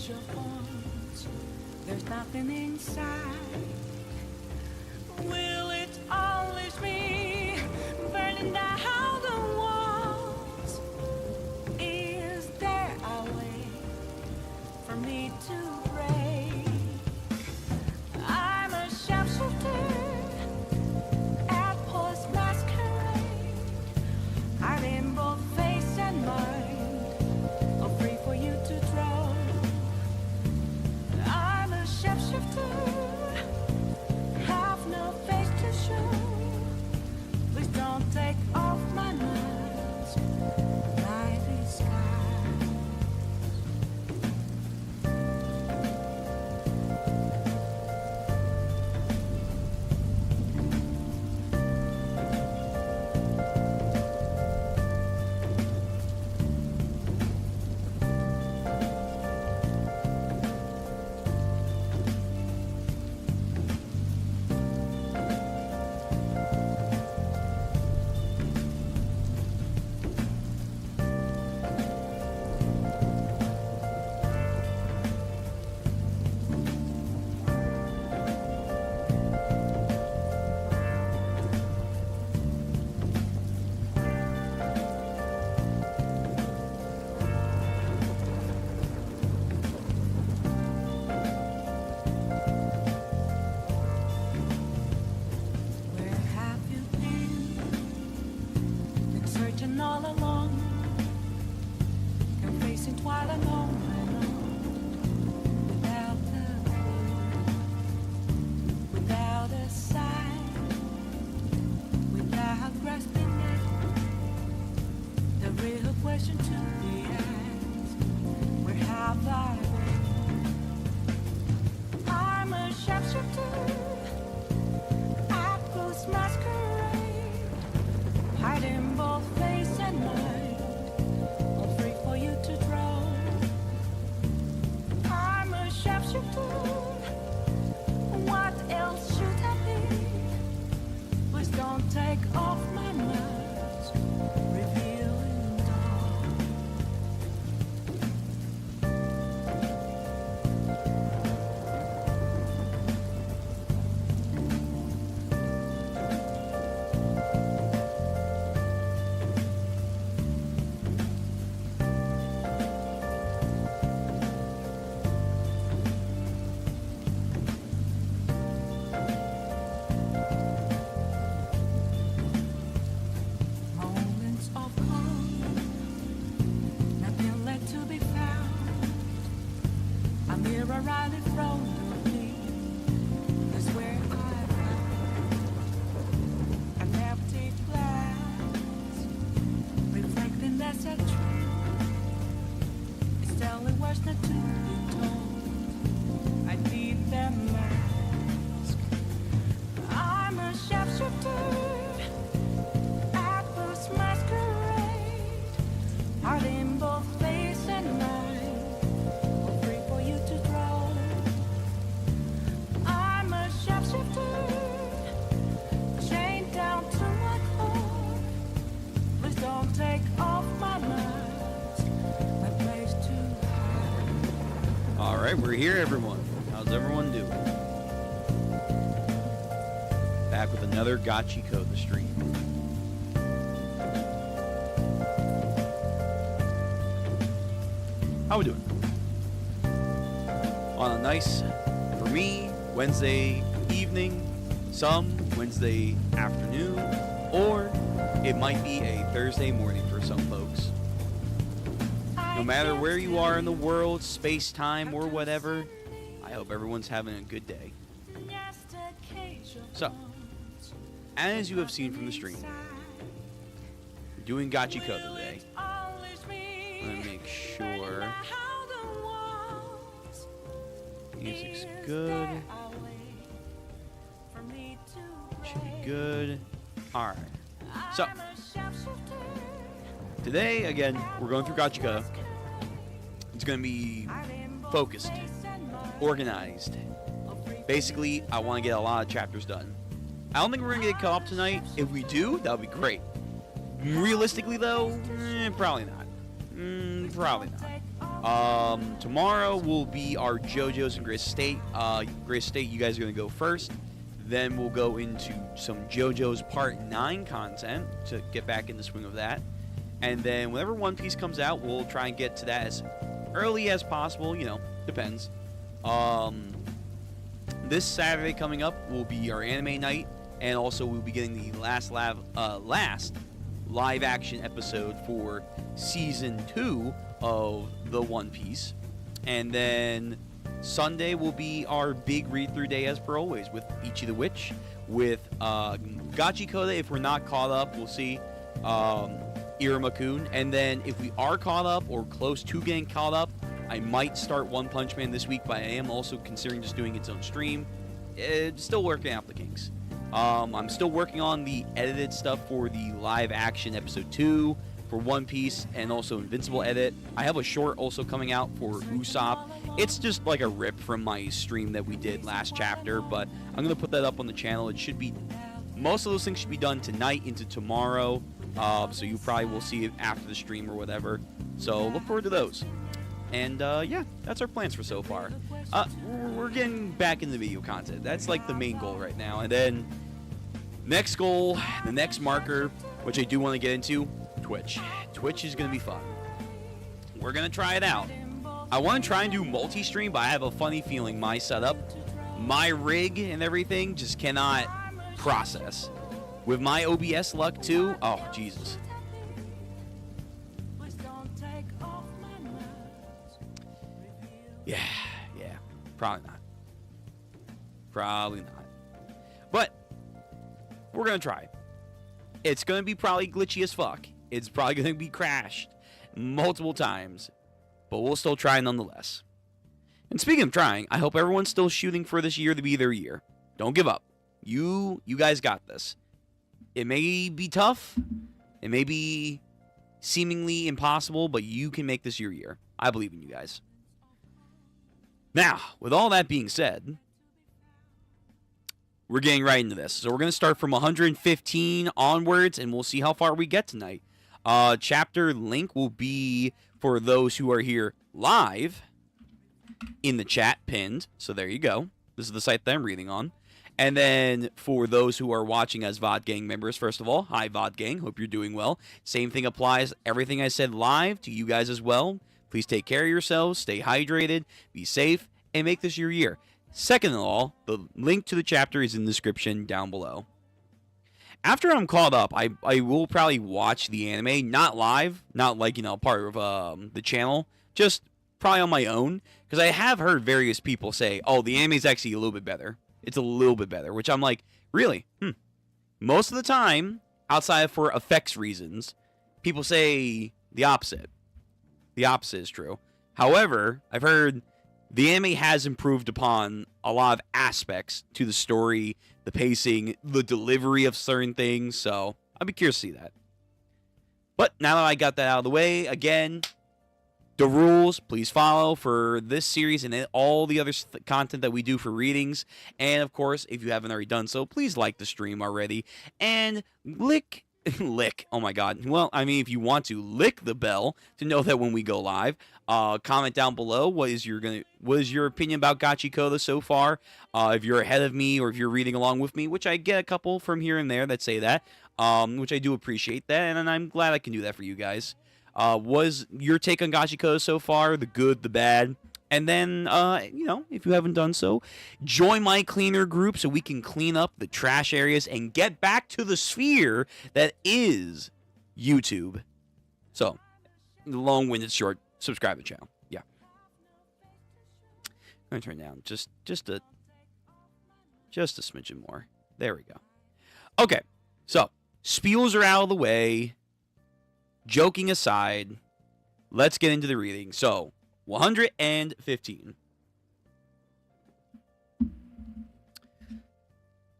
cage of bones. There's nothing inside. Will it always be burning down the walls? Is there a way for me to break? I'm a sharpshooter at post masquerade, hiding both face and mind, all free for you to draw. I'm a sharpshooter, have no face to show. Please don't take off my mask, my disguise. Where have you been searching all along, confessing twilight alone and on, without a clue, without a sign, without grasping it? The real question to be asked: where have I been? I'm a sharpshooter, apples masquerade, hiding both face and mind, all free for you to draw. I'm a sharpshooter, what else should I be? Please don't take off my mask, revealing dawn. Moments of calm, nothing left to be found. A mirror right in front of me is where I found an empty glass, reflecting that's a truth. It's telling words not to be told. I need that mask. I'm a sharpshooter, apples masquerade, hiding both face and mind, all free for you to draw. I'm a sharpshooter, chained down to my core. Please don't take off my mask, my place to hide. All right, we're here, everyone. How's everyone doing? Back with another Gachiakuta stream. How we doing? On a nice, for me, Wednesday evening, some Wednesday afternoon, or it might be a Thursday morning for some folks. No matter where you are in the world, space, time, or whatever, I hope everyone's having a good day. So, as you have seen from the stream, we're doing Gachiakuta today. Let me make sure music's good. Should be good. Alright. So, today, again, we're going through Gachiakuta. It's going to be focused, organized. Basically, I want to get a lot of chapters done. I don't think we're going to get caught up tonight. If we do, that would be great. Realistically, though, probably not. Probably not. Tomorrow will be our JoJo's and Gris State. Gris State, you guys are going to go first. Then we'll go into some JoJo's Part 9 content to get back in the swing of that. And then whenever One Piece comes out, we'll try and get to that as early as possible. You know, depends. This Saturday coming up will be our anime night. And also we'll be getting the last live action episode for Season 2 of the One Piece. And then Sunday will be our big read-through day as per always with Ichi the Witch, with Gachiakuta if we're not caught up, we'll see, Iruma-kun. And then if we are caught up or close to getting caught up, I might start One Punch Man this week, but I am also considering just doing its own stream. It's still working out the kinks. I'm still working on the edited stuff for the live action episode 2 for One Piece and also Invincible edit. I have a short also coming out for Usopp. It's just like a rip from my stream that we did last chapter, but I'm going to put that up on the channel. It should be, most of those things should be done tonight into tomorrow, so you probably will see it after the stream or whatever. So look forward to those. And yeah, that's our plans for so far. We're getting back into video content. That's like the main goal right now. And then next goal, the next marker, which I do want to get into, Twitch. Twitch is going to be fun. We're going to try it out. I want to try and do multi-stream, but I have a funny feeling my setup, my rig and everything just cannot process. With my OBS luck too, oh Jesus. Yeah, probably not. Probably not. But we're going to try. It's going to be probably glitchy as fuck. It's probably going to be crashed multiple times. But we'll still try nonetheless. And speaking of trying, I hope everyone's still shooting for this year to be their year. Don't give up. You guys got this. It may be tough. It may be seemingly impossible, but you can make this your year. I believe in you guys. Now, with all that being said, we're getting right into this. So we're going to start from 115 onwards, and we'll see how far we get tonight. Chapter link will be for those who are here live in the chat pinned. So there you go. This is the site that I'm reading on. And then for those who are watching as VOD Gang members, first of all, hi VOD Gang. Hope you're doing well. Same thing applies. Everything I said live to you guys as well. Please take care of yourselves, stay hydrated, be safe, and make this your year. Second of all, the link to the chapter is in the description down below. After I'm caught up, I will probably watch the anime, not live, not like, part of the channel, just probably on my own, because I have heard various people say, oh, the anime is actually a little bit better. It's a little bit better, which I'm like, really? Most of the time, outside of for effects reasons, people say the opposite. The opposite is true. However, I've heard the anime has improved upon a lot of aspects to the story, the pacing, the delivery of certain things, so I'd be curious to see that. But now that I got that out of the way, again, the rules, please follow for this series and all the other content that we do for readings. And, of course, if you haven't already done so, please like the stream already. And lick, oh my god. Well, I mean, if you want to, lick the bell to know that when we go live. Comment down below what is your opinion about Gachiakuta so far. If you're ahead of me or if you're reading along with me, which I get a couple from here and there that say that, which I do appreciate that, and I'm glad I can do that for you guys. Was your take on Gachiakuta so far, the good, the bad? And then, if you haven't done so, join my cleaner group so we can clean up the trash areas and get back to the sphere that is YouTube. So, long-winded short, subscribe to the channel. Yeah. I'm going to turn down just a smidgen more. There we go. Okay, so, spiels are out of the way. Joking aside, let's get into the reading. So, 115.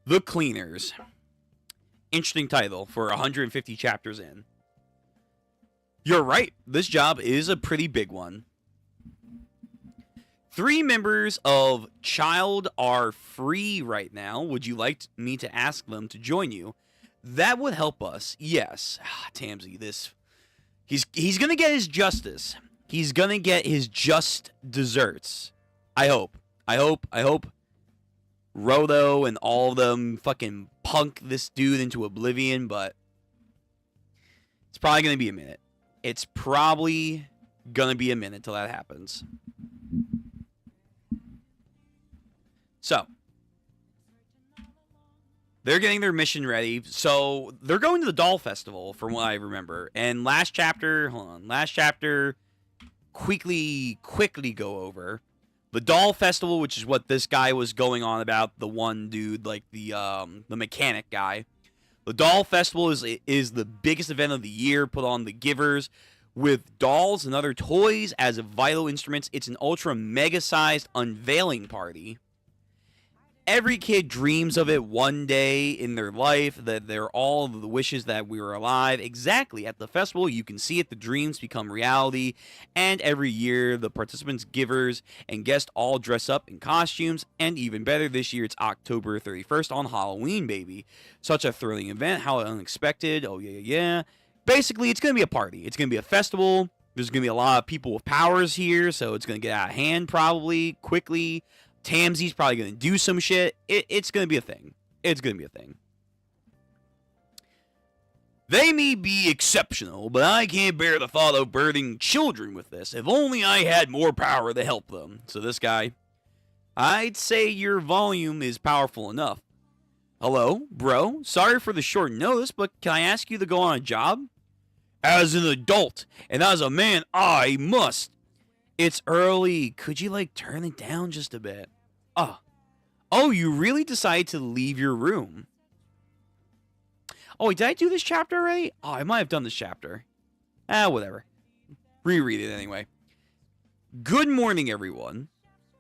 The Cleaners. Interesting title for 150 chapters in. You're right, this job is a pretty big one. 3 members of Child are free right now. Would you like me to ask them to join you? That would help us, yes. Tamsy, this... He's gonna get his justice. He's gonna get his just desserts. I hope. I hope Rodo and all of them fucking punk this dude into oblivion, but it's probably gonna be a minute. It's probably gonna be a minute till that happens. So, they're getting their mission ready. So, they're going to the Doll Festival, from what I remember. And last chapter, quickly go over. The Doll Festival, which is what this guy was going on about, the one dude, like the mechanic guy. The Doll Festival is the biggest event of the year, put on the Givers, with dolls and other toys as vital instruments. It's an ultra mega-sized unveiling party. Every kid dreams of it one day in their life, that they're all the wishes that we were alive. Exactly. At the festival, you can see it, the dreams become reality. And every year, the participants, givers, and guests all dress up in costumes. And even better, this year, it's October 31st on Halloween, baby. Such a thrilling event. How unexpected. Oh, yeah. Basically, it's going to be a party. It's going to be a festival. There's going to be a lot of people with powers here, so it's going to get out of hand probably, quickly. Tamsy's probably going to do some shit. It's going to be a thing. It's going to be a thing. They may be exceptional, but I can't bear the thought of birthing children with this. If only I had more power to help them. So this guy, I'd say your volume is powerful enough. Hello, bro. Sorry for the short notice, but can I ask you to go on a job? As an adult, and as a man, I must. It's early. Could you, turn it down just a bit? Oh, you really decided to leave your room. Oh, wait, did I do this chapter already? Oh, I might have done this chapter. Whatever. Reread it anyway. Good morning, everyone.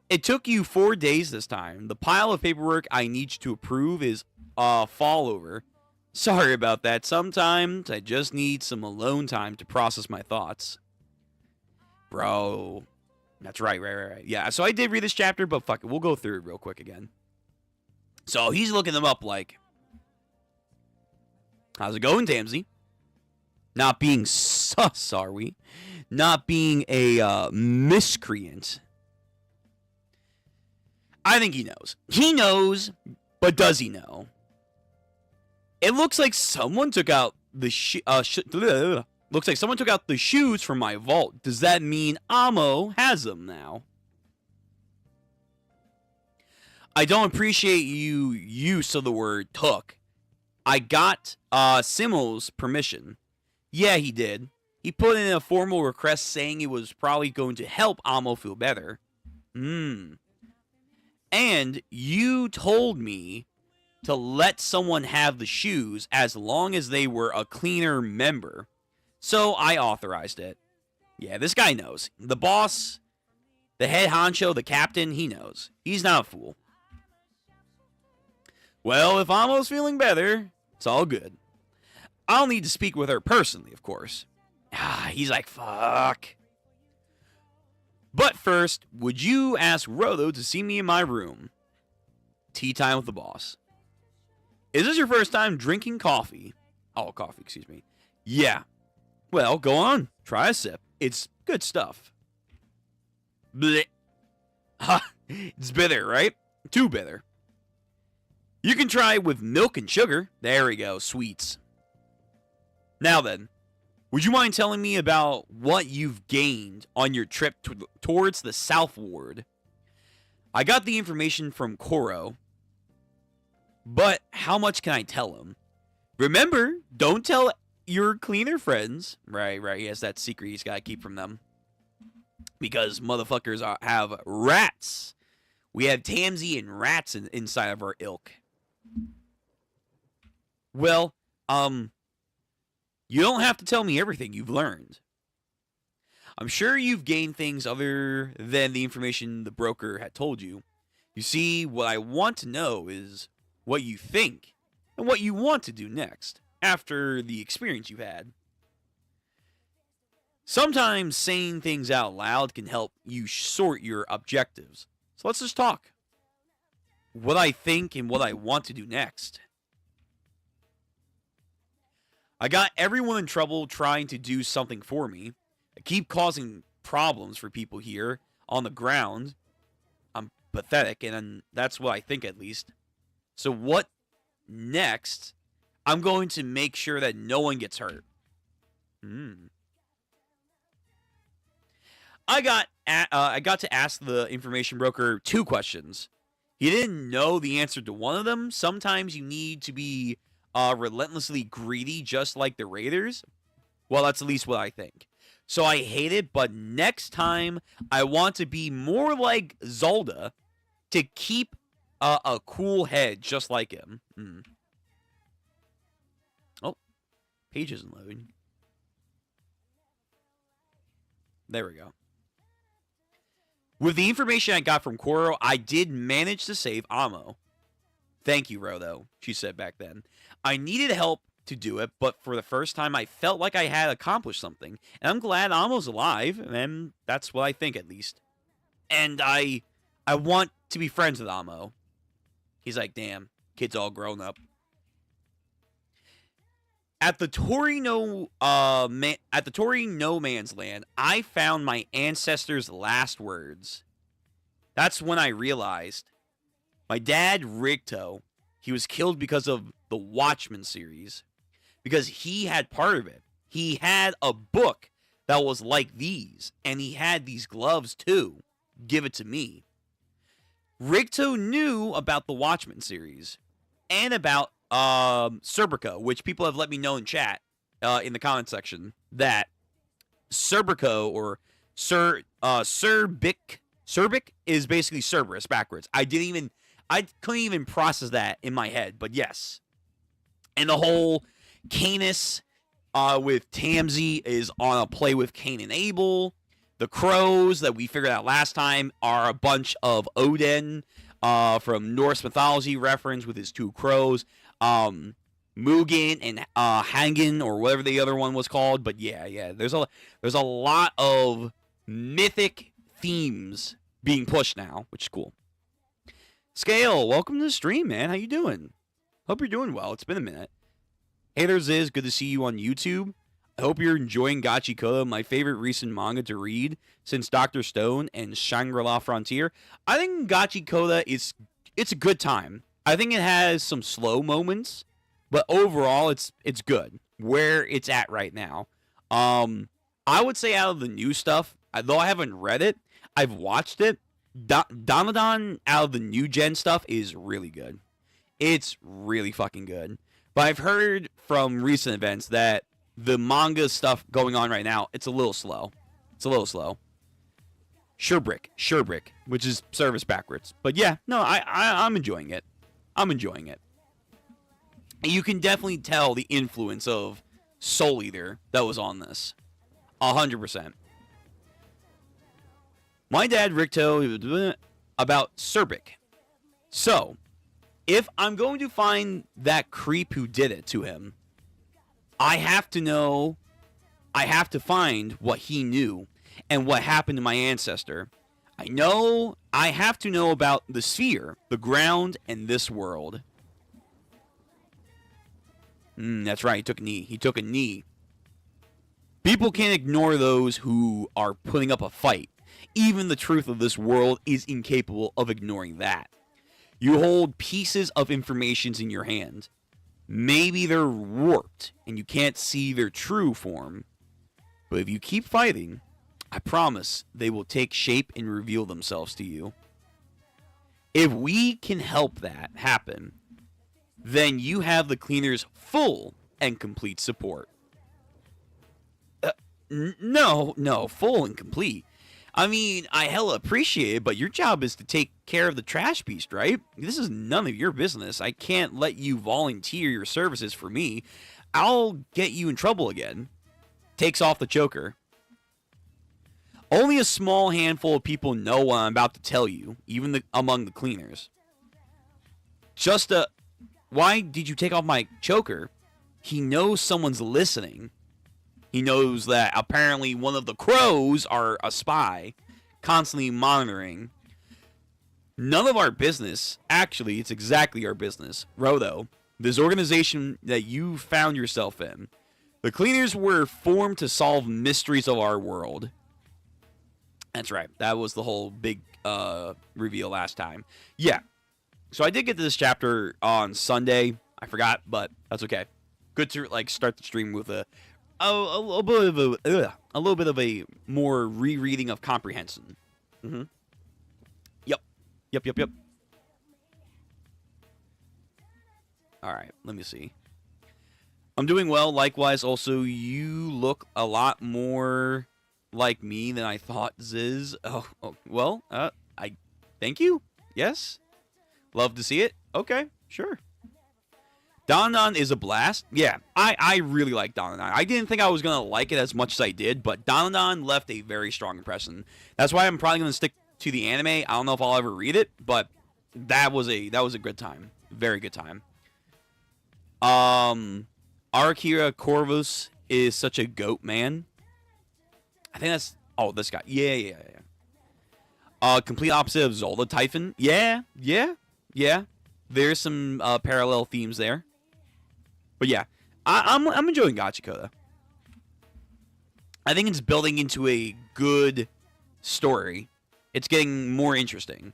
It took you 4 days this time. The pile of paperwork I need you to approve is fall over. Sorry about that. Sometimes I just need some alone time to process my thoughts. Bro. That's right. Yeah, so I did read this chapter, but fuck it. We'll go through it real quick again. So he's looking them up like, how's it going, Tamsy? Not being sus, are we? Not being a miscreant. I think he knows. He knows, but does he know? It looks like someone took out the looks like someone took out the shoes from my vault. Does that mean Amo has them now? I don't appreciate you use of the word took. I got Simmel's permission. Yeah, he did. He put in a formal request saying it was probably going to help Amo feel better. And you told me to let someone have the shoes as long as they were a cleaner member. So I authorized it. Yeah, this guy knows. The boss, the head honcho, the captain, he knows. He's not a fool. Well, if Amo's feeling better, it's all good. I'll need to speak with her personally, of course. He's like, fuck. But first, would you ask Rodo to see me in my room? Tea time with the boss. Is this your first time drinking coffee? Oh, coffee, excuse me. Yeah. Well, go on. Try a sip. It's good stuff. Blech. Ha! It's bitter, right? Too bitter. You can try it with milk and sugar. There we go. Sweets. Now then, would you mind telling me about what you've gained on your trip towards the South Ward? I got the information from Koro, but how much can I tell him? Remember, don't tell your cleaner friends. Right. Yes, that secret he's got to keep from them. Because motherfuckers have rats. We have Tamsy and rats inside of our ilk. Well, you don't have to tell me everything you've learned. I'm sure you've gained things other than the information the broker had told you. You see, what I want to know is what you think and what you want to do next after the experience you've had. Sometimes saying things out loud can help you sort your objectives. So let's just talk. What I think and what I want to do next. I got everyone in trouble trying to do something for me. I keep causing problems for people here on the ground. I'm pathetic, and that's what I think at least. So what next? I'm going to make sure that no one gets hurt. I got to ask the information broker 2 questions. He didn't know the answer to one of them. Sometimes you need to be relentlessly greedy, just like the Raiders. Well, that's at least what I think. So I hate it, but next time I want to be more like Zelda to keep a cool head, just like him. Oh, page isn't loading. There we go. With the information I got from Koro, I did manage to save Amo. Thank you, Rodo, she said back then. I needed help to do it, but for the first time, I felt like I had accomplished something. And I'm glad Amo's alive, and that's what I think, at least. And I want to be friends with Amo. He's like, damn, kid's all grown up. At the Tori No Man's Land, I found my ancestors' last words. That's when I realized my dad, Rigto, he was killed because of the Watchmen series. Because he had part of it. He had a book that was like these, and he had these gloves too. Give it to me. Rigto knew about the Watchmen series and about Serbico, which people have let me know in chat, in the comment section, that Serbico or Serbic is basically Cerberus backwards. I couldn't even process that in my head, but yes. And the whole Canis with Tamsi is on a play with Cain and Abel. The crows that we figured out last time are a bunch of Odin from Norse mythology reference with his 2 crows. Mugen and Hangen, or whatever the other one was called. But yeah, there's a lot of mythic themes being pushed now, which is cool. Scale, welcome to the stream, man. How you doing? Hope you're doing well. It's been a minute. Hey there, Ziz. Good to see you on YouTube. I hope you're enjoying Gachiakuta, my favorite recent manga to read since Dr. Stone and Shangri-La Frontier. I think Gachiakuta it's a good time. I think it has some slow moments, but overall it's good where it's at right now. I would say out of the new stuff, though I haven't read it, I've watched it. Danmadan out of the new gen stuff is really good. It's really fucking good. But I've heard from recent events that the manga stuff going on right now, it's a little slow. Sherbrick, which is service backwards. But yeah, no, I'm enjoying it. You can definitely tell the influence of Soul Eater that was on this. 100%. My dad, Ricto, about Serbic. So, if I'm going to find that creep who did it to him, I have to find what he knew and what happened to my ancestor. I have to know about the sphere, the ground, and this world. That's right, he took a knee. People can't ignore those who are putting up a fight. Even the truth of this world is incapable of ignoring that. You hold pieces of information in your hand. Maybe they're warped and you can't see their true form. But if you keep fighting, I promise they will take shape and reveal themselves to you. If we can help that happen, then you have the cleaners' full and complete support. No, full and complete. I mean, I hella appreciate it, but your job is to take care of the trash beast, right? This is none of your business. I can't let you volunteer your services for me. I'll get you in trouble again. Takes off the choker. Only a small handful of people know what I'm about to tell you, even among the cleaners. Why did you take off my choker? He knows someone's listening. He knows that apparently one of the crows are a spy, constantly monitoring. None of our business. Actually, it's exactly our business. Rodo, this organization that you found yourself in. The cleaners were formed to solve mysteries of our world. That's right. That was the whole big reveal last time. Yeah. So I did get to this chapter on Sunday. I forgot, but that's okay. Good to like start the stream with a little bit of a more rereading of comprehension. Mm-hmm. Yep. All right. Let me see. I'm doing well. Likewise, also, you look a lot more like me than I thought, Ziz. Well, I thank you. Yes. Love to see it. Okay, sure. Don is a blast. Yeah, I really like Don. I didn't think I was going to like it as much as I did, but Don left a very strong impression. That's why I'm probably going to stick to the anime. I don't know if I'll ever read it, but that was a good time. Very good time. Akira Corvus is such a goat, man. I think that's... Oh, this guy. Yeah. Complete opposite of Zola Typhon. Yeah. There's some parallel themes there. But yeah, I'm enjoying Gachiakuta. I think it's building into a good story. It's getting more interesting.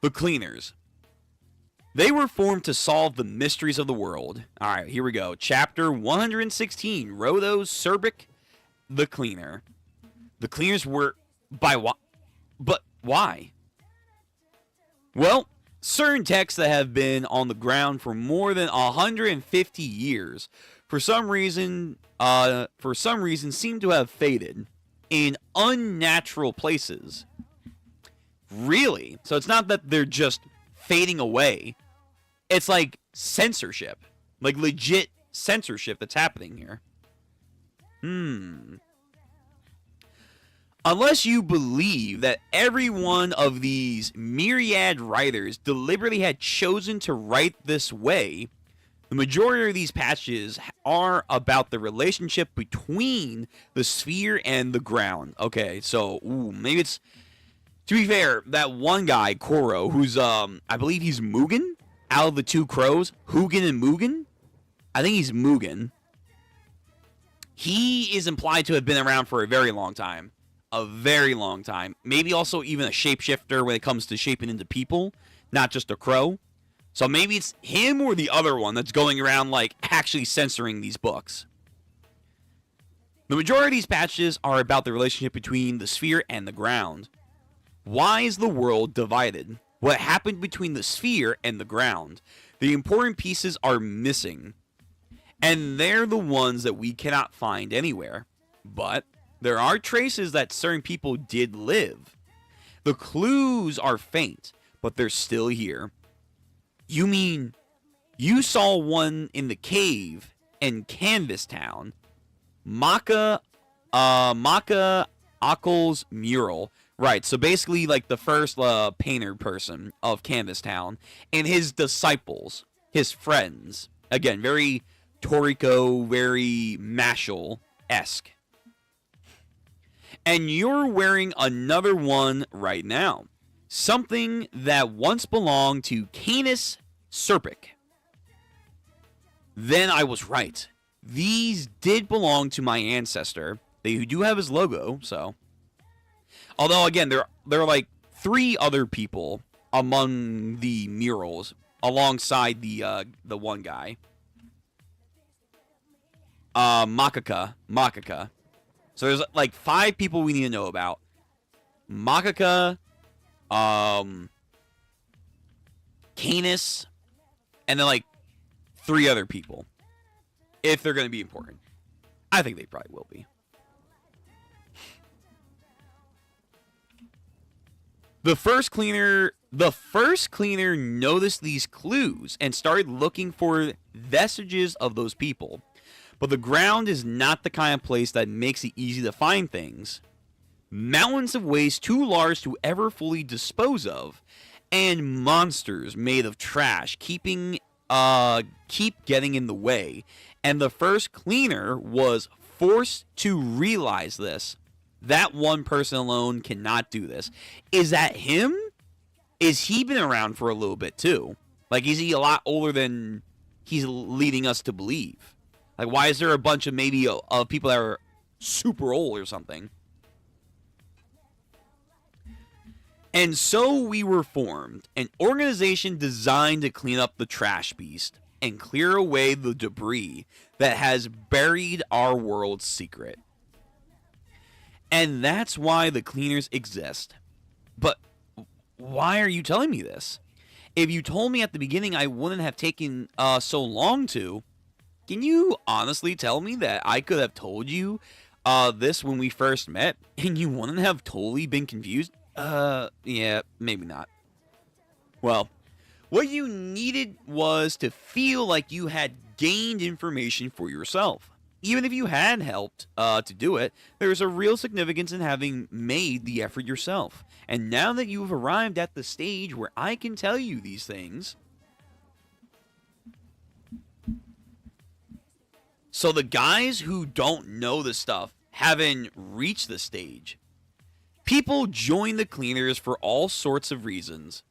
The Cleaners. They were formed to solve the mysteries of the world. All right, here we go. Chapter 116. Rhodos Serbic, the Cleaner. The Cleaners were... By what? But why? Well, certain texts that have been on the ground for more than 150 years, for some reason seem to have faded in unnatural places. Really? So it's not that they're just fading away. It's like censorship. Like legit censorship that's happening here. Unless you believe that every one of these myriad writers deliberately had chosen to write this way, the majority of these passages are about the relationship between the sphere and the ground. Okay, so maybe it's... To be fair, that one guy, Koro, who's, I believe he's Mugen? Out of the two crows, Hugin and Mugen? I think he's Mugen. He is implied to have been around for a very long time. A very long time. Maybe also even a shapeshifter when it comes to shaping into people, not just a crow. So maybe it's him or the other one that's going around, like, actually censoring these books. The majority of these passages are about the relationship between the sphere and the ground. Why is the world divided? What happened between the sphere and the ground? The important pieces are missing. And they're the ones that we cannot find anywhere. But there are traces that certain people did live. The clues are faint, but they're still here. You mean you saw one in the cave in Canvas Town? Maka Akel's mural. Right, so basically like the first painter person of Canvas Town and his disciples, his friends. Again, very Toriko, very Mashal-esque. And you're wearing another one right now. Something that once belonged to Canis Serpic. Then I was right. These did belong to my ancestor. They do have his logo, so... Although, again, there are like 3 other people among the murals alongside the one guy. Makaka. So there's like 5 people we need to know about. Makaka, Canis, and then like 3 other people. If they're going to be important. I think they probably will be. The first cleaner noticed these clues and started looking for vestiges of those people. But the ground is not the kind of place that makes it easy to find things. Mountains of waste too large to ever fully dispose of, and monsters made of trash keep getting in the way. And the first cleaner was forced to realize this. That one person alone cannot do this. Is that him? Is he been around for a little bit too? Like, is he a lot older than he's leading us to believe? Like, why is there a bunch of maybe of people that are super old or something? And so we were formed, an organization designed to clean up the trash beast and clear away the debris that has buried our world's secret. And that's why the cleaners exist. But why are you telling me this? If you told me at the beginning, I wouldn't have taken so long to. Can you honestly tell me that I could have told you this when we first met and you wouldn't have totally been confused? Yeah, maybe not. Well, what you needed was to feel like you had gained information for yourself. Even if you had helped to do it, there's a real significance in having made the effort yourself. And now that you've arrived at the stage where I can tell you these things, so the guys who don't know the stuff haven't reached the stage. People join the cleaners for all sorts of reasons.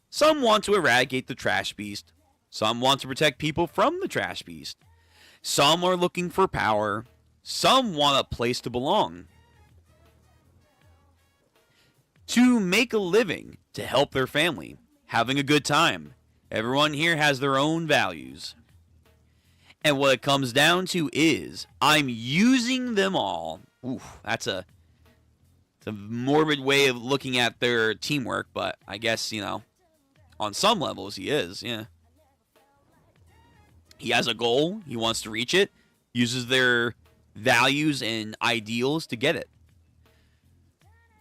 Some want to eradicate the trash beast. Some want to protect people from the trash beast. Some are looking for power. Some want a place to belong. To make a living, to help their family, having a good time. Everyone here has their own values. And what it comes down to is, I'm using them all. Oof, it's a morbid way of looking at their teamwork, but I guess, on some levels he is, yeah. He has a goal, he wants to reach it, uses their values and ideals to get it.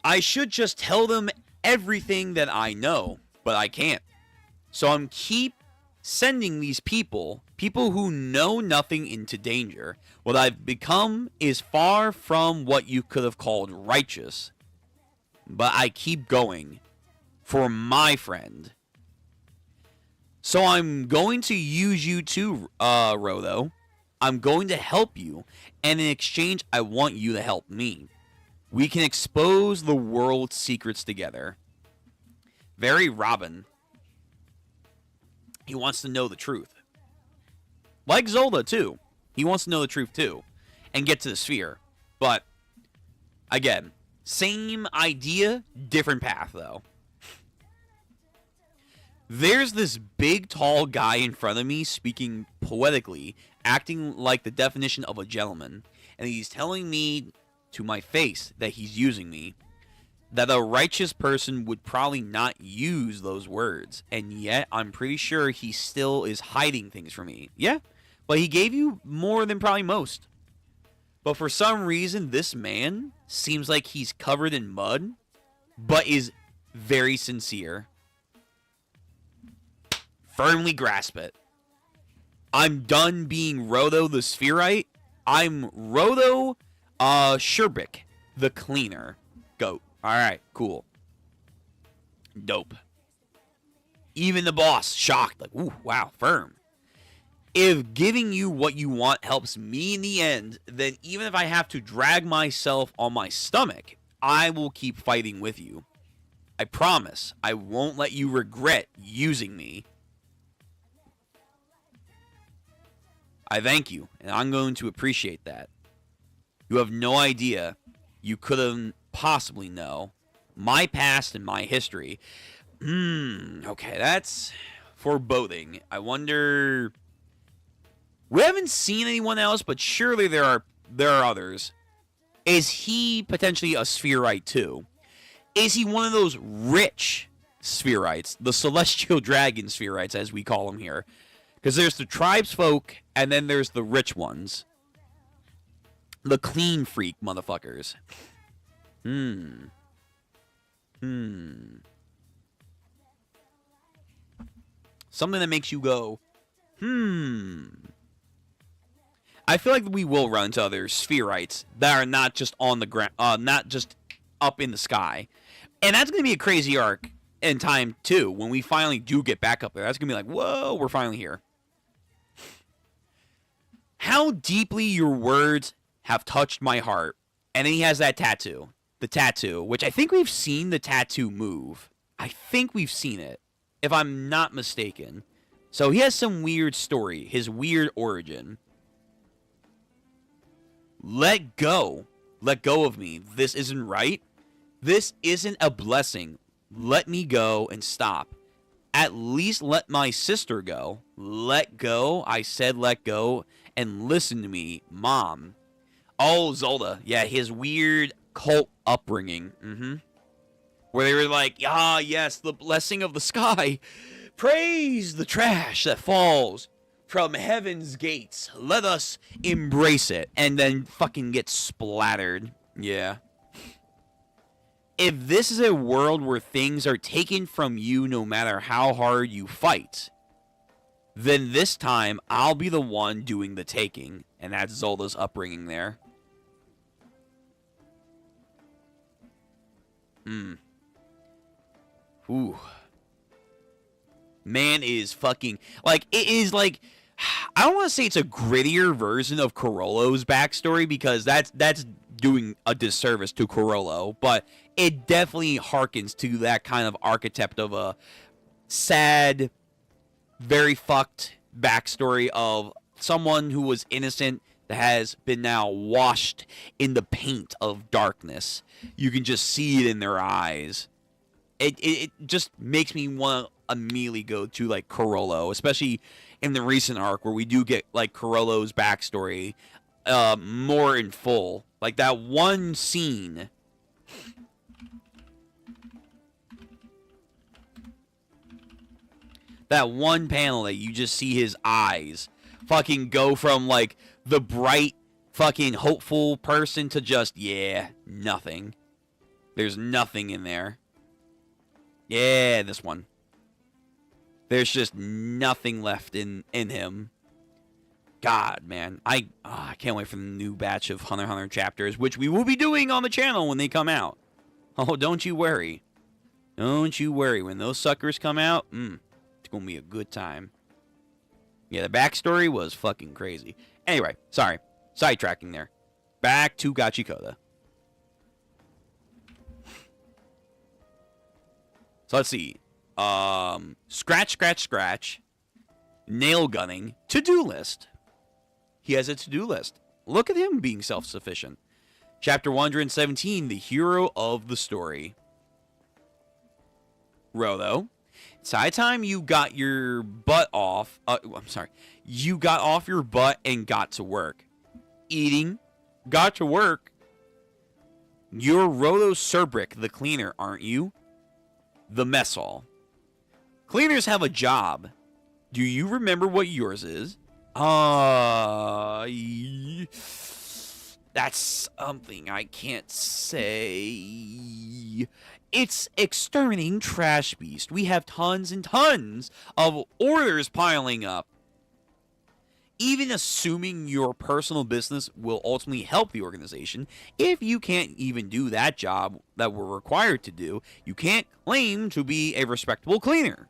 I should just tell them everything that I know, but I can't. So I'm keep sending these people who know nothing, into danger. What I've become is far from what you could have called righteous. But I keep going for my friend. So I'm going to use you too, Rodo. I'm going to help you, and in exchange, I want you to help me. We can expose the world's secrets together. Very Robin. He wants to know the truth. Like Zolda, too. He wants to know the truth, too. And get to the sphere. But, again, same idea, different path, though. There's this big, tall guy in front of me speaking poetically, acting like the definition of a gentleman. And he's telling me to my face that he's using me. That a righteous person would probably not use those words. And yet, I'm pretty sure he still is hiding things from me. Yeah, but he gave you more than probably most. But for some reason, this man seems like he's covered in mud, but is very sincere. Firmly grasp it. I'm done being Rodo the Spherite. I'm Rodo Sherbik, the cleaner. Goat. Alright, cool. Dope. Even the boss, shocked. Like, ooh, wow, firm. If giving you what you want helps me in the end, then even if I have to drag myself on my stomach, I will keep fighting with you. I promise, I won't let you regret using me. I thank you, and I'm going to appreciate that. You have no idea. You couldn't possibly know my past and my history. Okay, that's foreboding. I wonder. We haven't seen anyone else, but surely there are others. Is he potentially a spherite too? Is he one of those rich spherites, the celestial dragon spherites, as we call them here? Because there's the tribesfolk, and then there's the rich ones. The clean freak motherfuckers. Something that makes you go, I feel like we will run into other spherites that are not just on the ground, not just up in the sky. And that's going to be a crazy arc in time, too. When we finally do get back up there, that's going to be like, whoa, we're finally here. How deeply your words have touched my heart. And then he has that tattoo. The tattoo, which I think we've seen the tattoo move. I think we've seen it, if I'm not mistaken. So he has some weird story, his weird origin. Let go. Let go of me. This isn't right. This isn't a blessing. Let me go and stop. At least let my sister go. Let go. I said let go. And listen to me, Mom. Oh, Zelda. Yeah, his weird cult upbringing. Where they were like, ah, yes, the blessing of the sky. Praise the trash that falls from heaven's gates. Let us embrace it. And then fucking get splattered. Yeah. If this is a world where things are taken from you no matter how hard you fight, then this time I'll be the one doing the taking. And that's Zelda's upbringing there. Ooh. Man is fucking... Like, it is like... I don't want to say it's a grittier version of Corollo's backstory, because that's doing a disservice to Corollo, but it definitely harkens to that kind of archetype of a sad, very fucked backstory of someone who was innocent that has been now washed in the paint of darkness. You can just see it in their eyes. It just makes me want to immediately go to, like, Corollo, especially in the recent arc where we do get, like, Corollo's backstory more in full. Like, that one scene. That one panel that you just see his eyes fucking go from, like, the bright, fucking hopeful person to just, yeah, nothing. There's nothing in there. Yeah, this one. There's just nothing left in him. God, man. I can't wait for the new batch of Hunter x Hunter chapters, which we will be doing on the channel when they come out. Oh, don't you worry. Don't you worry. When those suckers come out, it's going to be a good time. Yeah, the backstory was fucking crazy. Anyway, sorry. Sidetracking there. Back to Gachiakuta. So let's see. Scratch. Nail gunning. To-do list. He has a to-do list. Look at him being self-sufficient. Chapter 117, the hero of the story. Rotho, it's high time you got your butt off. You got off your butt and got to work. Eating. Got to work. You're Rotho Cerbrick, the cleaner, aren't you? The mess hall. Cleaners have a job. Do you remember what yours is? That's something I can't say. It's exterminating trash beast. We have tons and tons of orders piling up. Even assuming your personal business will ultimately help the organization, if you can't even do that job that we're required to do, you can't claim to be a respectable cleaner.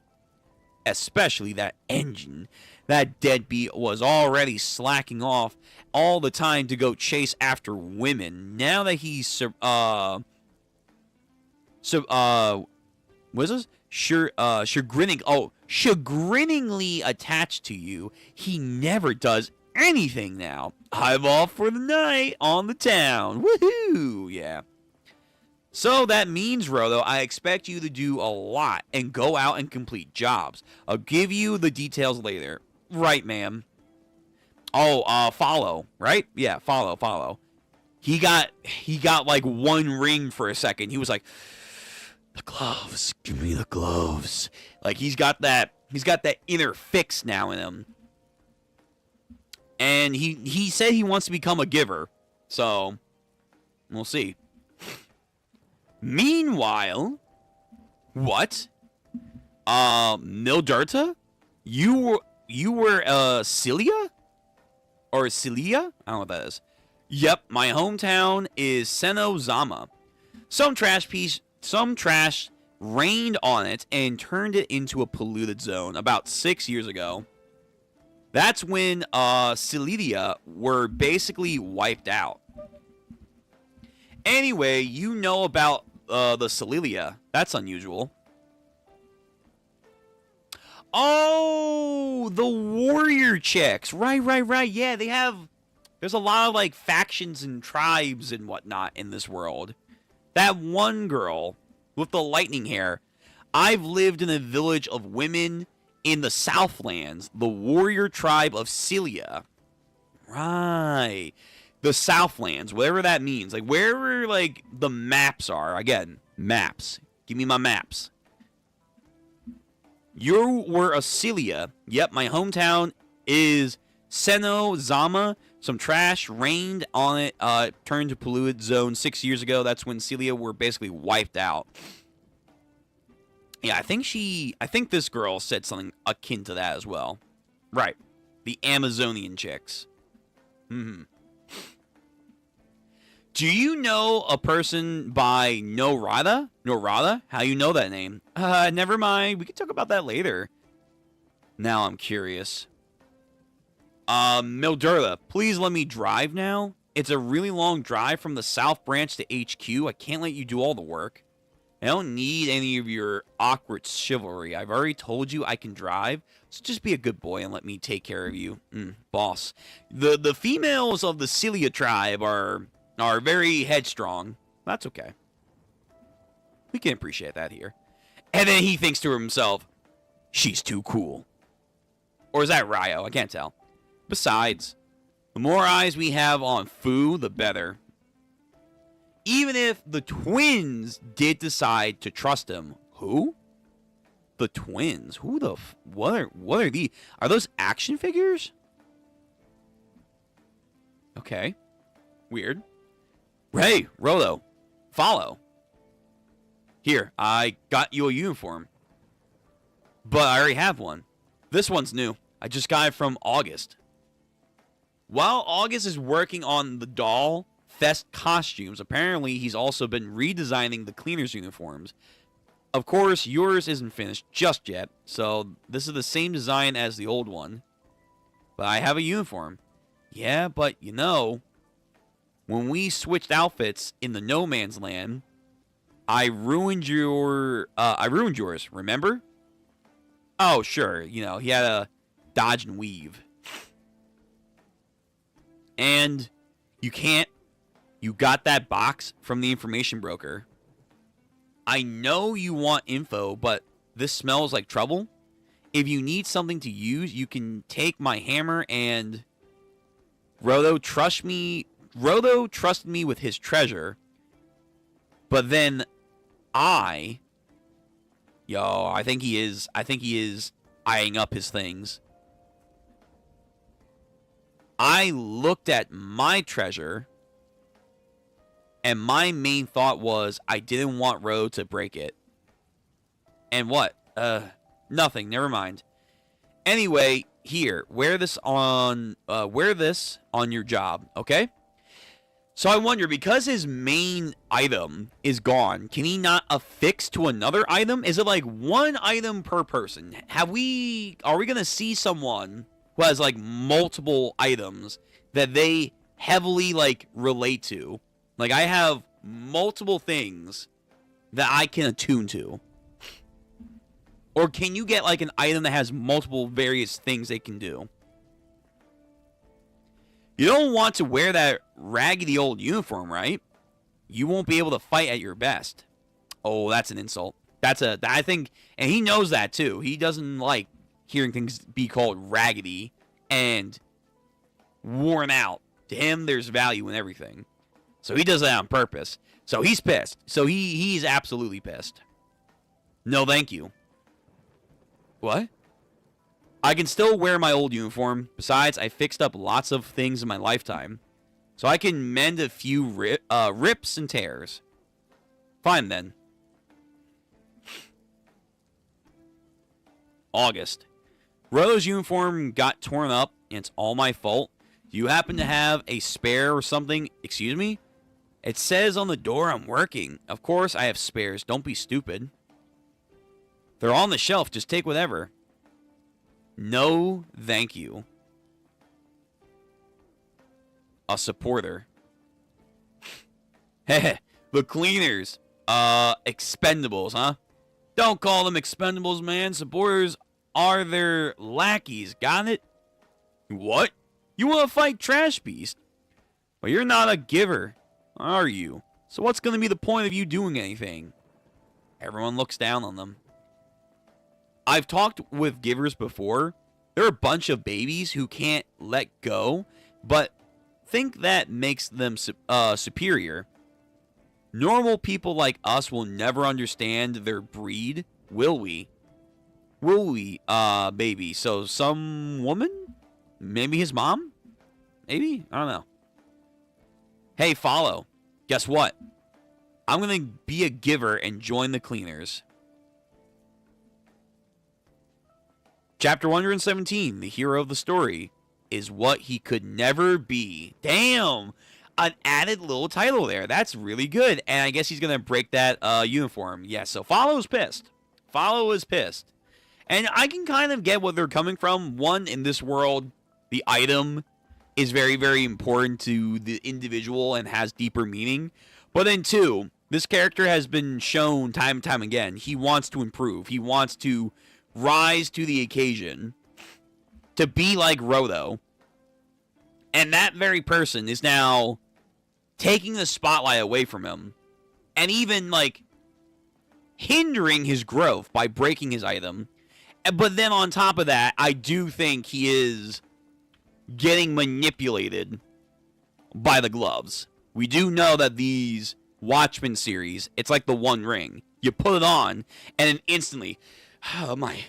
Especially that engine. That deadbeat was already slacking off all the time to go chase after women. Now that he's what is this? Chagriningly attached to you, he never does anything now. I'm off for the night on the town. Woohoo! Yeah. So that means, Rotho, I expect you to do a lot and go out and complete jobs. I'll give you the details later. Right, ma'am. Oh, follow, right? Yeah, follow. He got like one ring for a second. He was like, the gloves, give me the gloves. Like he's got that inner fix now in him. And he said he wants to become a giver. So, we'll see. Meanwhile, what? Mildarta? You were Celia? Or Celia? I don't know what that is. Yep, my hometown is Senozama. Some trash rained on it and turned it into a polluted zone about 6 years ago. That's when Celia were basically wiped out. Anyway, you know about the Celia. That's unusual. Oh, the warrior chicks. Right. Yeah, there's a lot of, like, factions and tribes and whatnot in this world. That one girl with the lightning hair. I've lived in a village of women in the Southlands, the warrior tribe of Celia. Right. The Southlands, whatever that means. Like, wherever, like, the maps are. Again, maps. Give me my maps. You were a Celia. Yep, my hometown is Seno Zama. Some trash rained on it, turned to polluted zone 6 years ago. That's when Celia were basically wiped out. Yeah, I think this girl said something akin to that as well. Right. The Amazonian chicks. Do you know a person by Norada? Norada? How you know that name? Never mind. We can talk about that later. Now I'm curious. Mildurla, please let me drive now. It's a really long drive from the South Branch to HQ. I can't let you do all the work. I don't need any of your awkward chivalry. I've already told you I can drive, so just be a good boy and let me take care of you. Boss. The females of the Celia tribe are very headstrong. That's okay. We can appreciate that here. And then he thinks to himself, she's too cool. Or is that Ryo? I can't tell. Besides, the more eyes we have on Fu, the better. Even if the twins did decide to trust him. Who? The twins? Who the... What are these? Are those action figures? Okay. Weird. Hey, Rolo. Follow. Here, I got you a uniform. But I already have one. This one's new. I just got it from August. While August is working on the doll fest costumes, apparently he's also been redesigning the cleaners' uniforms. Of course, yours isn't finished just yet, so this is the same design as the old one. But I have a uniform. Yeah, but you know, when we switched outfits in the No Man's Land, I ruined yours, remember? Oh, sure, you know, he had a dodge and weave. And you got that box from the information broker. I know you want info, but this smells like trouble. If you need something to use, you can take my hammer and... Rodo trusted me with his treasure. But then I think he is eyeing up his things. I looked at my treasure, and my main thought was I didn't want Rodo to break it. And what? Nothing. Never mind. Anyway, here, wear this on your job, okay? So I wonder, because his main item is gone, can he not affix to another item? Is it like one item per person? Are we gonna see someone who has like multiple items that they heavily like relate to? Like, I have multiple things that I can attune to. Or can you get like an item that has multiple various things they can do? You don't want to wear that raggedy old uniform, right? You won't be able to fight at your best. Oh, that's an insult. I think, and he knows that too. He doesn't like hearing things be called raggedy and worn out. To him, there's value in everything. So he does that on purpose. So he's pissed. So he's absolutely pissed. No, thank you. What? I can still wear my old uniform. Besides, I fixed up lots of things in my lifetime. So I can mend a few rips and tears. Fine then. August. Rodo's uniform got torn up, and it's all my fault. Do you happen to have a spare or something? Excuse me? It says on the door I'm working. Of course I have spares. Don't be stupid. They're on the shelf. Just take whatever. No, thank you. A supporter. Heh, the cleaners. Expendables, huh? Don't call them expendables, man. Supporters are their lackeys. Got it? What? You want to fight Trash Beast? Well, you're not a giver, are you? So what's going to be the point of you doing anything? Everyone looks down on them. I've talked with givers before. There are a bunch of babies who can't let go, but think that makes them superior. Normal people like us will never understand their breed, will we? Will we, baby? So some woman? Maybe his mom? Maybe? I don't know. Hey, follow. Guess what? I'm going to be a giver and join the cleaners. Chapter 117, the hero of the story, is what he could never be. Damn! An added little title there. That's really good. And I guess he's going to break that uniform. Yeah, so Follow is pissed. Follow is pissed. And I can kind of get what they're coming from. One, in this world, the item is very, very important to the individual and has deeper meaning. But then two, this character has been shown time and time again. He wants to improve. He wants to rise to the occasion, to be like Rodo. And that very person is now taking the spotlight away from him and even like hindering his growth by breaking his item. But then on top of that, I do think he is getting manipulated by the gloves. We do know that these Watchmen series, it's like the One Ring. You put it on and then instantly, oh, my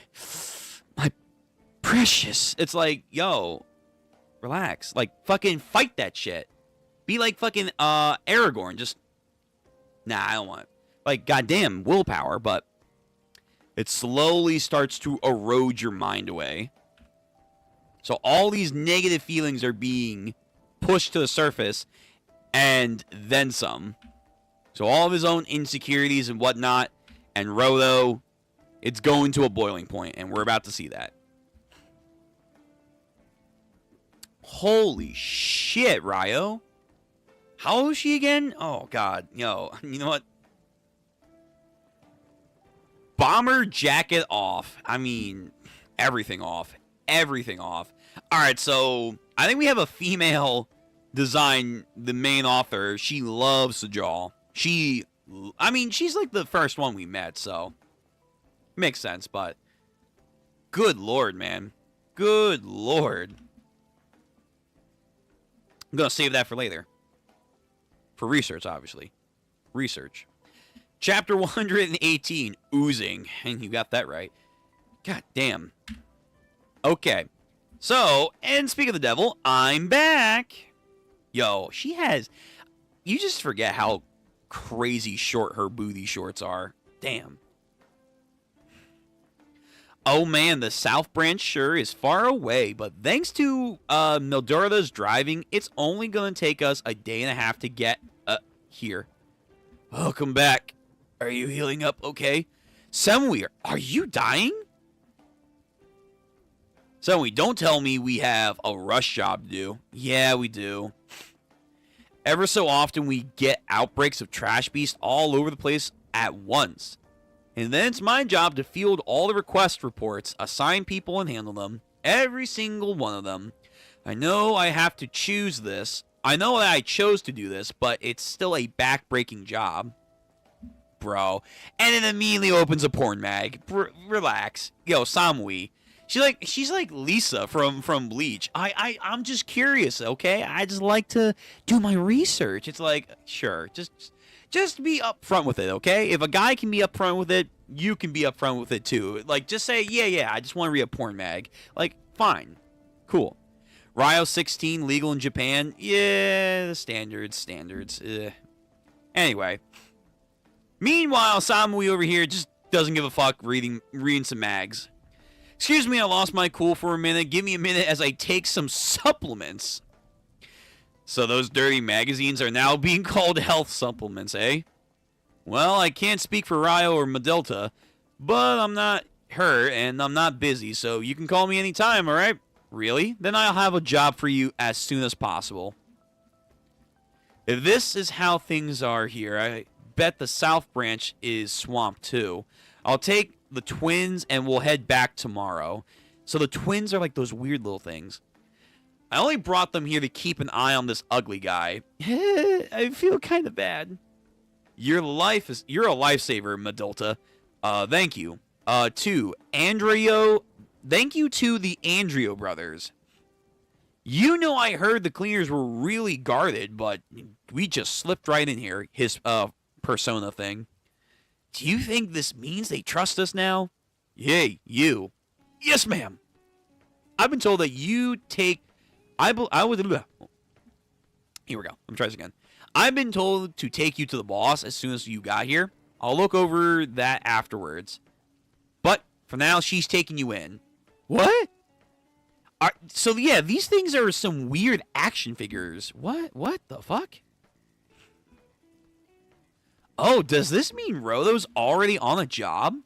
precious. It's like, yo, relax. Like, fucking fight that shit. Be like fucking Aragorn. Just, nah, I don't want it. Like, goddamn willpower, but it slowly starts to erode your mind away. So all these negative feelings are being pushed to the surface, and then some. So all of his own insecurities and whatnot, and Rodo, it's going to a boiling point, and we're about to see that. Holy shit, Ryo. How old is she again? Oh, God. Yo, you know what? Bomber jacket off. I mean, everything off. Everything off. Alright, so I think we have a female design, the main author. She loves Sajal. She's like the first one we met, so makes sense, but good lord, man. Good lord. I'm gonna save that for later. For research, obviously. Research. Chapter 118, Oozing. And you got that right. God damn. Okay. So, and speak of the devil, I'm back. Yo, she has... You just forget how crazy short her booty shorts are. Damn. Oh man, the South Branch sure is far away, but thanks to Mildurda's driving, it's only going to take us a day and a half to get here. Welcome back. Are you healing up okay? Semweir, are you dying? Semweir, don't tell me we have a rush job to do. Yeah, we do. Ever so often we get outbreaks of trash beasts all over the place at once. And then it's my job to field all the request reports, assign people and handle them. Every single one of them. I know I have to choose this. I know that I chose to do this, but it's still a back-breaking job. Bro. And it immediately opens a porn mag. Relax. Yo, Samui. She's like Lisa from Bleach. I'm just curious, okay? I just like to do my research. It's like, sure, just be upfront with it, okay? If a guy can be upfront with it, you can be upfront with it too. Like, just say, yeah, I just want to read a porn mag. Like, fine. Cool. Ryo 16, legal in Japan. Yeah, the standards. Anyway. Meanwhile, Samui over here just doesn't give a fuck reading some mags. Excuse me, I lost my cool for a minute. Give me a minute as I take some supplements. So those dirty magazines are now being called health supplements, eh? Well, I can't speak for Ryo or Madelta, but I'm not her and I'm not busy, so you can call me anytime, alright? Really? Then I'll have a job for you as soon as possible. If this is how things are here, I bet the South Branch is swamped too. I'll take the twins and we'll head back tomorrow. So the twins are like those weird little things. I only brought them here to keep an eye on this ugly guy. I feel kind of bad. You're a lifesaver, Madilta. Thank you. Two, Andrio. Thank you to the Andrio brothers. You know, I heard the cleaners were really guarded, but we just slipped right in here. His persona thing. Do you think this means they trust us now? Yay, you. Yes, ma'am. I've been told that you take. I was. Here we go. Let me try this again. I've been told to take you to the boss as soon as you got here. I'll look over that afterwards. But for now, she's taking you in. What? So yeah, these things are some weird action figures. What? What the fuck? Oh, does this mean Rodo's already on a job?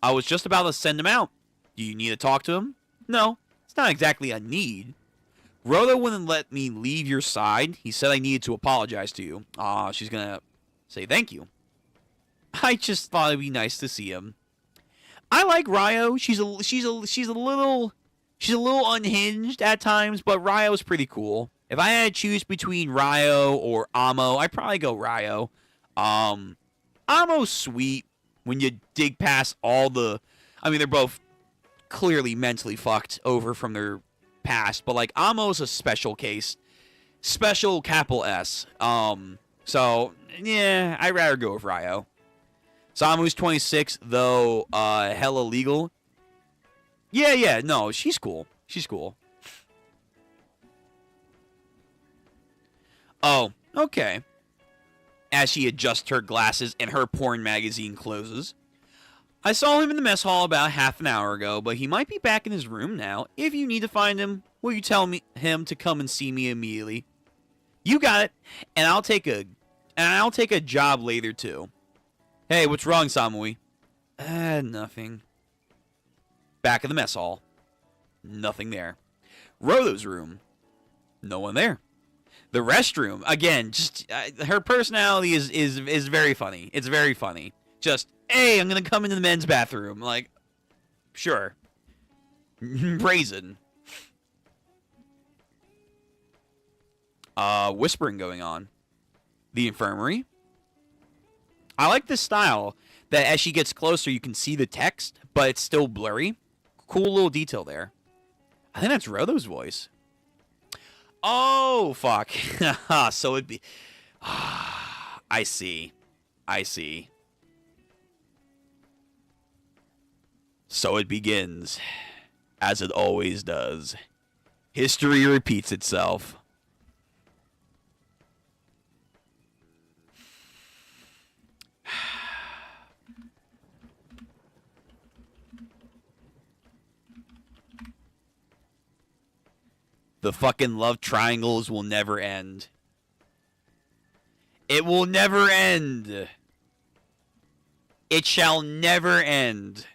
I was just about to send him out. Do you need to talk to him? No, it's not exactly a need. Rodo wouldn't let me leave your side. He said I needed to apologize to you. She's gonna say thank you. I just thought it'd be nice to see him. I like Ryo. She's a little unhinged at times, but Ryo's pretty cool. If I had to choose between Ryo or Amo, I'd probably go Ryo. Amo's sweet when you dig past all the. I mean, they're both clearly mentally fucked over from their past, but like Amo's a special case, special capital S. So yeah, I'd rather go with Ryo. Samu's 26, though hella legal. Yeah, no, she's cool. She's cool. Oh, okay. As she adjusts her glasses and her porn magazine closes. I saw him in the mess hall about half an hour ago, but he might be back in his room now. If you need to find him, will you tell him to come and see me immediately? You got it. And I'll take a job later too. Hey, what's wrong, Samui? Nothing. Back in the mess hall. Nothing there. Rodo's room. No one there. The restroom. Again, just her personality is very funny. It's very funny. Just, hey, I'm going to come into the men's bathroom. Like, sure. Brazen. Whispering going on. The infirmary. I like this style that as she gets closer, you can see the text, but it's still blurry. Cool little detail there. I think that's Rodo's voice. Oh, fuck. So it'd be... I see. So it begins, as it always does. History repeats itself. The fucking love triangles will never end. It will never end. It shall never end.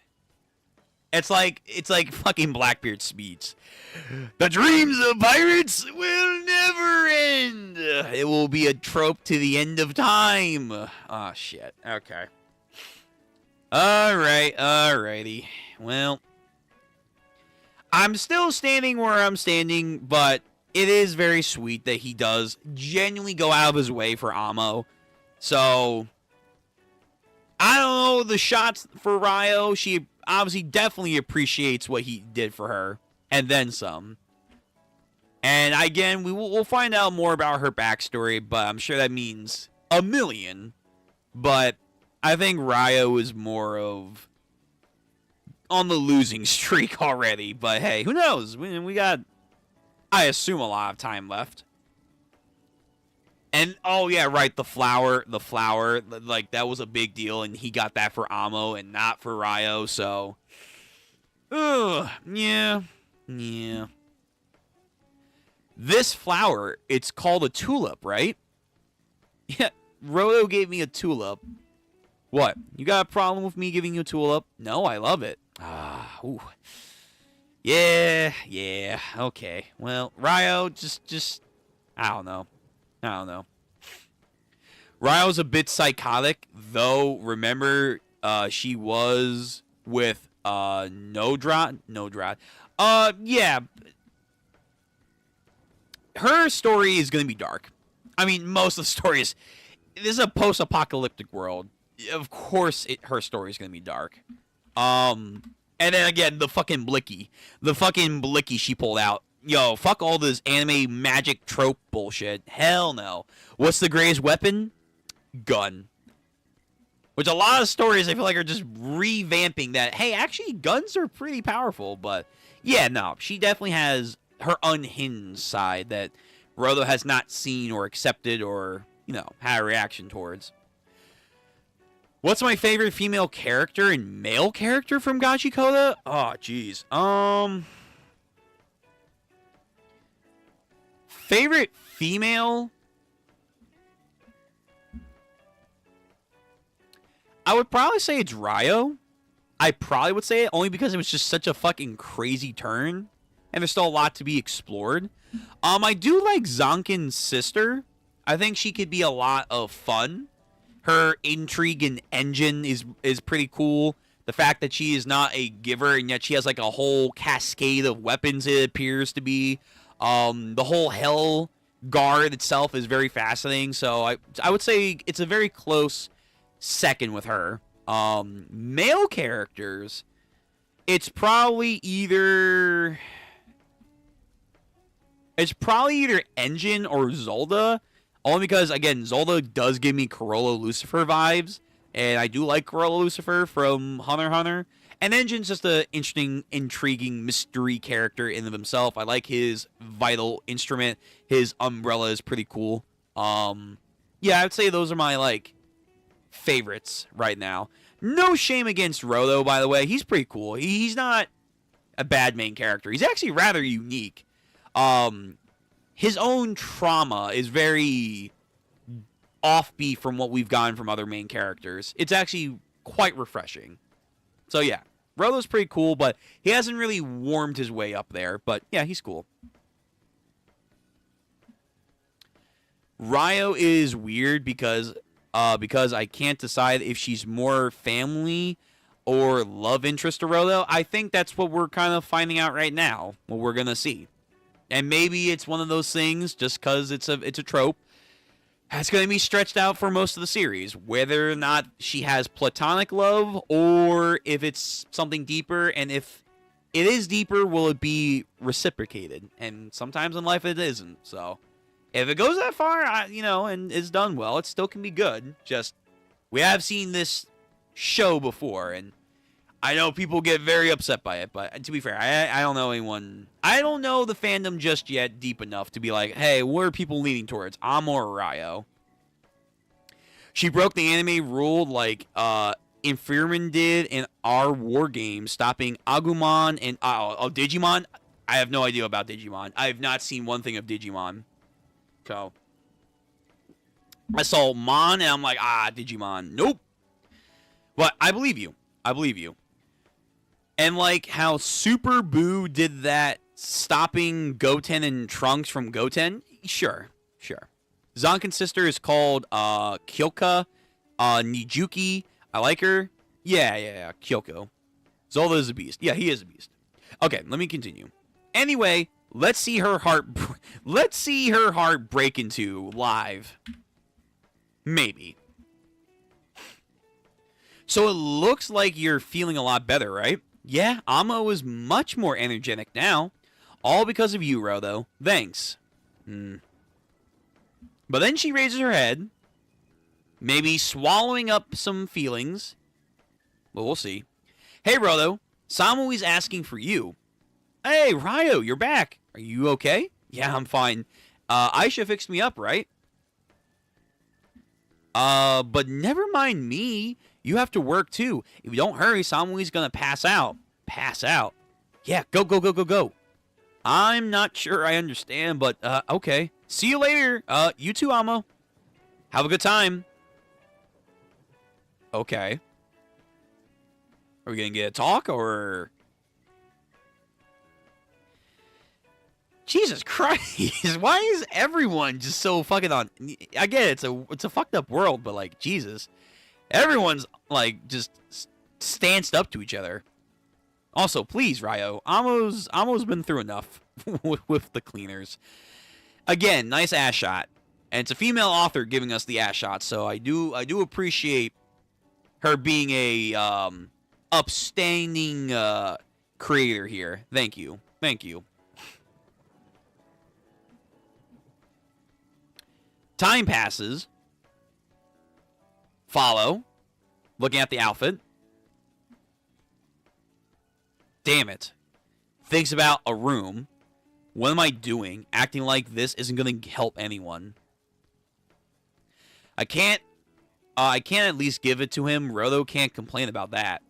It's like fucking Blackbeard speech. The dreams of pirates will never end. It will be a trope to the end of time. Oh, shit. Okay. Alrighty. Well, I'm still standing where I'm standing, but it is very sweet that he does genuinely go out of his way for Amo. So, I don't know the shots for Ryo. She obviously definitely appreciates what he did for her, and then some. And again, we'll find out more about her backstory, but I'm sure that means a million. But I think Ryo is more of on the losing streak already. But hey, who knows? We got, I assume, a lot of time left. And, oh yeah, right, the flower, like, that was a big deal, and he got that for Amo and not for Ryo, so, yeah. This flower, it's called a tulip, right? Yeah, Rodo gave me a tulip. What, you got a problem with me giving you a tulip? No, I love it. Ooh. Yeah, okay. Well, Ryo, just, I don't know. Ryo's a bit psychotic, though. Remember, she was with Nodrat. Yeah. Her story is going to be dark. I mean, most of the story is... This is a post-apocalyptic world. Of course, her story is going to be dark. And then again, the fucking blicky she pulled out. Yo, fuck all this anime magic trope bullshit. Hell no. What's the greatest weapon? Gun. Which a lot of stories I feel like are just revamping that. Hey, actually, guns are pretty powerful, but yeah, no, she definitely has her unhinged side that Rodo has not seen or accepted or, had a reaction towards. What's my favorite female character and male character from Gachiakuta? Oh, jeez. Favorite female? I would probably say it's Ryo. I probably would say it only because it was just such a fucking crazy turn. And there's still a lot to be explored. I do like Zonkin's sister. I think she could be a lot of fun. Her intrigue and engine is pretty cool. The fact that she is not a giver and yet she has like a whole cascade of weapons, it appears to be. The whole Hell Guard itself is very fascinating. So I would say it's a very close second with her. Male characters, it's probably either Engine or Zolda. Only because, again, Zolda does give me Corolla Lucifer vibes. And I do like Corolla Lucifer from Hunter x Hunter. And Engine's just an interesting, intriguing mystery character in of himself. I like his vital instrument. His umbrella is pretty cool. Yeah, I would say those are my, favorites right now. No shame against Rodo, by the way. He's pretty cool. He's not a bad main character. He's actually rather unique. His own trauma is very offbeat from what we've gotten from other main characters. It's actually quite refreshing. So yeah, Rodo's pretty cool, but he hasn't really warmed his way up there. But yeah, he's cool. Ryo is weird because I can't decide if she's more family or love interest to Rodo. I think that's what we're kind of finding out right now. What we're gonna see. And maybe it's one of those things, just because it's a trope, that's going to be stretched out for most of the series. Whether or not she has platonic love, or if it's something deeper, and if it is deeper, will it be reciprocated? And sometimes in life it isn't. So, if it goes that far, and is done well, it still can be good. Just, we have seen this show before, and I know people get very upset by it, but to be fair, I don't know anyone. I don't know the fandom just yet deep enough to be like, hey, what are people leaning towards? I'm or Ryo. She broke the anime rule like Infirman did in our war game, stopping Agumon and Digimon. I have no idea about Digimon. I have not seen one thing of Digimon. So I saw Mon and I'm like, Digimon. Nope. But I believe you. And like how Super Boo did that, stopping Goten and Trunks from Goten. Sure. Zonkin's sister is called Kyoka Nijuki. I like her. Yeah, Kyoko. Zolda is a beast. Yeah, he is a beast. Okay, let me continue. Anyway, let's see her heart break into live. Maybe. So it looks like you're feeling a lot better, right? Yeah, Amo is much more energetic now. All because of you, Rodo. Thanks. But then she raises her head, maybe swallowing up some feelings. But we'll see. Hey, Rodo. Samui's asking for you. Hey, Ryo, you're back. Are you okay? Yeah, I'm fine. Aisha fixed me up, right? But never mind me. You have to work too. If you don't hurry, Samui's gonna pass out. Pass out? Yeah, go. I'm not sure I understand, but, okay. See you later. You too, Amo. Have a good time. Okay. Are we gonna get a talk, or... Jesus Christ, why is everyone just so fucking on... I get it, it's a fucked up world, but, like, Jesus. Everyone's, like, just stanced up to each other. Also, please, Ryo, Amo's been through enough with the cleaners. Again, nice ass shot. And it's a female author giving us the ass shot, so I do appreciate her being a upstanding creator here. Thank you. Thank you. Time passes. Follow. Looking at the outfit. Damn it. Thinks about a room. What am I doing? Acting like this isn't going to help anyone. I can't at least give it to him. Rodo can't complain about that.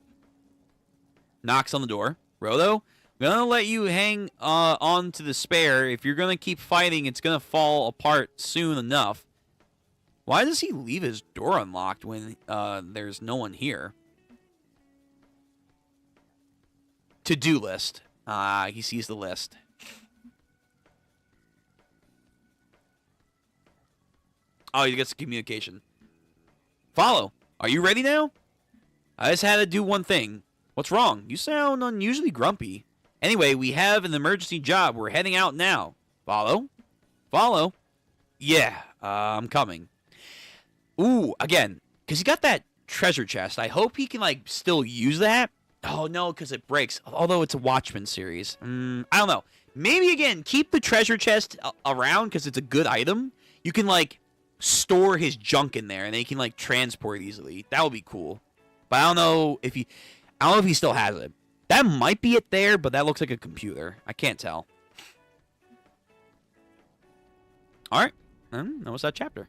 Knocks on the door. Rodo, I'm going to let you hang on to the spare. If you're going to keep fighting, it's going to fall apart soon enough. Why does he leave his door unlocked when there's no one here? To-do list. He sees the list. Oh, he gets communication. Follow. Are you ready now? I just had to do one thing. What's wrong? You sound unusually grumpy. Anyway, we have an emergency job. We're heading out now. Follow? Follow? Yeah, I'm coming. Ooh, again, because he got that treasure chest. I hope he can, like, still use that. Oh, no, because it breaks. Although it's a Watchmen series. I don't know. Maybe, again, keep the treasure chest around because it's a good item. You can, like, store his junk in there and then he can, like, transport easily. That would be cool. But I don't know if he still has it. That might be it there, but that looks like a computer. I can't tell. All right. That was that chapter.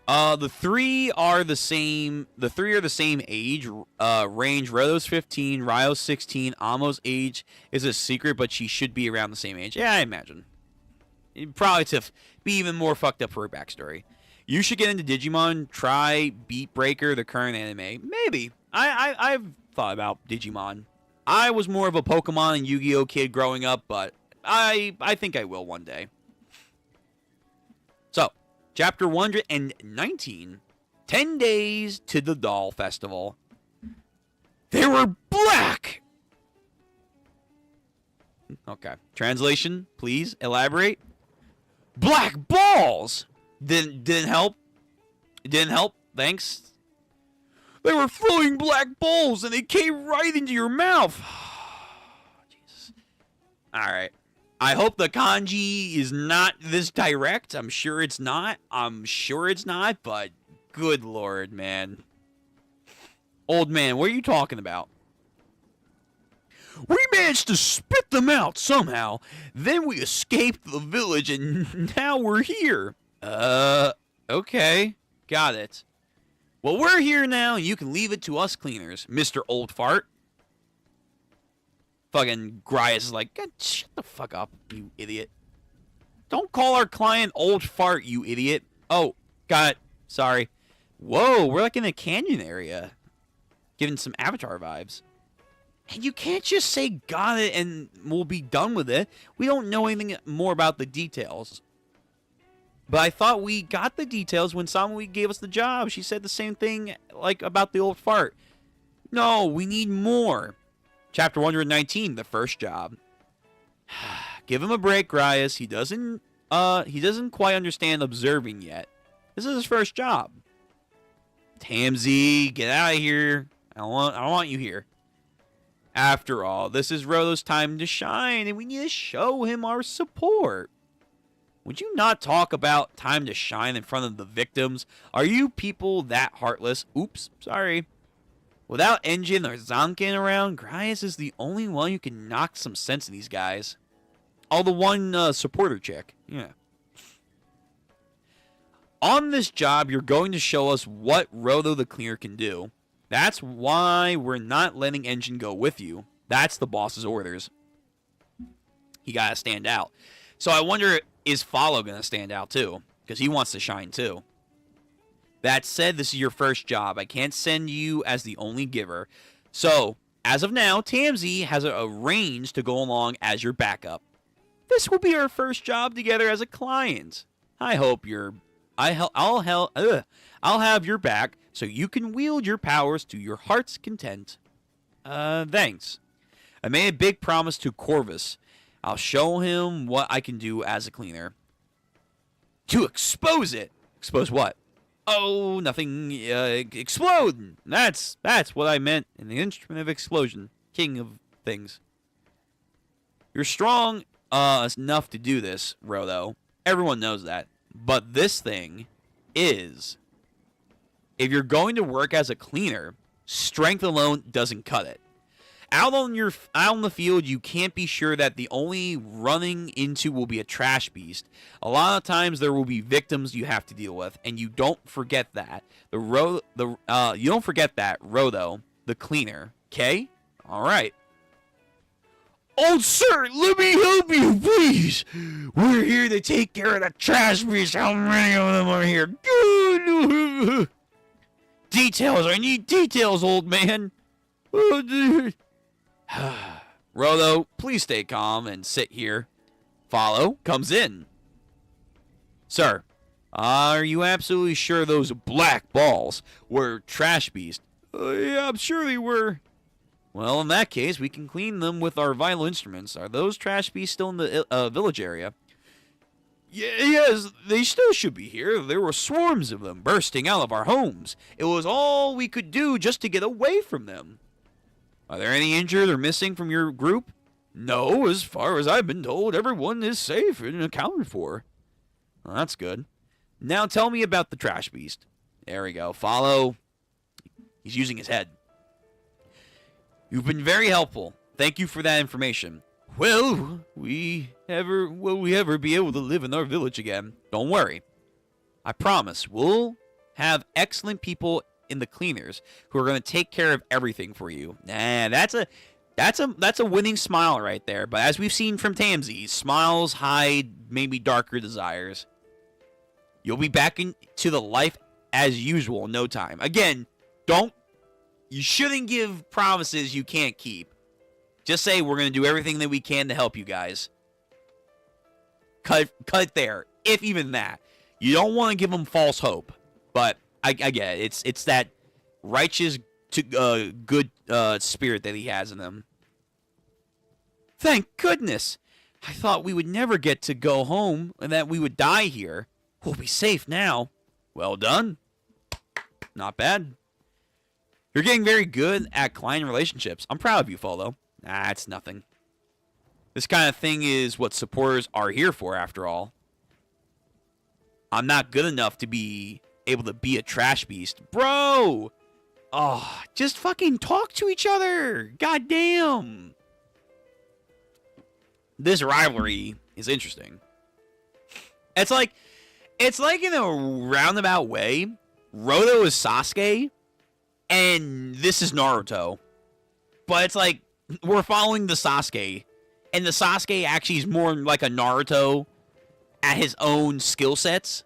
The three are the same age range. Rodo's 15, Ryo's 16. Amo's age is a secret, but she should be around the same age. Yeah, I imagine. Probably to be even more fucked up for her backstory. You should get into Digimon. Try Beat Breaker, the current anime. Maybe. I've thought about Digimon. I was more of a Pokemon and Yu-Gi-Oh kid growing up, but I think I will one day. So, Chapter 119, 10 Days to the Doll Festival. They were black! Okay. Translation, please elaborate. Black balls! Didn't help. Didn't help. Thanks. They were flowing black balls and they came right into your mouth. Jesus. Alright. I hope the kanji is not this direct. I'm sure it's not. But good lord, man. Old man, what are you talking about? We managed to spit them out somehow. Then we escaped the village and now we're here. Okay. Got it. Well, we're here now and you can leave it to us cleaners, Mr. Old Fart. Fucking Grias is like, God, shut the fuck up, you idiot. Don't call our client Old Fart, you idiot. Oh, got it. Sorry. Whoa, we're like in a canyon area. Giving some Avatar vibes. And you can't just say got it and we'll be done with it. We don't know anything more about the details. But I thought we got the details when Samui gave us the job. She said the same thing like about the Old Fart. No, we need more. Chapter 119, the first job. Give him a break, Grias. He doesn't quite understand observing yet. This is his first job. Tamzy, get out of here. I don't want you here. After all, this is Rodo's time to shine, and we need to show him our support. Would you not talk about time to shine in front of the victims? Are you people that heartless? Oops, sorry. Without Engine or Zanken around, Grias is the only one who can knock some sense in these guys. Oh, the one supporter chick. Yeah. On this job, you're going to show us what Rodo the Cleaner can do. That's why we're not letting Engine go with you. That's the boss's orders. He gotta stand out. So I wonder, is Follow gonna stand out too? Because he wants to shine too. That said, this is your first job. I can't send you as the only giver. So, as of now, Tamzy has arranged to go along as your backup. This will be our first job together as a client. I hope you're... I'll have your back so you can wield your powers to your heart's content. Thanks. I made a big promise to Corvus. I'll show him what I can do as a cleaner. To expose it. Expose what? Oh, nothing. Explode! That's what I meant in the instrument of explosion. King of things. You're strong enough to do this, Rodo. Everyone knows that. But this thing is... If you're going to work as a cleaner, strength alone doesn't cut it. Out on the field, you can't be sure that the only running into will be a trash beast. A lot of times there will be victims you have to deal with, and you don't forget that. You don't forget that, Rodo, the cleaner. Okay? All right. Oh, sir, let me help you, please. We're here to take care of the trash beast. How many of them are here? Details. I need details, old man. Rodo, please stay calm and sit here. Follow comes in. Sir, are you absolutely sure those black balls were trash beast? Yeah, I'm sure they were. Well, in that case, we can clean them with our vital instruments. Are those trash beasts still in the village area? Yes, they still should be here. There were swarms of them bursting out of our homes. It was all we could do just to get away from them. Are there any injured or missing from your group? No, as far as I've been told, everyone is safe and accounted for. Well, that's good. Now tell me about the trash beast. There we go. Follow. He's using his head. You've been very helpful. Thank you for that information. Will we ever be able to live in our village again? Don't worry. I promise. We'll have excellent people in the cleaners who are going to take care of everything for you. That's a winning smile right there. But as we've seen from Tamsi, smiles hide maybe darker desires. You'll be back into the life as usual in no time. Again, you shouldn't give promises you can't keep. Just say we're going to do everything that we can to help you guys. Cut it there, if even that. You don't want to give them false hope, but I get it. It's that righteous, good spirit that he has in him. Thank goodness! I thought we would never get to go home and that we would die here. We'll be safe now. Well done. Not bad. You're getting very good at client relationships. I'm proud of you, Follow. Nah, it's nothing. This kind of thing is what supporters are here for, after all. I'm not good enough to be able to be a trash beast. Bro! Oh, just fucking talk to each other! God damn! This rivalry is interesting. It's like in a roundabout way, Roto is Sasuke, and this is Naruto. But it's like, we're following the Sasuke, and the Sasuke actually is more like a Naruto at his own skill sets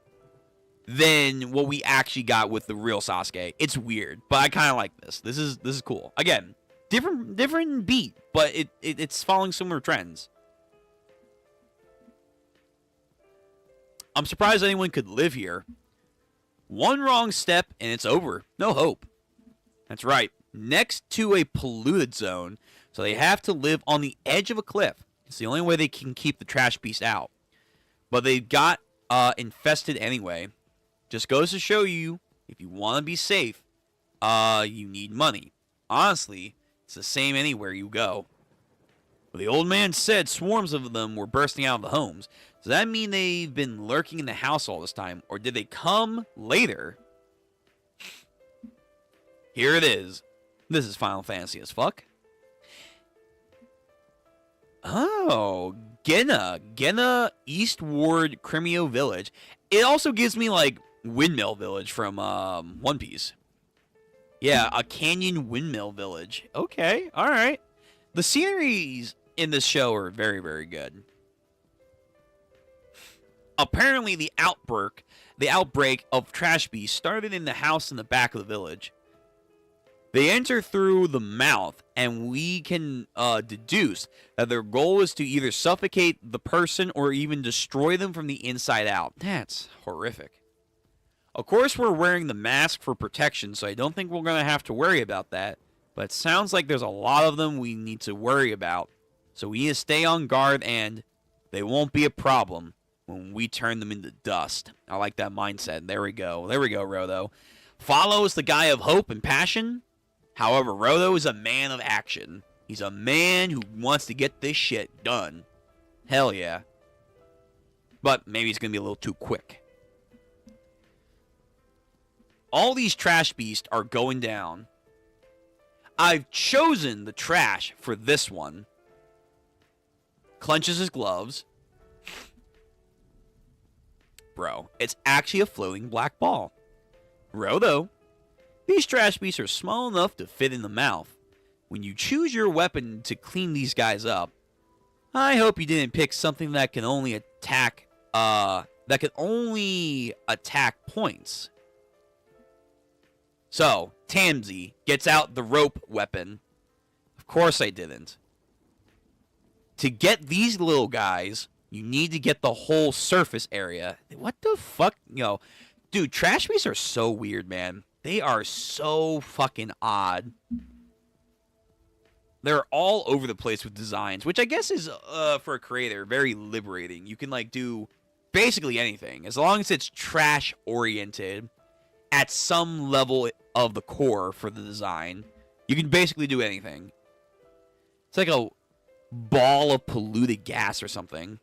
than what we actually got with the real Sasuke. It's weird, but I kind of like this. This is cool. Again, different beat, but it's following similar trends. I'm surprised anyone could live here. One wrong step and it's over. No hope. That's right. Next to a polluted zone, so they have to live on the edge of a cliff. It's the only way they can keep the trash beast out. But they got infested anyway. Just goes to show you, if you want to be safe, you need money. Honestly, it's the same anywhere you go. But the old man said swarms of them were bursting out of the homes. Does that mean they've been lurking in the house all this time? Or did they come later? Here it is. This is Final Fantasy as fuck. Oh, Gena Eastward Crimeo Village. It also gives me like Windmill Village from One Piece. Yeah, a canyon windmill village. Okay, all right. The sceneries in this show are very, very good. Apparently, the outbreak of trash beasts started in the house in the back of the village. They enter through the mouth, and we can deduce that their goal is to either suffocate the person or even destroy them from the inside out. That's horrific. Of course, we're wearing the mask for protection, so I don't think we're going to have to worry about that. But it sounds like there's a lot of them we need to worry about. So we need to stay on guard, and they won't be a problem. when we turn them into dust. I like that mindset. There we go. There we go, Rodo. Follow is the guy of hope and passion. However, Rodo is a man of action. He's a man who wants to get this shit done. Hell yeah. But maybe he's going to be a little too quick. All these trash beasts are going down. I've chosen the trash for this one. Clenches his gloves. Bro, it's actually a floating black ball. Rodo, these trash beasts are small enough to fit in the mouth. When you choose your weapon to clean these guys up, I hope you didn't pick something that can only attack points. So, Tamsy gets out the rope weapon. Of course I didn't. To get these little guys, you need to get the whole surface area. What the fuck? Dude, trash beasts are so weird, man. They are so fucking odd. They're all over the place with designs, which I guess is, for a creator, very liberating. You can, do basically anything. As long as it's trash-oriented at some level of the core for the design, you can basically do anything. It's like a ball of polluted gas or something.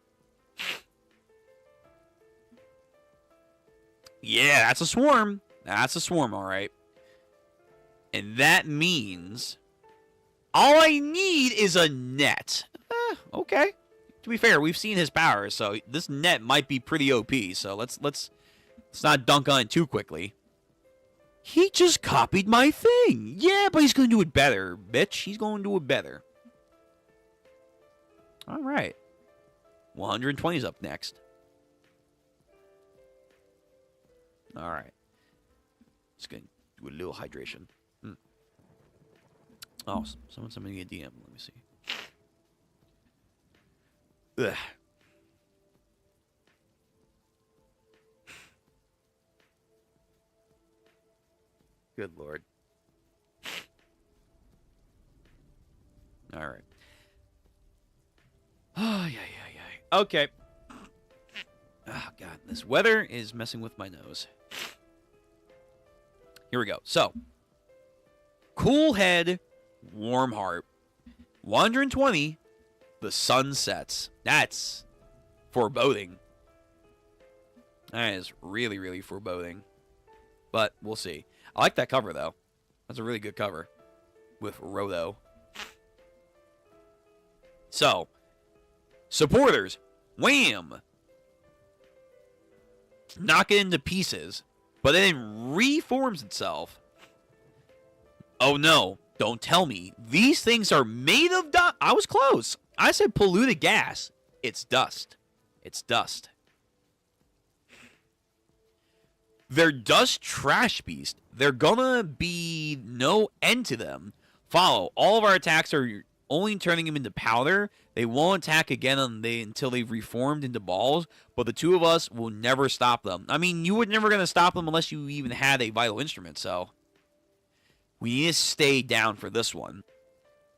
Yeah, that's a swarm. That's a swarm, all right. And that means all I need is a net. Okay. To be fair, we've seen his powers, so this net might be pretty OP. So let's not dunk on it too quickly. He just copied my thing. Yeah, but he's going to do it better, bitch. He's going to do it better. All right. 120 is up next. All right. Just going to do a little hydration. Oh, someone sent me a DM. Let me see. Ugh. Good Lord. All right. Oh, yeah. Okay. Oh, God. This weather is messing with my nose. Here we go. So, cool head, warm heart. 120, the sun sets. That's foreboding. That is really, really foreboding. But we'll see. I like that cover, though. That's a really good cover with Rodo. So, supporters, wham! Knock it into pieces, but then reforms itself. Oh no, don't tell me. These things are made of dust. I was close. I said polluted gas. It's dust. It's dust. They're dust trash beast. They're gonna be no end to them. Follow. All of our attacks are only turning them into powder. They won't attack again until they've reformed into balls, but the two of us will never stop them. I mean, you were never going to stop them unless you even had a vital instrument, so we need to stay down for this one.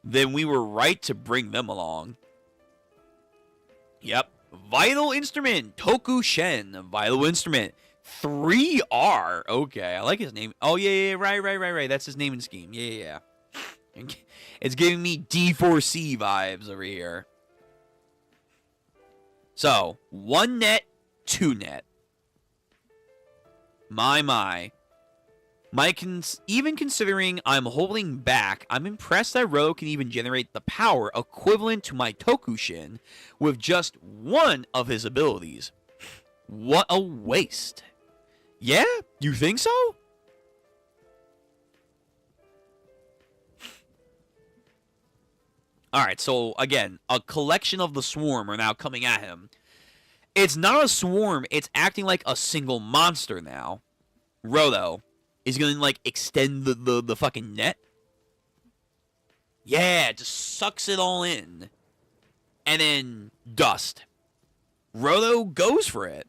Then we were right to bring them along. Yep. Vital instrument. Toku Shen. Vital instrument. 3R. Okay, I like his name. Oh, yeah, right. That's his naming scheme. Yeah. It's giving me D4C vibes over here. So, 1 net, 2 net. My. Even considering I'm holding back, I'm impressed that Ro can even generate the power equivalent to my Tokushin with just one of his abilities. What a waste. Yeah? You think so? Alright, so again, a collection of the swarm are now coming at him. It's not a swarm, it's acting like a single monster now. Rodo is going to, extend the fucking net. Yeah, it just sucks it all in. And then, dust. Rodo goes for it.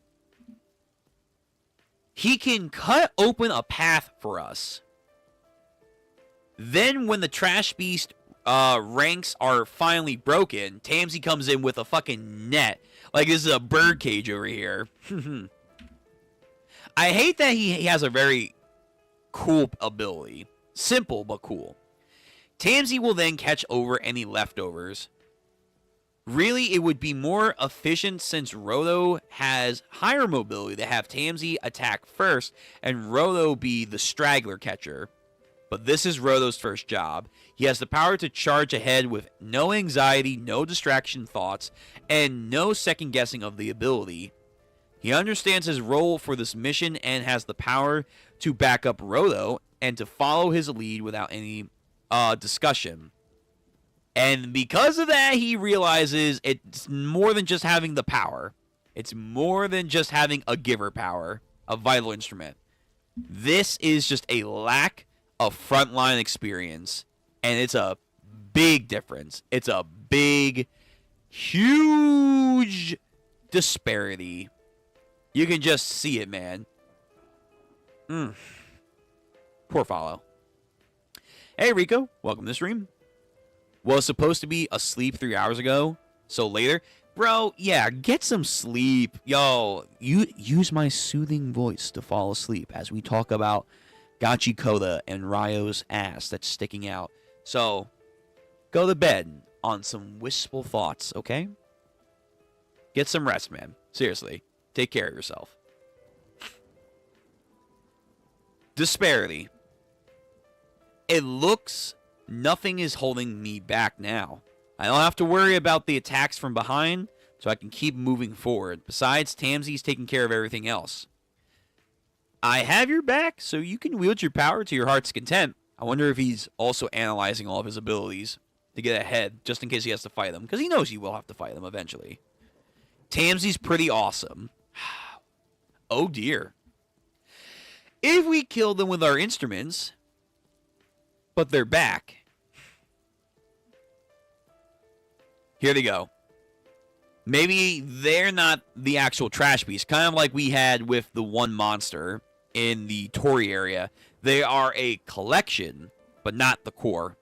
He can cut open a path for us. Then when the trash beast ranks are finally broken, Tamsy comes in with a fucking net. Like this is a bird cage over here. I hate that he has a very cool ability. Simple, but cool. Tamsi will then catch over any leftovers. Really, it would be more efficient since Roto has higher mobility to have Tamsi attack first and Roto be the straggler catcher. But this is Roto's first job. He has the power to charge ahead with no anxiety, no distraction thoughts, and no second guessing of the ability. He understands his role for this mission and has the power to back up Roto and to follow his lead without any discussion. And because of that, he realizes it's more than just having the power. It's more than just having a giver power, a vital instrument. This is just a lack of frontline experience, and it's a big difference. It's a big, huge disparity. You can just see it, man. Poor follow. Hey, Rico. Welcome to the stream. Was supposed to be asleep 3 hours ago, so later. Bro, yeah, get some sleep. Yo, you use my soothing voice to fall asleep as we talk about Gachiakuta and Ryo's ass that's sticking out. So, go to bed on some wistful thoughts, okay? Get some rest, man. Seriously. Take care of yourself. Disparity. It looks nothing is holding me back now. I don't have to worry about the attacks from behind, so I can keep moving forward. Besides, Tamsi's taking care of everything else. I have your back, so you can wield your power to your heart's content. I wonder if he's also analyzing all of his abilities to get ahead, just in case he has to fight them, because he knows he will have to fight them eventually. Tamsi's pretty awesome. Oh dear. If we kill them with our instruments, but they're back. Here they go. Maybe they're not the actual trash beast, kind of like we had with the one monster in the Tori area. They are a collection, but not the core.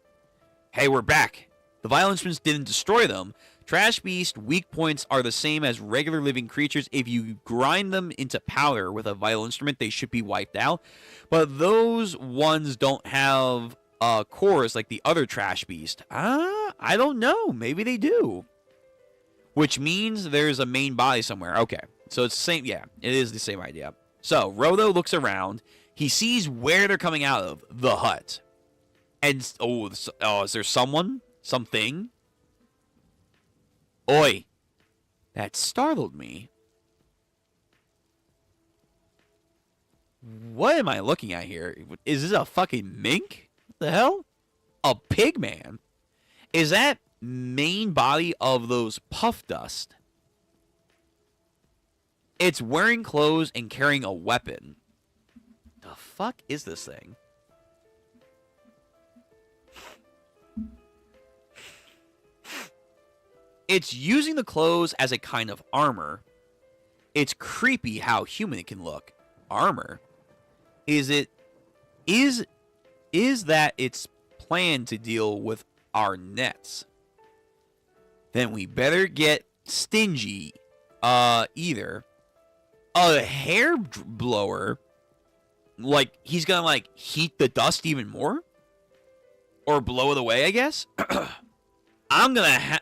Hey, we're back. The violent instruments didn't destroy them. Trash beast weak points are the same as regular living creatures. If you grind them into powder with a vital instrument, they should be wiped out. But those ones don't have cores like the other trash beast. I don't know. Maybe they do. Which means there's a main body somewhere. Okay. So it's the same. Yeah, it is the same idea. So Roto looks around. He sees where they're coming out of. The hut. And, is there someone? Something? Oi. That startled me. What am I looking at here? Is this a fucking mink? What the hell? A pig man? Is that main body of those puff dust? It's wearing clothes and carrying a weapon. The fuck is this thing? It's using the clothes as a kind of armor. It's creepy how human it can look. Armor? Is that its plan to deal with our nets? Then we better get stingy. Either a hair blower, like he's gonna like heat the dust even more, or blow it away, I guess. I'm gonna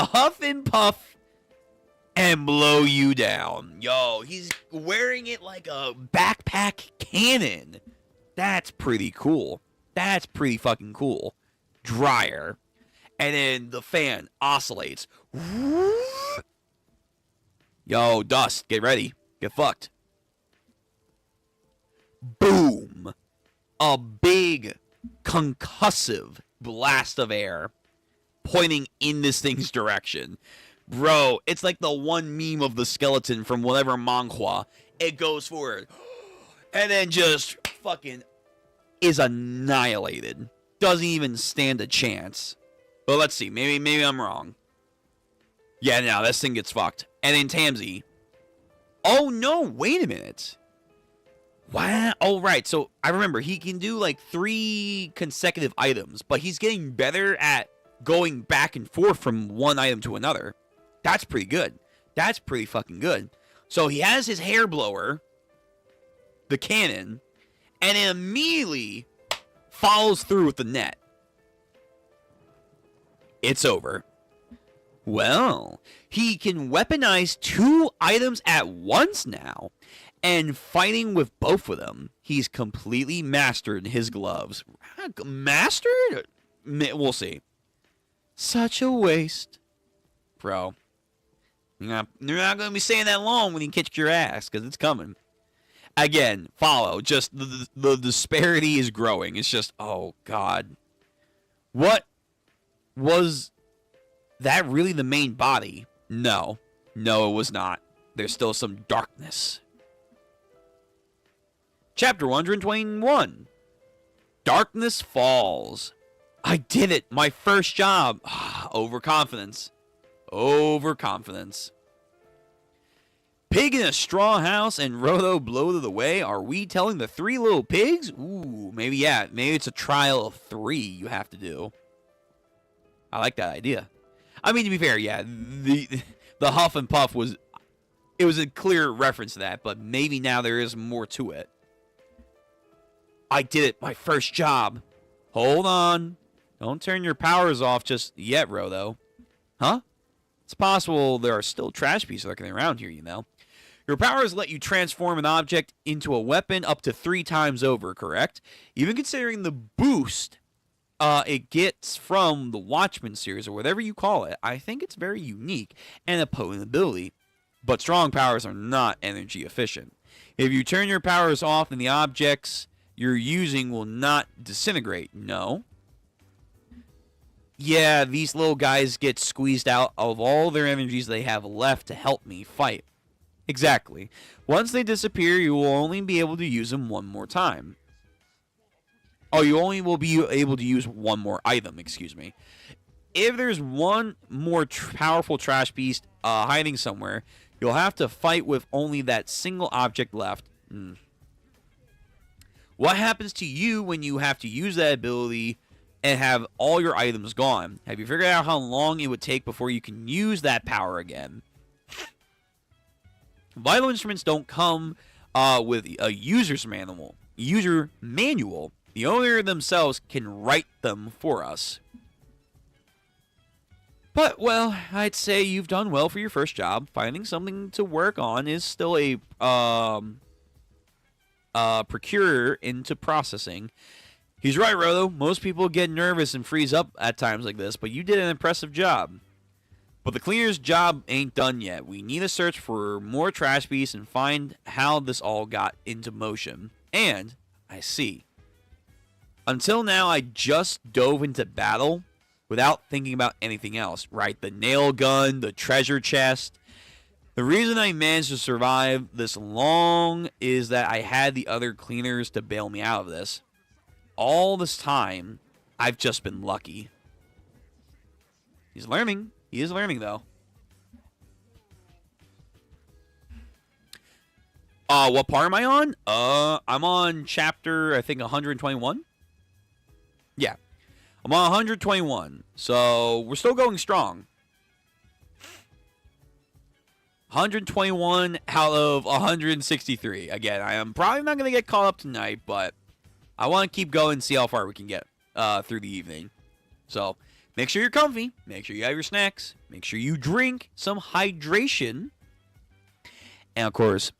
huff and puff and blow you down. Yo, he's wearing it like a backpack cannon. That's pretty cool. That's pretty fucking cool. Dryer. And then the fan oscillates. Yo, dust, get ready. Get fucked. Boom. A big concussive blast of air pointing in this thing's direction. Bro, it's like the one meme of the skeleton from whatever manhwa. It goes forward and then just fucking is annihilated. Doesn't even stand a chance. But let's see. Maybe I'm wrong. Yeah, no, this thing gets fucked. And then Tamsi. Oh, no. Wait a minute. Wow. Oh, right. So I remember he can do like 3 consecutive items, but he's getting better at going back and forth from one item to another. That's pretty good. That's pretty fucking good. So he has his hair blower, the cannon, and it immediately follows through with the net. It's over. Well, he can weaponize 2 items at once now, and fighting with both of them, he's completely mastered his gloves. Mastered? We'll see. Such a waste. Bro. You're not going to be saying that long when you catch your ass, because it's coming. Again, follow. Just the disparity is growing. It's just, oh, God. What was that really the main body? No. No, it was not. There's still some darkness. Chapter 121. Darkness Falls. I did it. My first job. Overconfidence. Overconfidence. Pig in a straw house and Rhodo blow to the way. Are we telling the 3 little pigs? Ooh, maybe, yeah. Maybe it's a trial of 3 you have to do. I like that idea. I mean, to be fair, yeah. The huff and puff was... It was a clear reference to that, but maybe now there is more to it. I did it. My first job. Hold on. Don't turn your powers off just yet, Rhodo. Huh? It's possible there are still trash pieces lurking around here, you know. Your powers let you transform an object into a weapon up to 3 times over, correct? Even considering the boost it gets from the Watchmen series, or whatever you call it, I think it's very unique and a potent ability. But strong powers are not energy efficient. If you turn your powers off, then the objects you're using will not disintegrate. No. Yeah, these little guys get squeezed out of all their energies they have left to help me fight. Exactly. Once they disappear, you will only be able to use them one more time. Oh, you only will be able to use one more item, excuse me. If there's one more powerful trash beast hiding somewhere, you'll have to fight with only that single object left. What happens to you when you have to use that ability and have all your items gone? Have you figured out how long it would take before you can use that power again? Vital instruments don't come with a user's manual. The owner themselves can write them for us. But, well, I'd say you've done well for your first job. Finding something to work on is still a procurer into processing. He's right, Rhodo. Most people get nervous and freeze up at times like this, but you did an impressive job. But the cleaner's job ain't done yet. We need to search for more trash beasts and find how this all got into motion. And, I see. Until now, I just dove into battle without thinking about anything else, right? The nail gun, the treasure chest. The reason I managed to survive this long is that I had the other cleaners to bail me out of this. All this time, I've just been lucky. He's learning. He is learning, though. What part am I on? I'm on chapter, I think, 121. Yeah. I'm on 121. So, we're still going strong. 121 out of 163. Again, I am probably not going to get caught up tonight, but I want to keep going and see how far we can get through the evening. So, make sure you're comfy. Make sure you have your snacks. Make sure you drink some hydration. And, of course,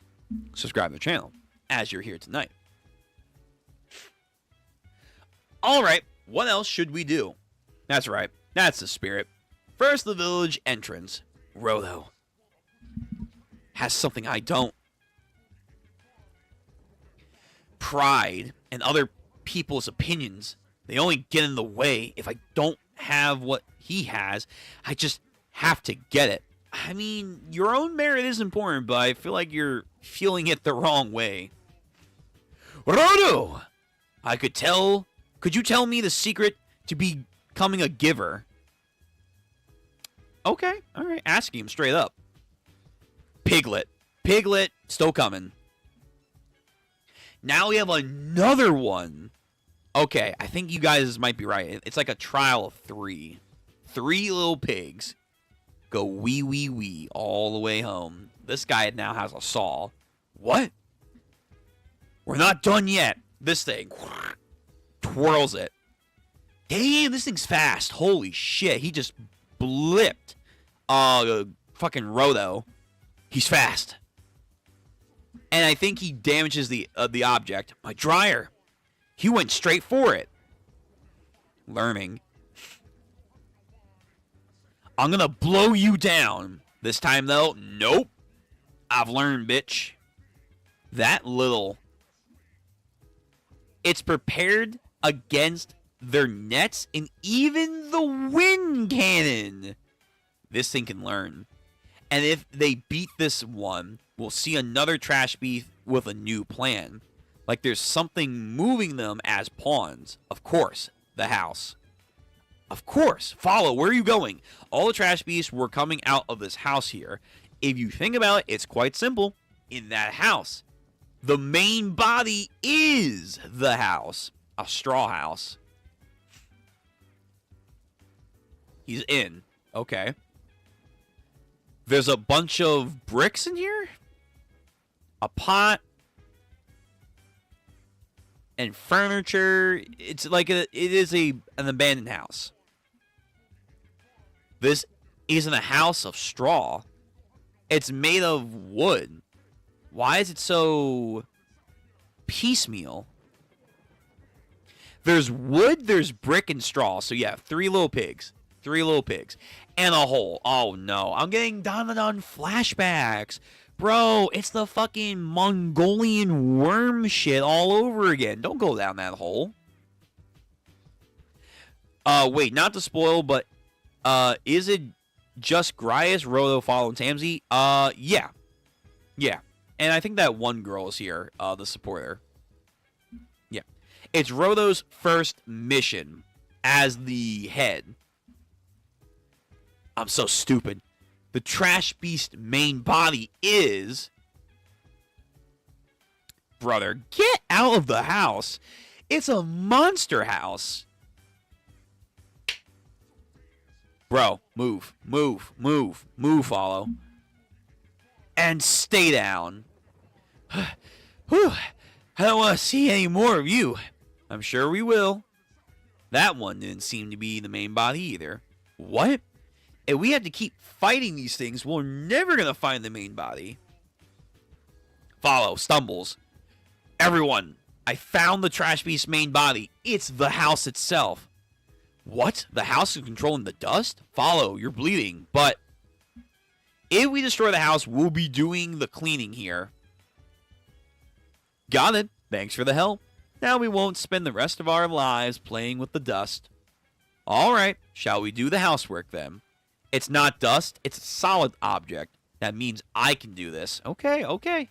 subscribe to the channel as you're here tonight. All right, what else should we do? That's right. That's the spirit. First, the village entrance. Rhodo has something I don't. Pride and other people's opinions, they only get in the way. If I don't have what he has, I just have to get it. I mean, your own merit is important, but I feel like you're feeling it the wrong way. Rhodo! Could you tell me the secret to becoming a giver? Okay, alright, asking him straight up. Piglet, still coming. Now we have another one. Okay, I think you guys might be right. It's like a trial of 3. 3 little pigs. go wee wee wee all the way home. This guy now has a saw. What? We're not done yet. This thing twirls it. Damn, this thing's fast. Holy shit. He just blipped. Fucking Roto. He's fast. And I think he damages the object. My dryer. He went straight for it. Learning. I'm gonna blow you down. This time, though, nope. I've learned, bitch. That little... It's prepared against their nets and even the wind cannon. This thing can learn. And if they beat this one, we'll see another trash beast with a new plan. Like there's something moving them as pawns. Of course, the house. Of course. Follow. Where are you going? All the trash beasts were coming out of this house here. If you think about it, it's quite simple. In that house, the main body is the house. A straw house. He's in. Okay. There's a bunch of bricks in here. A pot. And furniture. It's like it is an abandoned house. This isn't a house of straw. It's made of wood. Why is it so piecemeal? There's wood, there's brick, and straw. So yeah, 3 little pigs. 3 little pigs. And a hole. Oh no, I'm getting done flashbacks. Bro, it's the fucking Mongolian worm shit all over again. Don't go down that hole. Wait, not to spoil, but is it just Grias, Roto, Follow, and Tamsi? Yeah. Yeah. And I think that one girl is here, the supporter. Yeah. It's Roto's first mission as the head. I'm so stupid. The Trash Beast main body is... Brother, get out of the house. It's a monster house. Bro, move, Follow. And stay down. Whew. I don't want to see any more of you. I'm sure we will. That one didn't seem to be the main body either. What? If we have to keep fighting these things, we're never going to find the main body. Follow, stumbles. Everyone, I found the Trash Beast main body. It's the house itself. What? The house is controlling the dust? Follow, you're bleeding. But if we destroy the house, we'll be doing the cleaning here. Got it. Thanks for the help. Now we won't spend the rest of our lives playing with the dust. Alright, shall we do the housework then? It's not dust, it's a solid object. That means I can do this. Okay.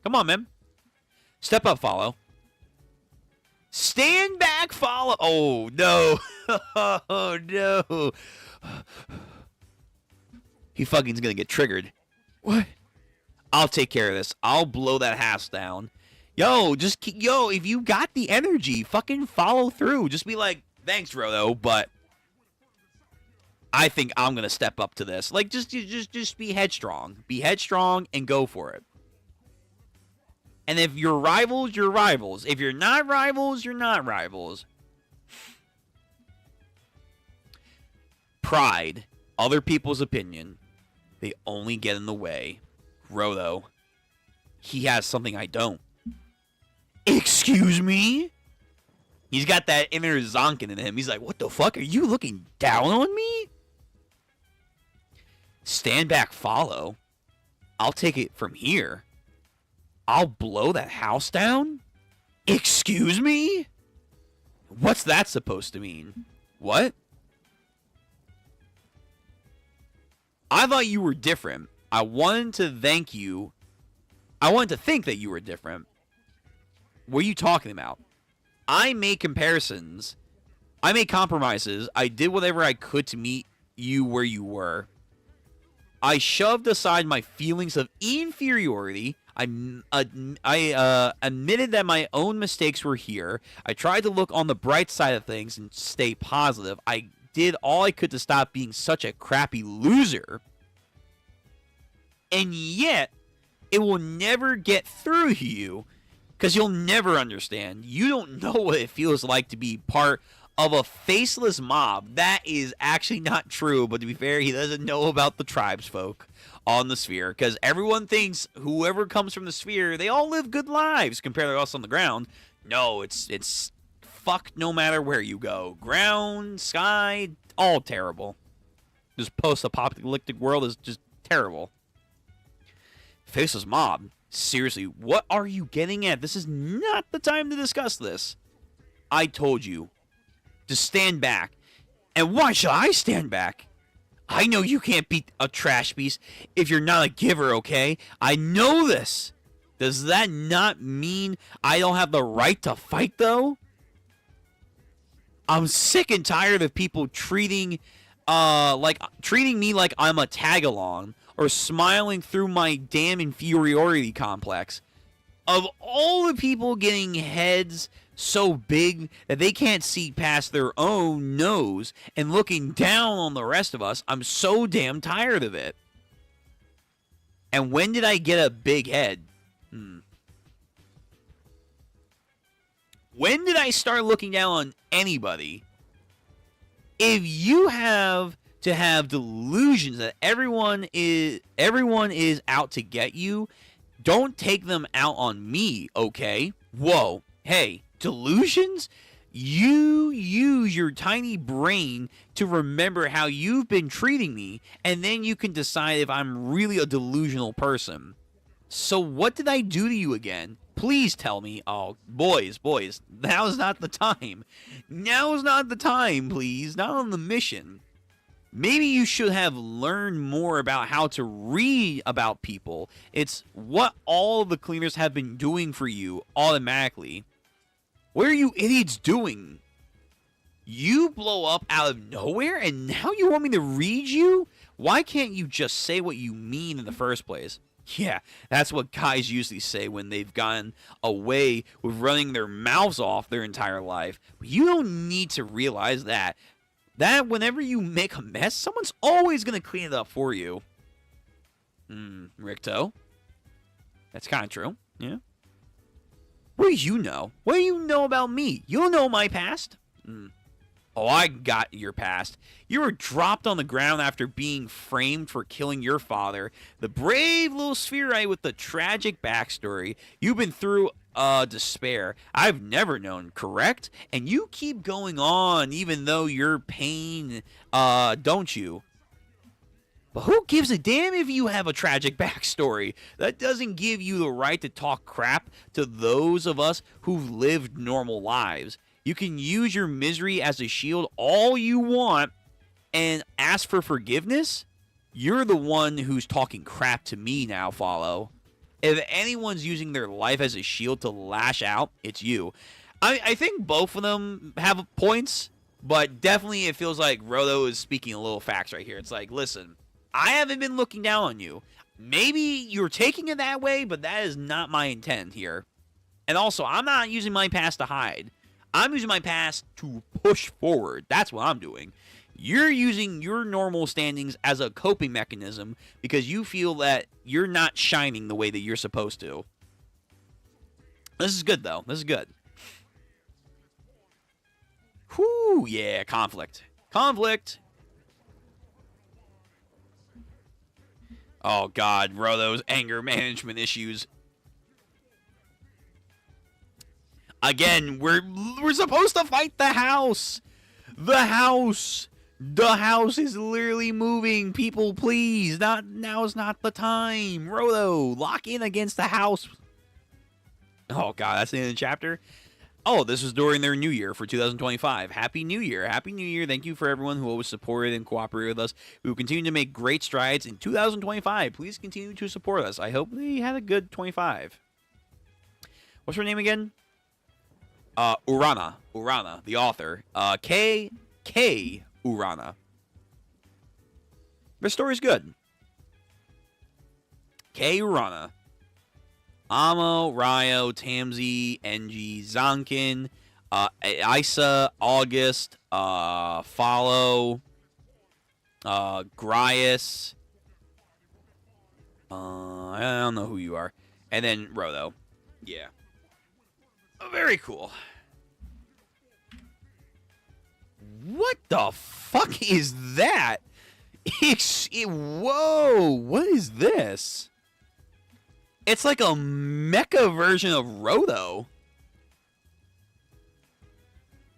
Come on, man. Step up, Follow. Stand back, Follow. Oh, no. Oh, no. He fucking's gonna get triggered. What? I'll take care of this. I'll blow that house down. Yo, if you got the energy, fucking follow through. Just be like, thanks, Roto, but I think I'm gonna step up to this. Like, just be headstrong. Be headstrong and go for it. And if you're rivals, you're rivals. If you're not rivals, you're not rivals. Pride, other people's opinion, they only get in the way. Roto, he has something I don't. Excuse me? He's got that inner Zonkin in him. He's like, what the fuck? Are you looking down on me? Stand back, Follow. I'll take it from here. I'll blow that house down? Excuse me? What's that supposed to mean? What? I thought you were different. I wanted to thank you. I wanted to think that you were different. What are you talking about? I made comparisons. I made compromises. I did whatever I could to meet you where you were. I shoved aside my feelings of inferiority. I admitted that my own mistakes were here. I tried to look on the bright side of things and stay positive. I did all I could to stop being such a crappy loser. And yet, it will never get through to you because you'll never understand. You don't know what it feels like to be part of a faceless mob. That is actually not true, but to be fair, he doesn't know about the tribes folk on the sphere because everyone thinks whoever comes from the sphere, they all live good lives compared to us on the ground. No, it's fucked no matter where you go. Ground, sky, all terrible. This post-apocalyptic world is just terrible. Faceless mob. Seriously, what are you getting at? This is not the time to discuss this. I told you to stand back. And why should I stand back? I know you can't beat a trash piece if you're not a giver, okay? I know this. Does that not mean I don't have the right to fight, though? I'm sick and tired of people treating me like I'm a tag-along or smiling through my damn inferiority complex. Of all the people getting heads so big that they can't see past their own nose and looking down on the rest of us, I'm so damn tired of it. And when did I get a big head? When did I start looking down on anybody? If you have to have delusions that everyone is out to get you, don't take them out on me, okay? Whoa, hey, delusions? You use your tiny brain to remember how you've been treating me, and then you can decide if I'm really a delusional person. So what did I do to you again? Please tell me. Oh, boys, now's not the time. Now's not the time, please. Not on the mission. Maybe you should have learned more about how to read about people. It's what all the cleaners have been doing for you automatically. What are you idiots doing? You blow up out of nowhere and now you want me to read you? Why can't you just say what you mean in the first place? Yeah, that's what guys usually say when they've gotten away with running their mouths off their entire life. But you don't need to realize that whenever you make a mess, someone's always going to clean it up for you. Ricto. That's kind of true, yeah. What do you know? What do you know about me? You don't know my past? Oh, I got your past. You were dropped on the ground after being framed for killing your father. The brave little spherite with the tragic backstory. You've been through despair I've never known, correct? And you keep going on even though your pain, don't you? But who gives a damn if you have a tragic backstory? That doesn't give you the right to talk crap to those of us who've lived normal lives. You can use your misery as a shield all you want and ask for forgiveness? You're the one who's talking crap to me now, Follow. If anyone's using their life as a shield to lash out, it's you. I think both of them have points, but definitely it feels like Roto is speaking a little facts right here. It's like, listen, I haven't been looking down on you. Maybe you're taking it that way, but that is not my intent here. And also, I'm not using my past to hide. I'm using my past to push forward. That's what I'm doing. You're using your normal standings as a coping mechanism because you feel that you're not shining the way that you're supposed to. This is good, though. This is good. Whew, yeah, conflict. Conflict. Oh, God, bro, those anger management issues. Again, we're supposed to fight the house. The house. The house is literally moving. People, please. Now is not the time. Roto, lock in against the house. Oh, God, that's the end of the chapter. Oh, this was during their new year for 2025. Happy New Year. Happy New Year. Thank you for everyone who always supported and cooperated with us. We will continue to make great strides in 2025. Please continue to support us. I hope they had a good 25. What's her name again? Urana, the author. K. Urana. The story's good. K. Urana. Amo, Ryo, Tamsi, Enji, Zankin, Isa, August, Follow, Grias. I don't know who you are. And then Roto. Yeah. Very cool. What the fuck is that? Whoa, what is this? It's like a mecha version of Roto.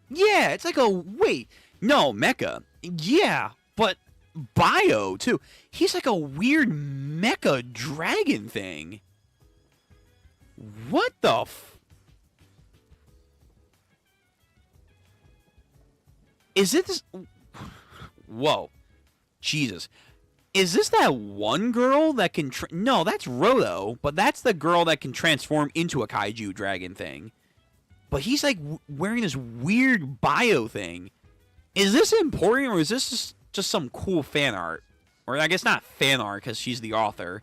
Yeah, it's like a... Wait. No, mecha. Yeah, but bio, too. He's like a weird mecha dragon thing. What the Is it this... Whoa. Jesus. Is this that one girl that can... No, that's Roto, but that's the girl that can transform into a kaiju dragon thing. But he's like wearing this weird bio thing. Is this important, or is this just some cool fan art? Or I guess not fan art, because she's the author.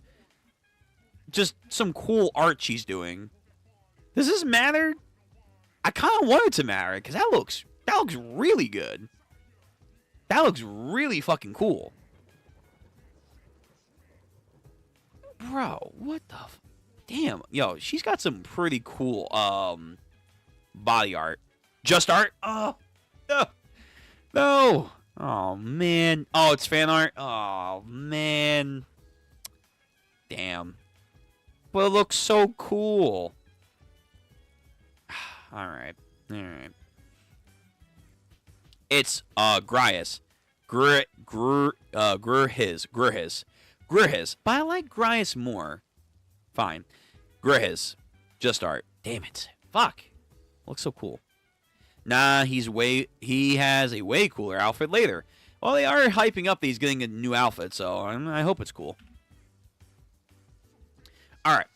Just some cool art she's doing. Does this matter? I kind of want it to matter, because that looks really good. That looks really fucking cool. Bro, what the... Damn. Yo, she's got some pretty cool body art. Just art? Oh, no. No. Oh, man. Oh, it's fan art? Oh, man. Damn. But it looks so cool. Alright. Alright. It's, Grias. Grurhis. But I like Grias more. Fine. Grurhis. Just art. Damn it. Fuck. Looks so cool. Nah, he has a way cooler outfit later. Well, they are hyping up that he's getting a new outfit, so I hope it's cool. Alright.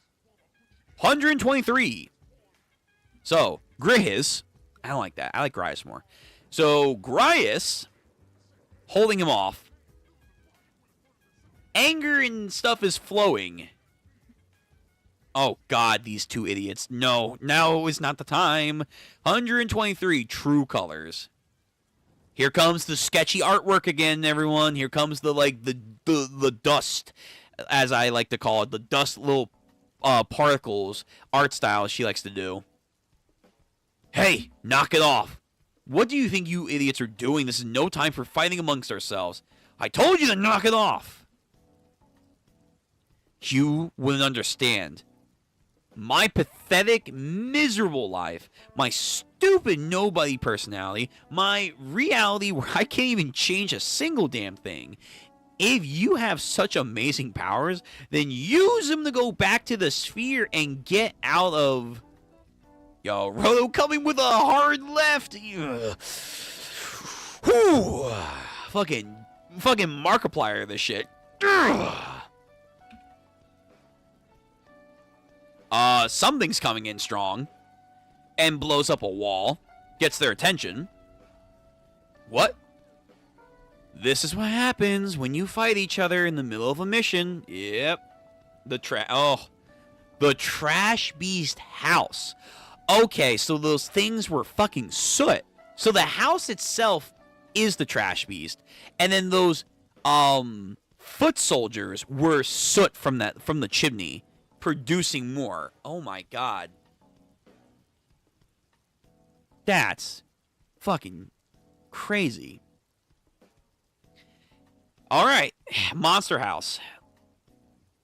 123. So, Grurhis. I don't like that. I like Grias more. So, Grias, holding him off. Anger and stuff is flowing. Oh, God, these two idiots. No, now is not the time. 123 true colors. Here comes the sketchy artwork again, everyone. Here comes the dust, as I like to call it. The dust little particles art style she likes to do. Hey, knock it off. What do you think you idiots are doing? This is no time for fighting amongst ourselves. I told you to knock it off. You wouldn't understand. My pathetic, miserable life, my stupid nobody personality, my reality where I can't even change a single damn thing. If you have such amazing powers, then use them to go back to the sphere and get out of... Yo, Roto coming with a hard left. Ugh. Whew. Fucking Markiplier this shit. Ugh. Something's coming in strong and blows up a wall, gets their attention. What? This is what happens when you fight each other in the middle of a mission. Yep. The Trash Beast house. Okay, so those things were fucking soot. So the house itself is the Trash Beast, and then those foot soldiers were soot from the chimney, producing more. Oh my god. That's fucking crazy. Alright, Monster House.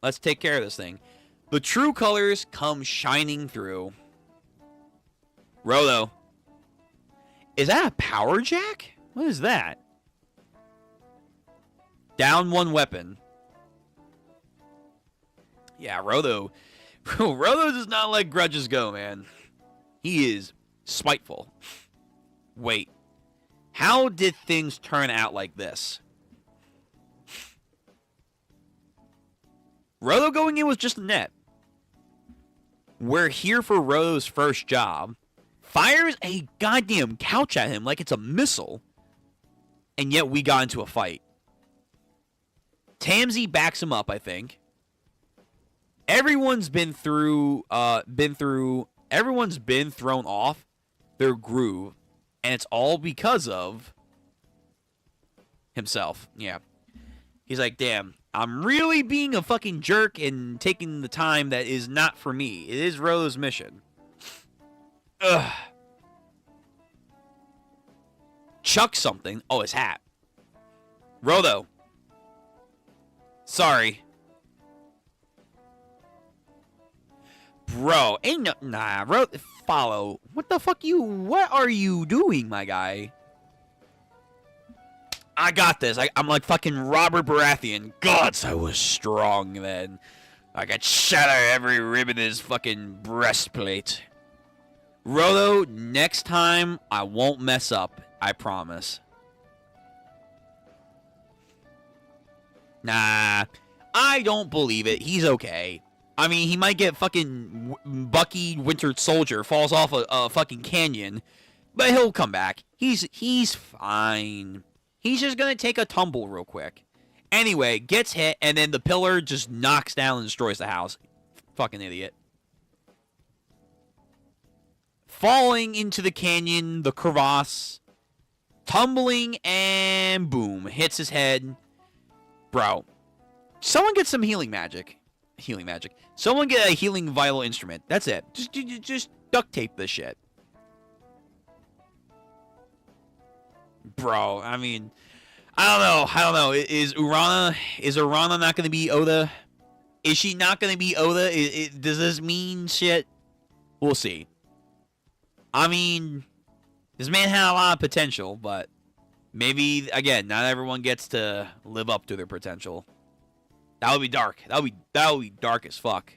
Let's take care of this thing. The true colors come shining through. Roto. Is that a power jack? What is that? Down one weapon. Yeah, Roto. Roto does not let grudges go, man. He is spiteful. Wait. How did things turn out like this? Roto going in was just a net. We're here for Roto's first job. Fires a goddamn couch at him like it's a missile. And yet we got into a fight. Tamsy backs him up, I think. Everyone's been thrown off their groove, and it's all because of himself. Yeah. He's like, damn, I'm really being a fucking jerk and taking the time that is not for me. It is Rolo's mission. Ugh. Chuck something. Oh, his hat. Rolo. Sorry. Bro, ain't no... Nah, follow. What the fuck what are you doing, my guy? I got this. I'm like fucking Robert Baratheon. Gods, I was strong then. I could shatter every rib in his fucking breastplate. Rolo, next time I won't mess up. I promise. Nah, I don't believe it. He's okay. I mean, he might get fucking Bucky Winter Soldier, falls off a fucking canyon, but he'll come back. He's fine. He's just gonna take a tumble real quick. Anyway, gets hit, and then the pillar just knocks down and destroys the house. Fucking idiot. Falling into the canyon, the crevasse, tumbling, and boom, hits his head. Bro, someone get some healing magic. Healing magic. Someone get a healing vital instrument. That's it. Just duct tape this shit. Bro, I mean, I don't know. Is Urana not going to be Oda? Is she not going to be Oda? Does this mean shit? We'll see. I mean, this man had a lot of potential, but maybe, again, not everyone gets to live up to their potential. That would be dark. That would be dark as fuck.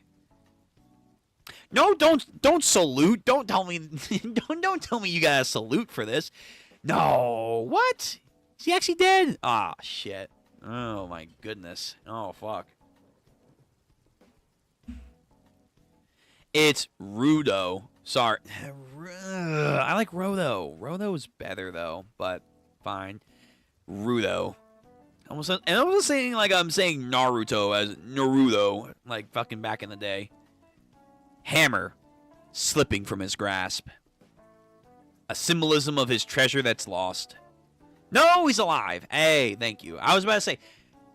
No, don't salute. Don't tell me don't tell me you got to salute for this. No. What? Is he actually dead? Ah, shit. Oh my goodness. Oh fuck. It's Rudo. Sorry. I like Rodo. Rodo's better though, but fine. Rudo. And I was saying like I'm saying Naruto as Naruto, like fucking back in the day. Hammer slipping from his grasp. A symbolism of his treasure that's lost. No, he's alive. Hey, thank you. I was about to say,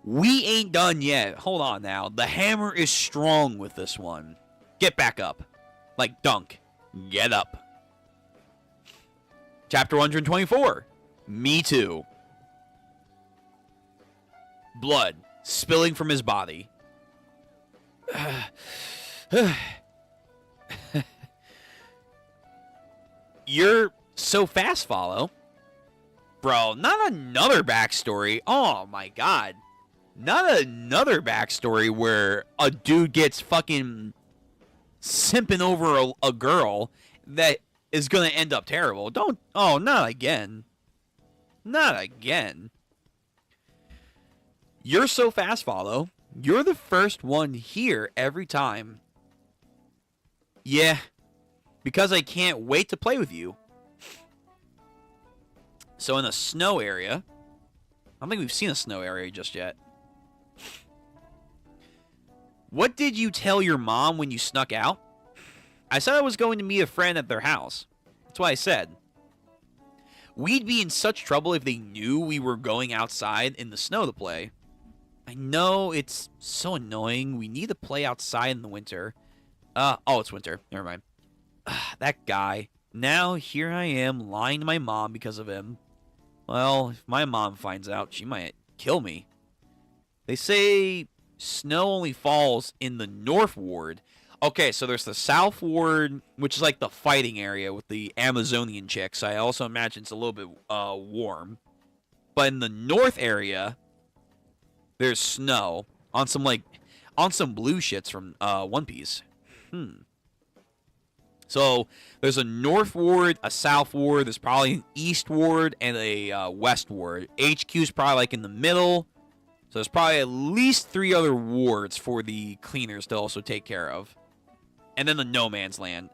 we ain't done yet. Hold on now. The hammer is strong with this one. Get back up. Like Dunk. Get up. Chapter 124. Me too. Blood spilling from his body. You're so fast, Follow. Bro, not another backstory. Oh my god. Not another backstory where a dude gets fucking simping over a girl that is gonna end up terrible. Not again. Not again. You're so fast, Follow. You're the first one here every time. Yeah, because I can't wait to play with you. So in the snow area, I don't think we've seen a snow area just yet. What did you tell your mom when you snuck out? I said I was going to meet a friend at their house. That's what I said. We'd be in such trouble if they knew we were going outside in the snow to play. I know, it's so annoying. We need to play outside in the winter. Oh, it's winter. Never mind. That guy. Now, here I am lying to my mom because of him. Well, if my mom finds out, she might kill me. They say snow only falls in the North Ward. Okay, so there's the South Ward, which is like the fighting area with the Amazonian chicks. I also imagine it's a little bit warm. But in the North area, there's snow on some blue shits from One Piece. So there's a North Ward, a South Ward, there's probably an East Ward, and a West Ward. HQ's probably like in the middle. So there's probably at least 3 other wards for the cleaners to also take care of. And then the No Man's Land.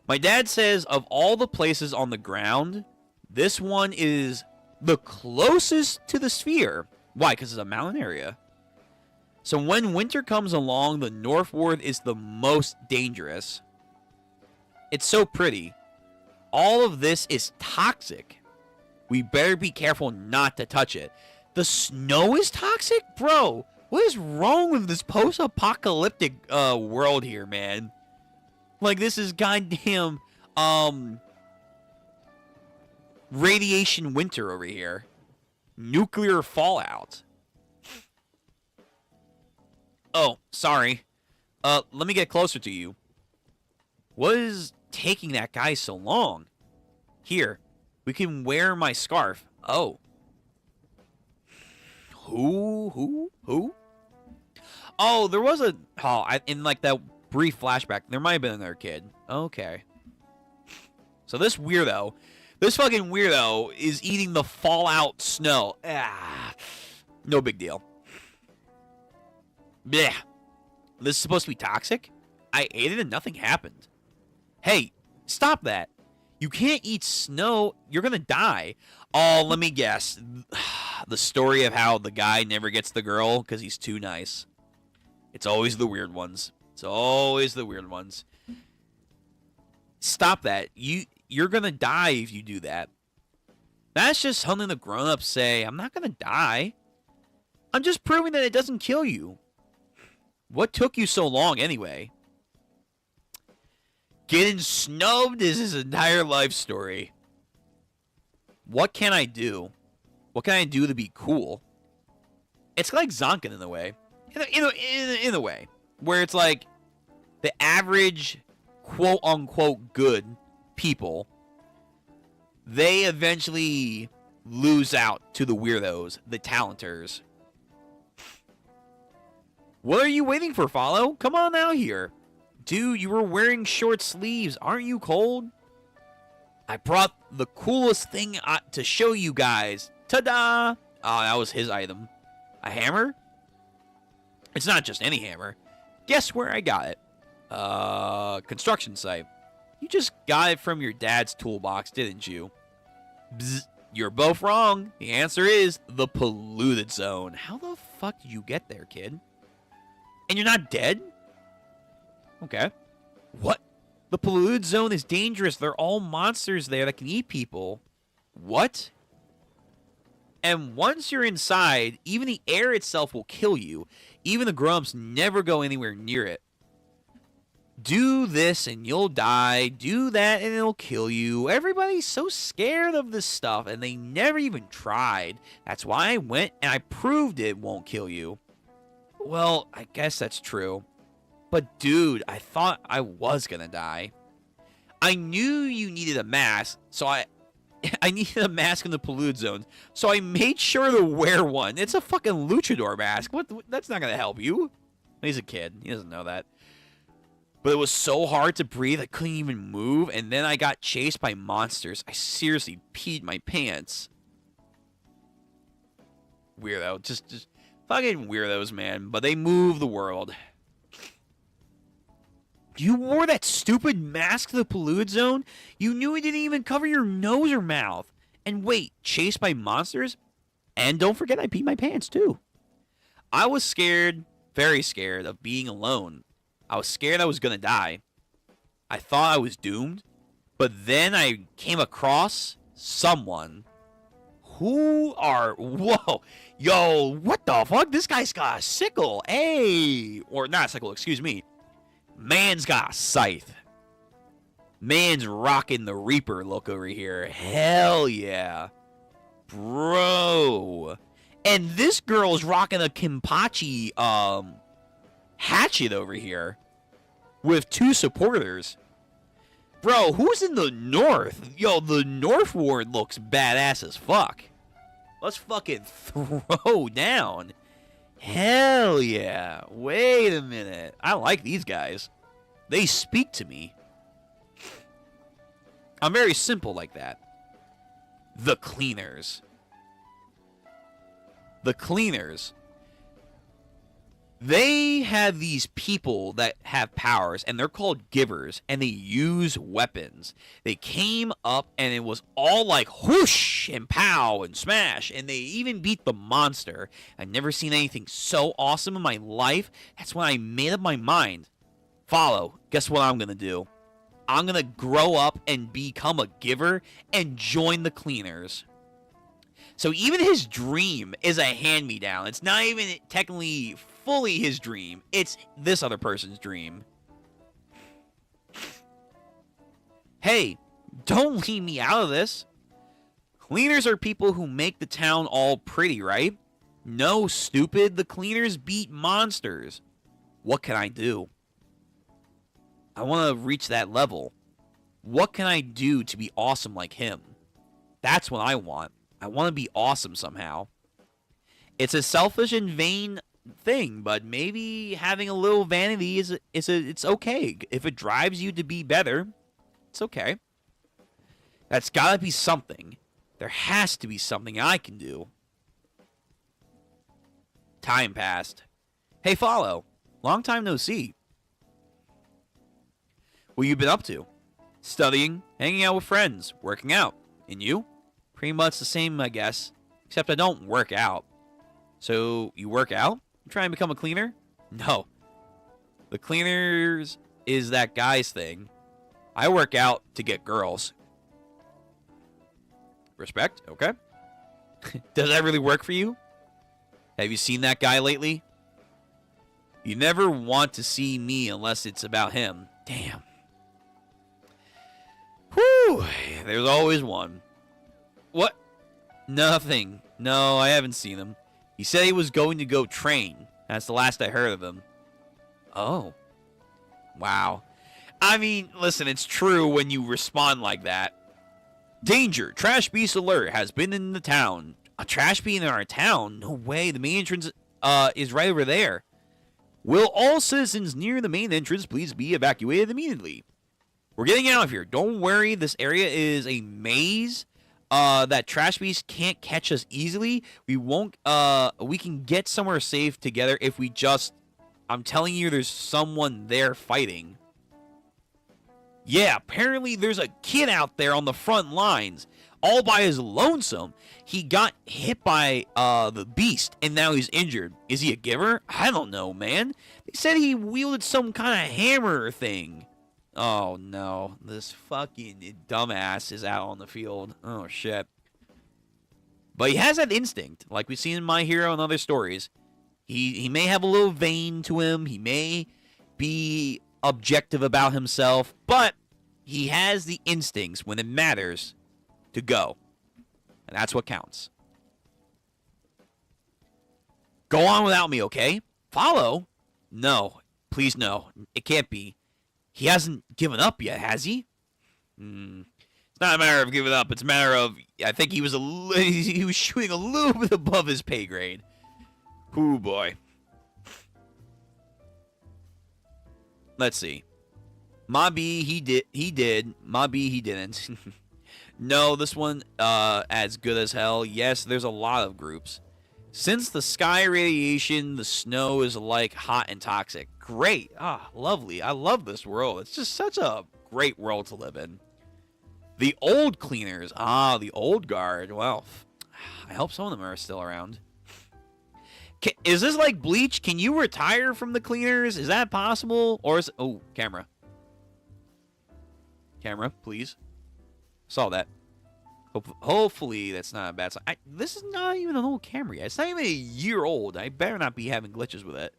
My dad says of all the places on the ground, this one is the closest to the sphere. Why? Because it's a mountain area. So when winter comes along, the North Ward is the most dangerous. It's so pretty. All of this is toxic. We better be careful not to touch it. The snow is toxic? Bro, what is wrong with this post-apocalyptic world here, man? Like, this is goddamn, radiation winter over here. Nuclear fallout. Oh, sorry. Let me get closer to you. What is taking that guy so long? Here, we can wear my scarf. Oh. Who? Oh, there was a... Oh, in like that brief flashback, there might have been another kid. Okay. So this weirdo, this fucking weirdo is eating the fallout snow. Ah, no big deal. Yeah. This is supposed to be toxic? I ate it and nothing happened. Hey, stop that. You can't eat snow. You're gonna die. Oh, let me guess. The story of how the guy never gets the girl because he's too nice. It's always the weird ones. It's always the weird ones. Stop that. You're gonna die if you do that. That's just something the grown-ups say. I'm not gonna die. I'm just proving that it doesn't kill you. What took you so long anyway? Getting snubbed is his entire life story. What can I do? What can I do to be cool? It's like Zonkin in a way. In a way. Where it's like the average quote-unquote good people, they eventually lose out to the weirdos, the talenters. What are you waiting for, Follow? Come on out here. Dude, you were wearing short sleeves. Aren't you cold? I brought the coolest thing to show you guys. Ta-da! Oh, that was his item. A hammer? It's not just any hammer. Guess where I got it? Construction site. You just got it from your dad's toolbox, didn't you? Bzz. You're both wrong. The answer is the polluted zone. How the fuck did you get there, kid? And you're not dead? Okay. What? The polluted zone is dangerous. They're all monsters there that can eat people. What? And once you're inside, even the air itself will kill you. Even the grumps never go anywhere near it. Do this and you'll die. Do that and it'll kill you. Everybody's so scared of this stuff and they never even tried. That's why I went and I proved it won't kill you. Well, I guess that's true. But dude, I thought I was gonna die. I knew you needed a mask, so I needed a mask in the polluted zone, so I made sure to wear one. It's a fucking luchador mask. What? That's not gonna help you. He's a kid. He doesn't know that. But it was so hard to breathe, I couldn't even move, and then I got chased by monsters. I seriously peed my pants. Weirdo. Just fucking weirdos, man. But they move the world. You wore that stupid mask to the polluted zone? You knew it didn't even cover your nose or mouth. And wait, chased by monsters? And don't forget I peed my pants, too. I was scared, very scared, of being alone. I was scared I was gonna die. I thought I was doomed. But then I came across someone. Whoa. Yo, what the fuck? This guy's got a sickle. Hey. Or not a sickle, excuse me. Man's got a scythe. Man's rocking the Reaper look over here. Hell yeah. Bro. And this girl's rocking a Kimpachi hatchet over here. With two supporters. Bro, who's in the north? Yo, the North Ward looks badass as fuck. Let's fucking throw down. Hell yeah. Wait a minute. I like these guys. They speak to me. I'm very simple like that. The Cleaners. The Cleaners. They have these people that have powers, and they're called givers, and they use weapons. They came up, and it was all like whoosh and pow and smash, and they even beat the monster. I've never seen anything so awesome in my life. That's when I made up my mind. Follow. Guess what I'm going to do? I'm going to grow up and become a giver and join the cleaners. So even his dream is a hand-me-down. It's not even technically fully his dream. It's this other person's dream. Hey, don't leave me out of this. Cleaners are people who make the town all pretty, right? No, stupid. The cleaners beat monsters. What can I do? I want to reach that level. What can I do to be awesome like him? That's what I want. I want to be awesome somehow. It's a selfish and vain thing, but maybe having a little vanity it's okay. If it drives you to be better, it's okay. That's got to be something. There has to be something I can do. Time passed. Hey, Follow. Long time no see. What you been up to? Studying, hanging out with friends, working out. And you? Pretty much the same, I guess. Except I don't work out. So, you work out? You trying to become a cleaner? No. The cleaners is that guy's thing. I work out to get girls. Respect? Okay. Does that really work for you? Have you seen that guy lately? You never want to see me unless it's about him. Damn. Whew. There's always one. What? Nothing. No, I haven't seen him. He said he was going to go train. That's the last I heard of him. Oh. Wow. I mean, listen, it's true when you respond like that. Danger! Trash beast alert has been in the town. A trash beast in our town? No way. The main entrance is right over there. Will all citizens near the main entrance please be evacuated immediately? We're getting out of here. Don't worry. This area is a maze. That trash beast can't catch us easily. We won't. We can get somewhere safe together if we just. I'm telling you, there's someone there fighting. Yeah, apparently there's a kid out there on the front lines, all by his lonesome. He got hit by the beast, and now he's injured. Is he a giver? I don't know, man. They said he wielded some kind of hammer thing. Oh, no. This fucking dumbass is out on the field. Oh, shit. But he has that instinct, like we've seen in My Hero and other stories. He may have a little vein to him. He may be objective about himself, but he has the instincts when it matters to go. And that's what counts. Go on without me, okay? Follow? No. Please, no. It can't be. He hasn't given up yet, has he? It's not a matter of giving up. It's a matter of, I think he was shooting a little bit above his pay grade. Ooh, boy. Let's see. Ma B, he did. Ma B, he didn't. No, this one, as good as hell. Yes, there's a lot of groups. Since the sky radiation, the snow is like hot and toxic. Great. Ah, lovely. I love this world. It's just such a great world to live in. The old cleaners. Ah, the old guard. Well, I hope some of them are still around. Is this like Bleach? Can you retire from the cleaners? Is that possible? Or is... Oh, camera. Camera, please. Saw that. Hopefully that's not a bad sign. This is not even an old camera yet. It's not even a year old. I better not be having glitches with it.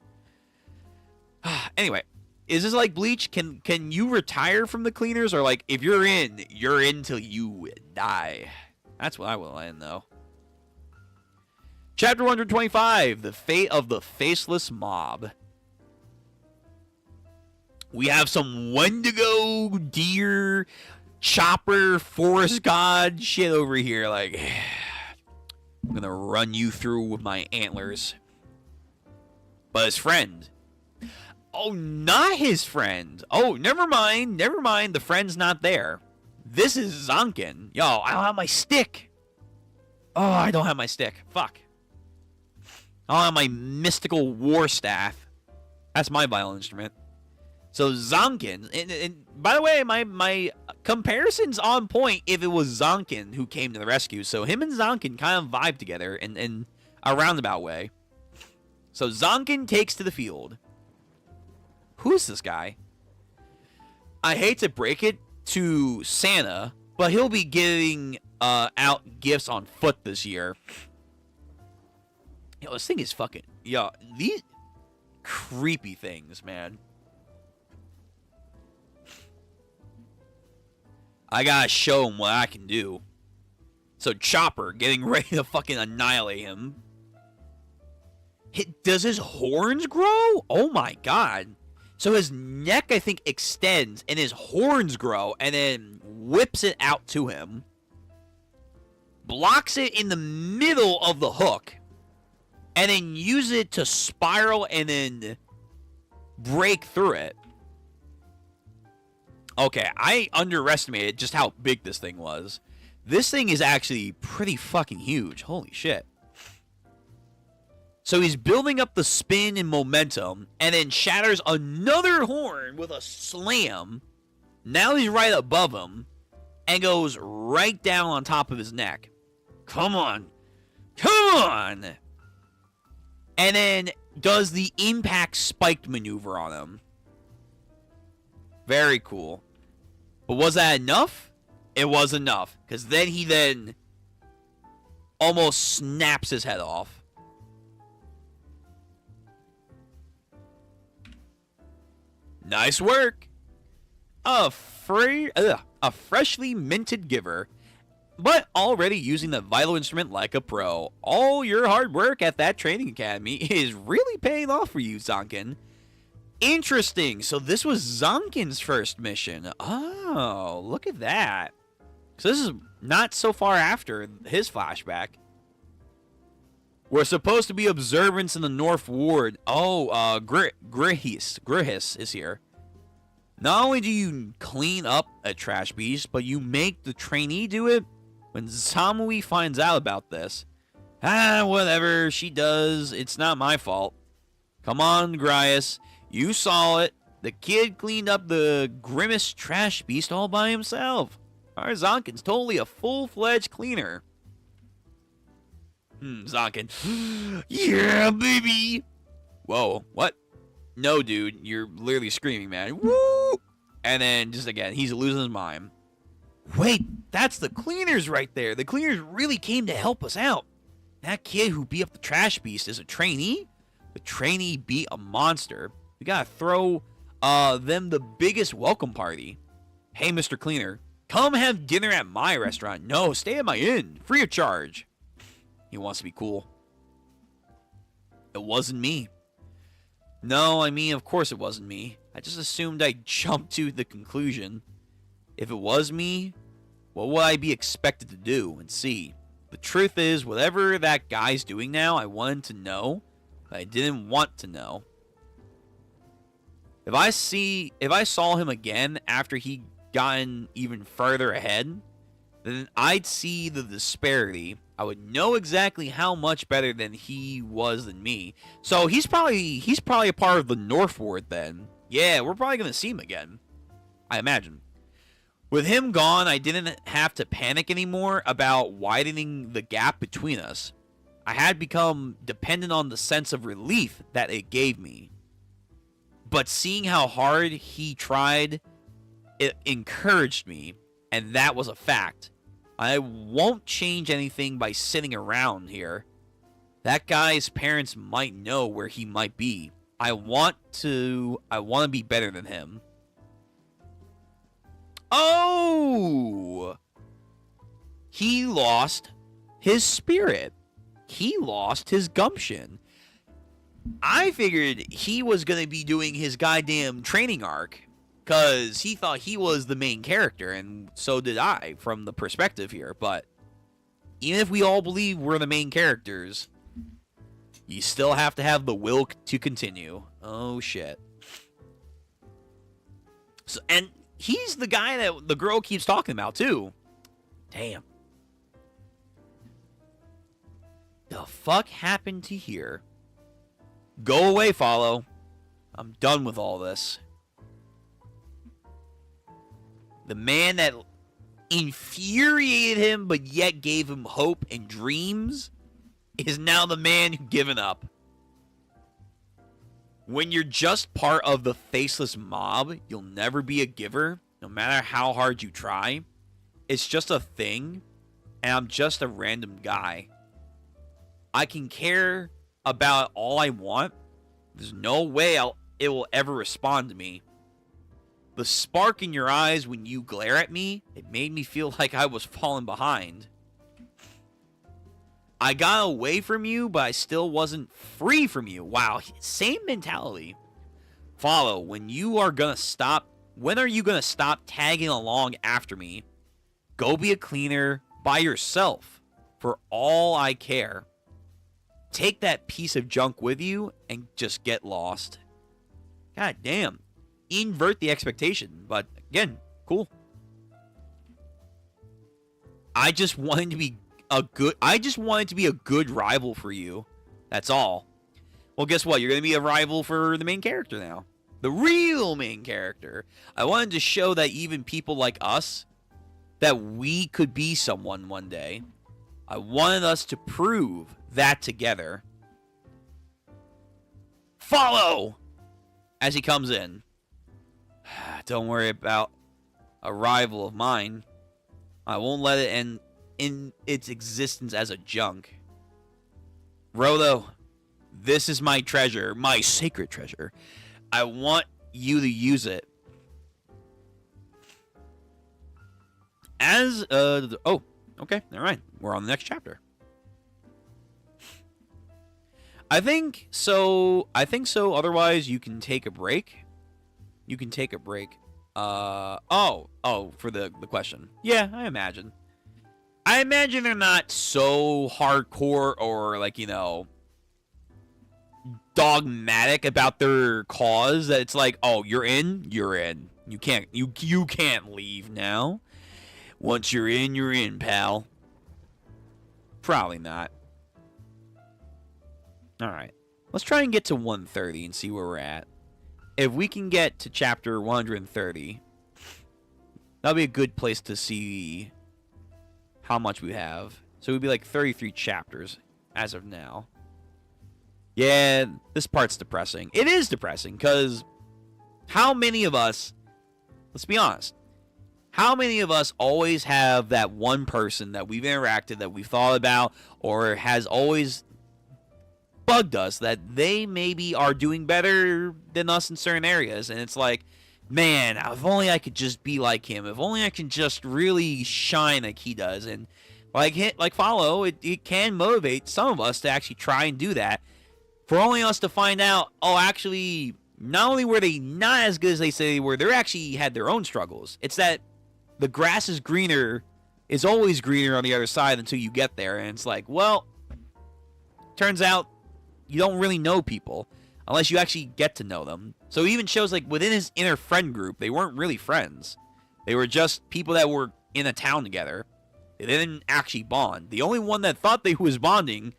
Anyway, is this like Bleach? Can you retire from the cleaners? Or like, if you're in till you die. That's what I will end, though. Chapter 125, The Fate of the Faceless Mob. We have some Wendigo, deer, chopper, forest god shit over here. Like, I'm gonna run you through with my antlers. But his friend. Oh, not his friend. Oh, never mind. Never mind. The friend's not there. This is Zonkin. Yo, I don't have my stick. Oh, I don't have my stick. Fuck. I don't have my mystical war staff. That's my violin instrument. So Zonkin, and by the way, my comparison's on point if it was Zonkin who came to the rescue. So him and Zonkin kind of vibe together in a roundabout way. So Zonkin takes to the field. Who's this guy? I hate to break it to Santa, but he'll be giving out gifts on foot this year. Yo, this thing is fucking... Yo, these creepy things, man. I gotta show him what I can do. So Chopper getting ready to fucking annihilate him. Does his horns grow? Oh my god. So his neck, I think, extends and his horns grow and then whips it out to him. Blocks it in the middle of the hook. And then use it to spiral and then break through it. Okay, I underestimated just how big this thing was. This thing is actually pretty fucking huge. Holy shit. So he's building up the spin and momentum, and then shatters another horn with a slam. Now he's right above him, and goes right down on top of his neck. Come on. Come on! And then does the impact spiked maneuver on him. Very cool. But was that enough? It was enough. Because then he almost snaps his head off. Nice work. A freshly minted giver. But already using the vital instrument like a pro. All your hard work at that training academy is really paying off for you, Zonkin. Interesting. So this was Zonkin's first mission. Oh, look at that. So this is not so far after his flashback. We're supposed to be observance in the North Ward. Oh, Grihis is here. Not only do you clean up a trash beast, but you make the trainee do it. When Samui finds out about this, whatever, she does. It's not my fault. Come on, Grias. You saw it. The kid cleaned up the grimmest trash beast all by himself. Our Zonkin's totally a full-fledged cleaner. Zonkin. Yeah, baby. Whoa, what? No, dude. You're literally screaming, man. Woo! And then, just again, he's losing his mind. Wait, that's the cleaners right there. The cleaners really came to help us out. That kid who beat up the trash beast is a trainee? The trainee beat a monster. We gotta throw them the biggest welcome party. Hey, Mr. Cleaner, come have dinner at my restaurant. No, stay at my inn, free of charge. He wants to be cool. It wasn't me. No, I mean, of course it wasn't me. I just assumed I jumped to the conclusion. If it was me, what would I be expected to do and see? The truth is, whatever that guy's doing now, I wanted to know, but I didn't want to know. If I saw him again after he gotten even further ahead, then I'd see the disparity. I would know exactly how much better than he was than me. So he's probably a part of the North Ward then. Yeah, we're probably gonna see him again, I imagine. With him gone, I didn't have to panic anymore about widening the gap between us. I had become dependent on the sense of relief that it gave me. But seeing how hard he tried, it encouraged me, and that was a fact. I won't change anything by sitting around here. That guy's parents might know where he might be. I want to be better than him. Oh! He lost his spirit. He lost his gumption. I figured he was going to be doing his goddamn training arc because he thought he was the main character, and so did I from the perspective here. But even if we all believe we're the main characters, you still have to have the will to continue. Oh, shit. So, and he's the guy that the girl keeps talking about, too. Damn. The fuck happened to here? Go away, Follow. I'm done with all this. The man that infuriated him but yet gave him hope and dreams is now the man who's given up. When you're just part of the faceless mob, you'll never be a giver, no matter how hard you try. It's just a thing, and I'm just a random guy. I can care about all I want. There's no way it will ever respond to me. The spark in your eyes when you glare at me, it made me feel like I was falling behind. I got away from you, but I still wasn't free from you. Wow, same mentality. Follow, when are you gonna stop tagging along after me? Go be a cleaner by yourself, for all I care. Take that piece of junk with you and just get lost. God damn. Invert the expectation, but again, cool. I just wanted to be a good rival for you. That's all. Well, guess what? You're going to be a rival for the main character now. The real main character. I wanted to show that even people like us, that we could be someone one day. I wanted us to prove that together. Follow! As he comes in. Don't worry about a rival of mine. I won't let it end in its existence as a junk. Rolo, this is my treasure, my sacred treasure. I want you to use it. Oh, okay, all right. We're on the next chapter. I think so. Otherwise, you can take a break. For the question. Yeah, I imagine. They're not so hardcore or dogmatic about their cause that it's like, oh, you're in. You can't leave now. Once you're in, pal. Probably not. All right. Let's try and get to 130 and see where we're at. If we can get to chapter 130, that'll be a good place to see how much we have. So it would be like 33 chapters as of now. Yeah, this part's depressing. It is depressing because how many of us, let's be honest, how many of us always have that one person that we've interacted, that we've thought about, or has always bugged us that they maybe are doing better than us in certain areas, and it's like, man, if only I could just be like him, if only I can just really shine like he does. And like Follow, it can motivate some of us to actually try and do that, for only us to find out, oh, actually, not only were they not as good as they say they were, they actually had their own struggles. It's that the grass is always greener on the other side until you get there, and it's like, well, turns out you don't really know people unless you actually get to know them. So he even shows, like, within his inner friend group, they weren't really friends. They were just people that were in a town together. They didn't actually bond. The only one that thought they was bonding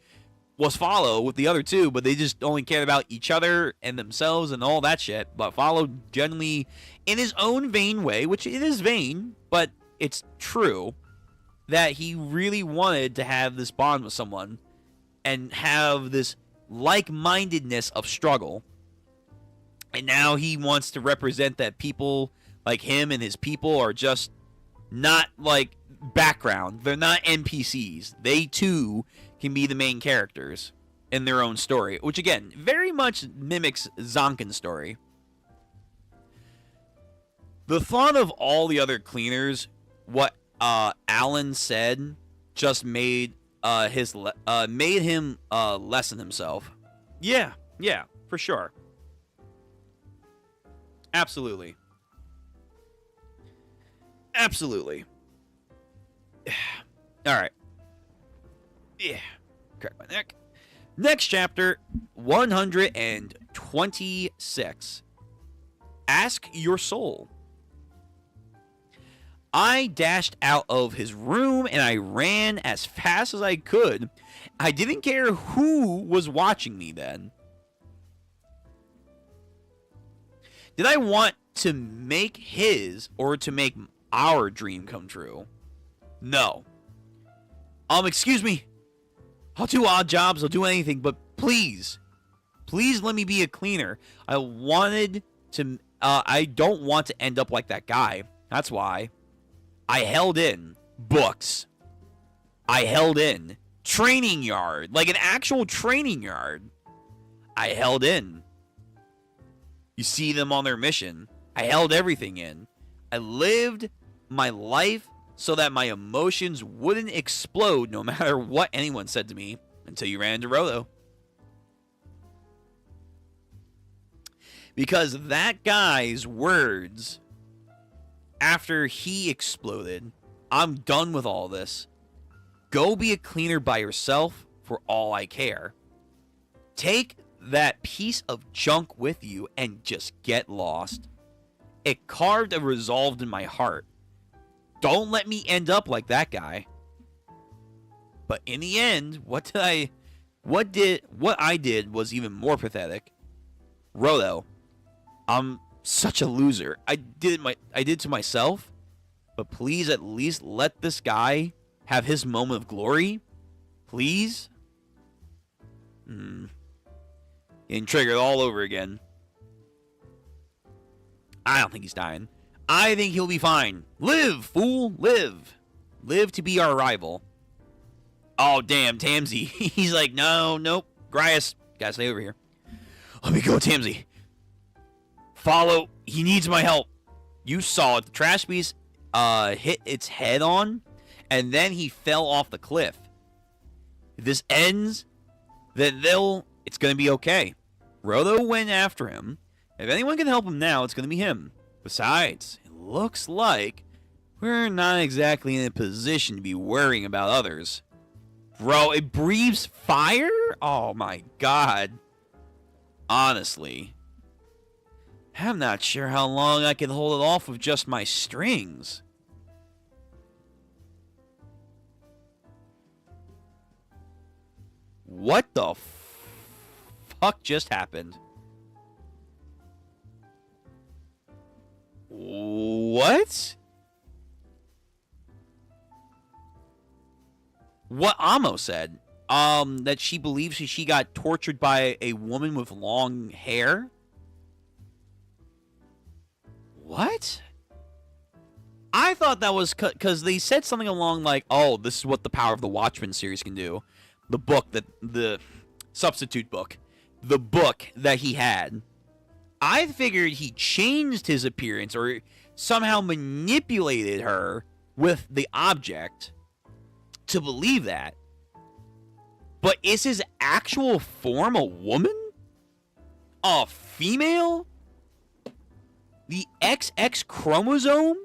was Follow with the other two, but they just only cared about each other and themselves and all that shit. But Follow generally, in his own vain way, which it is vain, but it's true, that he really wanted to have this bond with someone and have this like-mindedness of struggle. And now he wants to represent that people like him and his people are just not like background. They're not NPCs. They too can be the main characters in their own story, which again very much mimics Zonkin's story. The thought of all the other cleaners, what Alan said, just made him lessen himself. Yeah, for sure. Absolutely. All right. Yeah. Crack my neck. Next chapter, 126. Ask your soul. I dashed out of his room and I ran as fast as I could. I didn't care who was watching me then. Did I want to make his or to make our dream come true? No. Excuse me. I'll do odd jobs, I'll do anything, but please Please let me be a cleaner. I wanted to, I don't want to end up like that guy. That's why. I held in books. I held in training yard, like an actual training yard. I held in. You see them on their mission. I held everything in. I lived my life so that my emotions wouldn't explode no matter what anyone said to me until you ran into Rolo. Because that guy's words, after he exploded, I'm done with all this. Go be a cleaner by yourself for all I care. Take that piece of junk with you and just get lost. It carved a resolve in my heart. Don't let me end up like that guy. But in the end, what I did was even more pathetic. Rolo, I'm such a loser. I did to myself, but please at least let this guy have his moment of glory. Please? Getting triggered all over again. I don't think he's dying. I think he'll be fine. Live, fool, live. Live to be our rival. Oh, damn, Tamsy. He's like, no, nope. Grias, gotta stay over here. Let me go, Tamsy. Follow. He needs my help. You saw it. The trash piece hit its head on, and then he fell off the cliff. If this ends, then it's going to be okay. Rolo went after him. If anyone can help him now, it's going to be him. Besides, it looks like we're not exactly in a position to be worrying about others. Bro, it breathes fire? Oh my god. Honestly, I'm not sure how long I can hold it off with just my strings. What the fuck just happened? What? What Amo said, that she believes she got tortured by a woman with long hair? What? I thought that was because they said something along like, oh, this is what the Power of the Watchmen series can do. The book, the substitute book. The book that he had. I figured he changed his appearance or somehow manipulated her with the object to believe that. But is his actual form a woman? A female? The XX chromosome?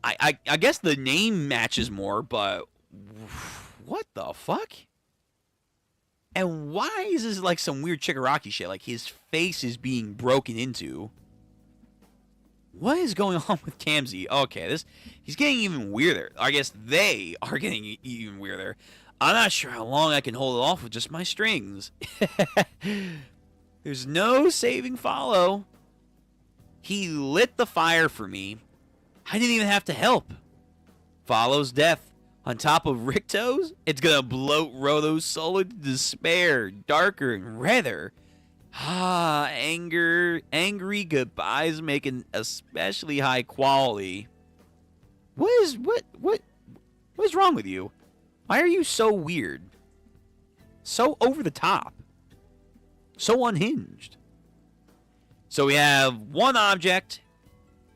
I guess the name matches more, but what the fuck? And why is this like some weird Chikaraki shit? Like his face is being broken into. What is going on with Tamsy? Okay, he's getting even weirder. I guess they are getting even weirder. I'm not sure how long I can hold it off with just my strings. There's no saving follow. He lit the fire for me. I didn't even have to help. Follows death. On top of Ricto's, it's gonna bloat Rolo's soul into despair, darker and redder. Angry goodbyes make an especially high quality. What is wrong with you? Why are you so weird? So over the top. So unhinged. So we have one object.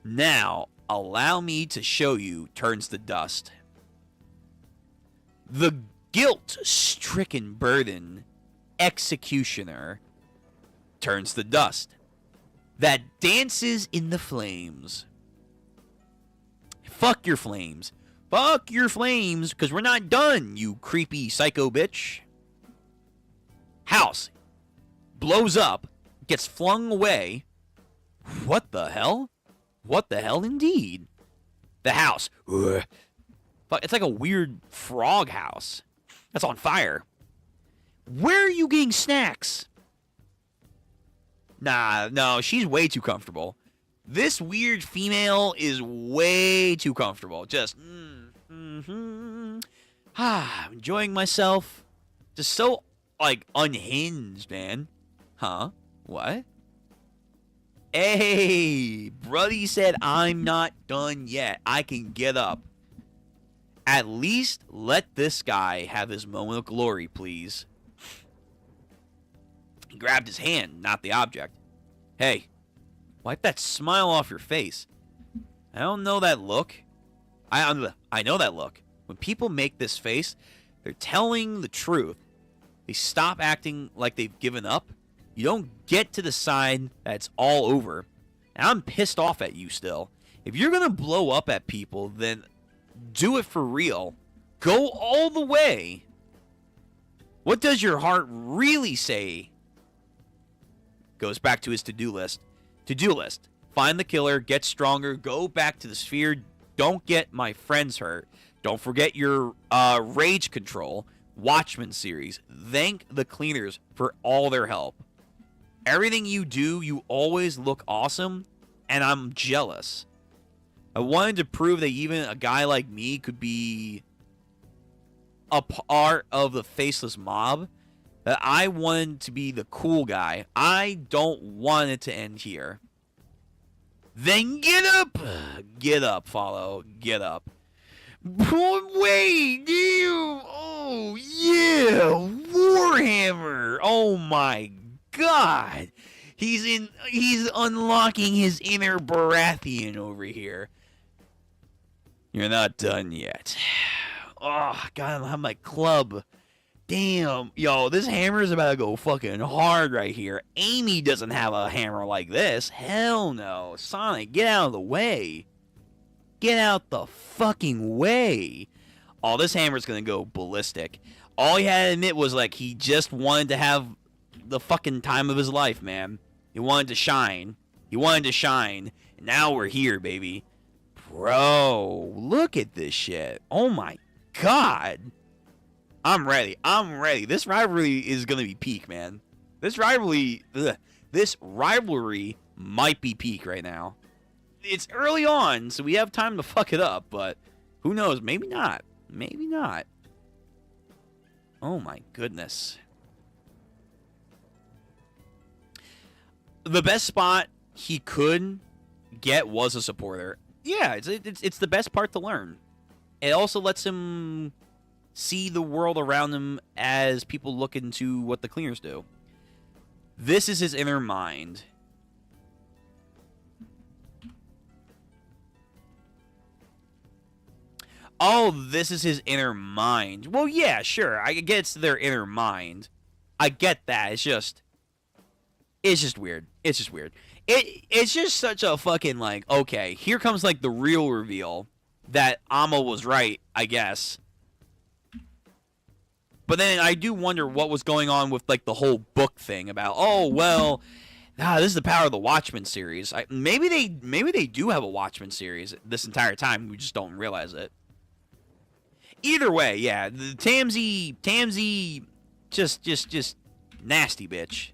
Now, allow me to show you turns to dust. The guilt-stricken burden executioner turns to dust that dances in the flames. Fuck your flames. Fuck your flames, because we're not done, you creepy psycho bitch. House blows up, gets flung away. What the hell? What the hell indeed? The house. It's like a weird frog house that's on fire. Where are you getting snacks? Nah, no, she's way too comfortable. This weird female is way too comfortable. Just, enjoying myself. Just so, like, unhinged, man. Huh? What? Hey, Bruddy said I'm not done yet. I can get up. At least let this guy have his moment of glory, please. He grabbed his hand, not the object. Hey, wipe that smile off your face. I don't know that look. I know that look. When people make this face, they're telling the truth. They stop acting like they've given up. You don't get to decide that it's all over. And I'm pissed off at you still. If you're going to blow up at people, then do it for real. Go all the way. What does your heart really say? Goes back to his to-do list. To-do list. Find the killer, get stronger, go back to the sphere, don't get my friends hurt. Don't forget your rage control. Watchmen series. Thank the cleaners for all their help. Everything you do, you always look awesome, and I'm jealous. I wanted to prove that even a guy like me could be a part of the faceless mob. That I wanted to be the cool guy. I don't want it to end here. Then get up! Get up, follow. Get up. Wait, you! Oh, yeah! Warhammer! Oh my god! He's unlocking his inner Baratheon over here. You're not done yet. Oh, God, I have my club. Damn. Yo, this hammer is about to go fucking hard right here. Amy doesn't have a hammer like this. Hell no. Sonic, get out of the way. Get out the fucking way. Oh, this hammer's gonna go ballistic. All he had to admit was, like, he just wanted to have the fucking time of his life, man. He wanted to shine. He wanted to shine. And now we're here, baby. Bro, look at this shit. Oh my god. I'm ready. I'm ready. This rivalry is gonna be peak, man. This rivalry might be peak right now. It's early on, so we have time to fuck it up, but who knows? Maybe not. Maybe not. Oh my goodness. The best spot he could get was a supporter. Yeah, it's the best part to learn. It also lets him see the world around him as people look into what the cleaners do. This is his inner mind. Oh, this is his inner mind. Well, yeah, sure. I get it's their inner mind. I get that. It's just weird. It's just weird. It's just such a fucking, like, okay, here comes, like, the real reveal that Amo was right, I guess. But then I do wonder what was going on with, like, the whole book thing about, oh, well, this is the power of the Watchmen series. Maybe they do have a Watchmen series this entire time. We just don't realize it. Either way, yeah, the Tamsy, just nasty bitch.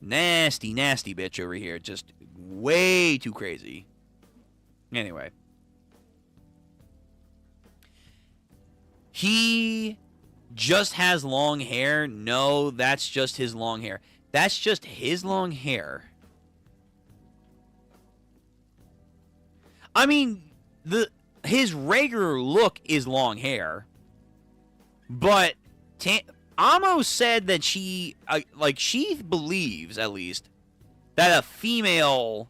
Nasty bitch over here. Just way too crazy. Anyway. He just has long hair. No, that's just his long hair. That's just his long hair. I mean, his regular look is long hair. But Amo said that she believes, at least, that a female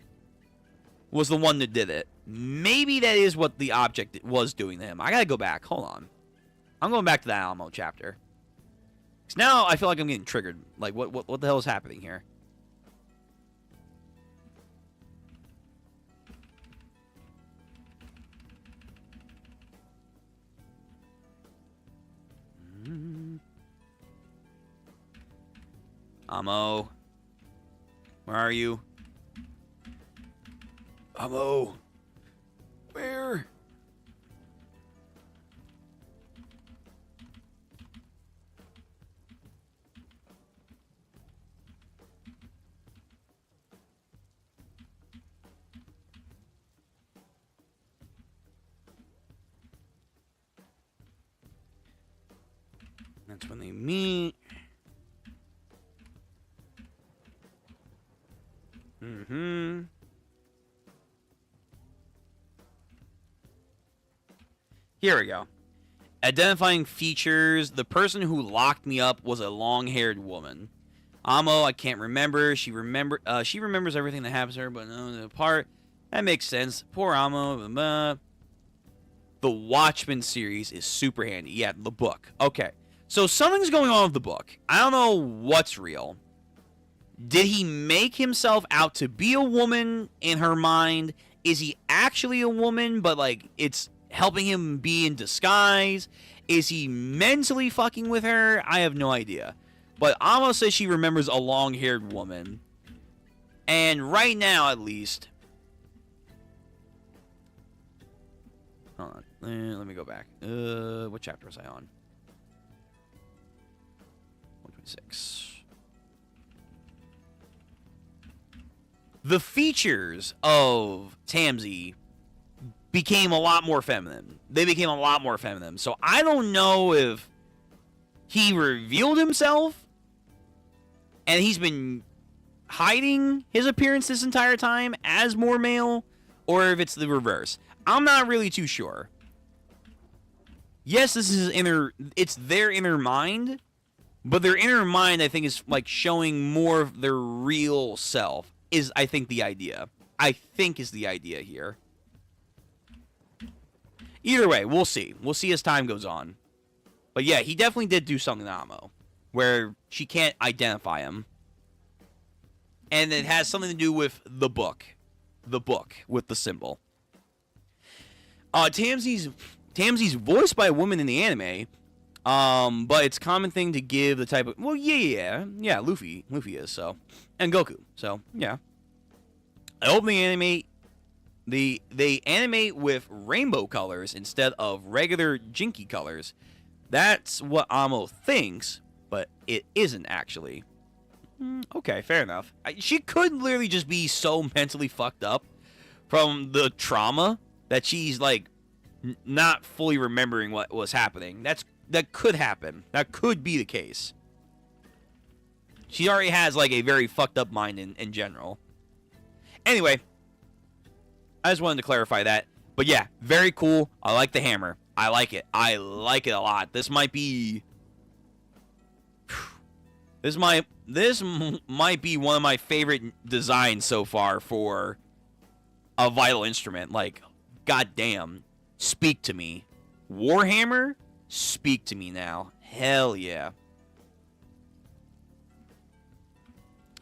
was the one that did it. Maybe that is what the object was doing to him. I gotta go back. Hold on. I'm going back to that Alamo chapter. Because now I feel like I'm getting triggered. Like, what the hell is happening here? Amo. Where are you? Amo. Where? That's when they meet. Here we go. Identifying features. The person who locked me up was a long-haired woman. Amo, I can't remember. She remembers everything that happens to her, but no, the part. That makes sense. Poor Amo. Blah, blah. The Watchmen series is super handy. Yeah, the book. Okay. So something's going on with the book. I don't know what's real. Did he make himself out to be a woman in her mind? Is he actually a woman, but like it's helping him be in disguise? Is he mentally fucking with her? I have no idea. But Amo says she remembers a long-haired woman. And right now, at least... Hold on. Let me go back. What chapter was I on? 126. The features of Tamsi became a lot more feminine. They became a lot more feminine. So I don't know if he revealed himself and he's been hiding his appearance this entire time as more male, or if it's the reverse. I'm not really too sure. Yes, this is it's their inner mind, but their inner mind, I think, is like showing more of their real self. Is, I think, the idea. I think is the idea here. Either way, we'll see. We'll see as time goes on. But yeah, he definitely did do something to Amo, where she can't identify him. And it has something to do with the book. The book with the symbol. Tamsi's voiced by a woman in the anime. But it's a common thing to give the type of... Well, yeah, Luffy is, so... And Goku, so, yeah. I hope they animate with rainbow colors instead of regular Jinky colors. That's what Amo thinks, but it isn't actually. Okay, fair enough. She could literally just be so mentally fucked up from the trauma that she's, like, not fully remembering what was happening. That could happen. That could be the case. She already has, like, a very fucked up mind in general. Anyway, I just wanted to clarify that. But yeah, very cool. I like the hammer. I like it. I like it a lot. This might be... This might be one of my favorite designs so far for a vital instrument. Like, goddamn. Speak to me. Warhammer? Speak to me now. Hell yeah.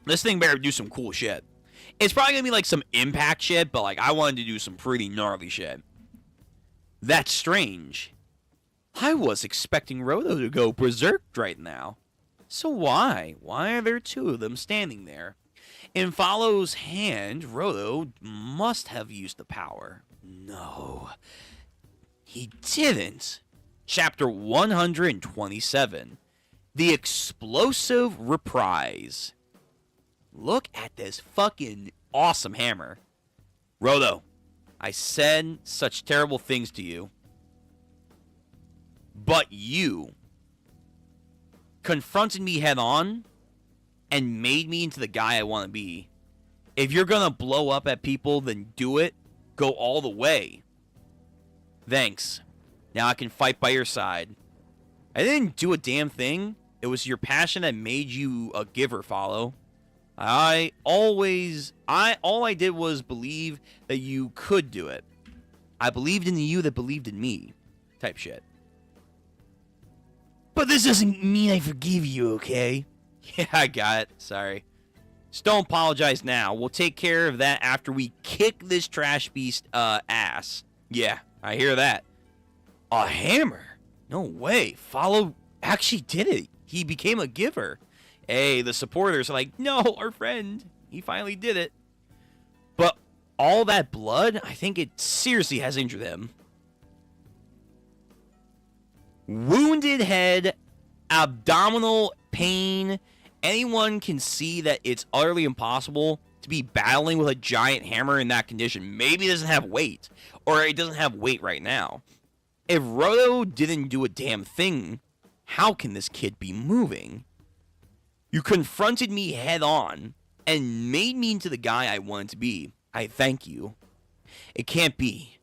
This thing better do some cool shit. It's probably gonna be like some impact shit, but like I wanted to do some pretty gnarly shit. That's strange. I was expecting Rodo to go berserk right now. So why? Why are there two of them standing there? In Follow's hand, Rodo must have used the power. No. He didn't. Chapter 127. The Explosive Reprise. Look at this fucking awesome hammer. Rodo, I said such terrible things to you. But you confronted me head on and made me into the guy I want to be. If you're gonna blow up at people, then do it. Go all the way. Thanks. Now I can fight by your side. I didn't do a damn thing. It was your passion that made you a giver, Follow. All I did was believe that you could do it. I believed in you that believed in me. Type shit. But this doesn't mean I forgive you, okay? Yeah, I got it. Sorry. Just don't apologize now. We'll take care of that after we kick this trash beast ass. Yeah, I hear that. A hammer? No way. Follow actually did it. He became a giver. Hey, the supporters are like, no, our friend. He finally did it. But all that blood, I think it seriously has injured him. Wounded head, abdominal pain. Anyone can see that it's utterly impossible to be battling with a giant hammer in that condition. Maybe it doesn't have weight, or it doesn't have weight right now. If Rodo didn't do a damn thing, how can this kid be moving? You confronted me head on, and made me into the guy I wanted to be. I thank you. It can't be.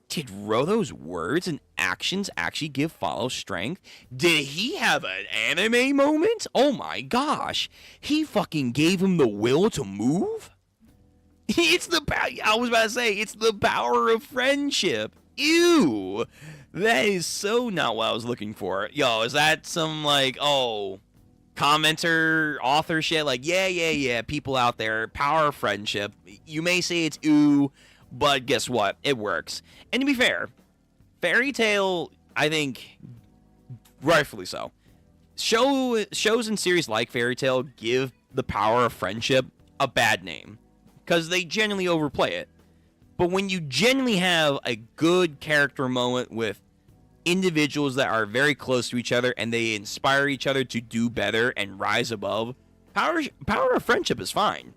Did Roto's words and actions actually give Follow strength? Did he have an anime moment? Oh my gosh. He fucking gave him the will to move? It's the power. I was about to say, it's the power of friendship. Ew. That is so not what I was looking for. Yo, is that some, like, commenter, author shit? Like, yeah, people out there, power of friendship. You may say it's ooh, but guess what? It works. And to be fair, Fairy Tail, I think, rightfully so. Shows and series like Fairy Tail give the power of friendship a bad name because they genuinely overplay it. But when you genuinely have a good character moment with individuals that are very close to each other and they inspire each other to do better and rise above, power of friendship is fine.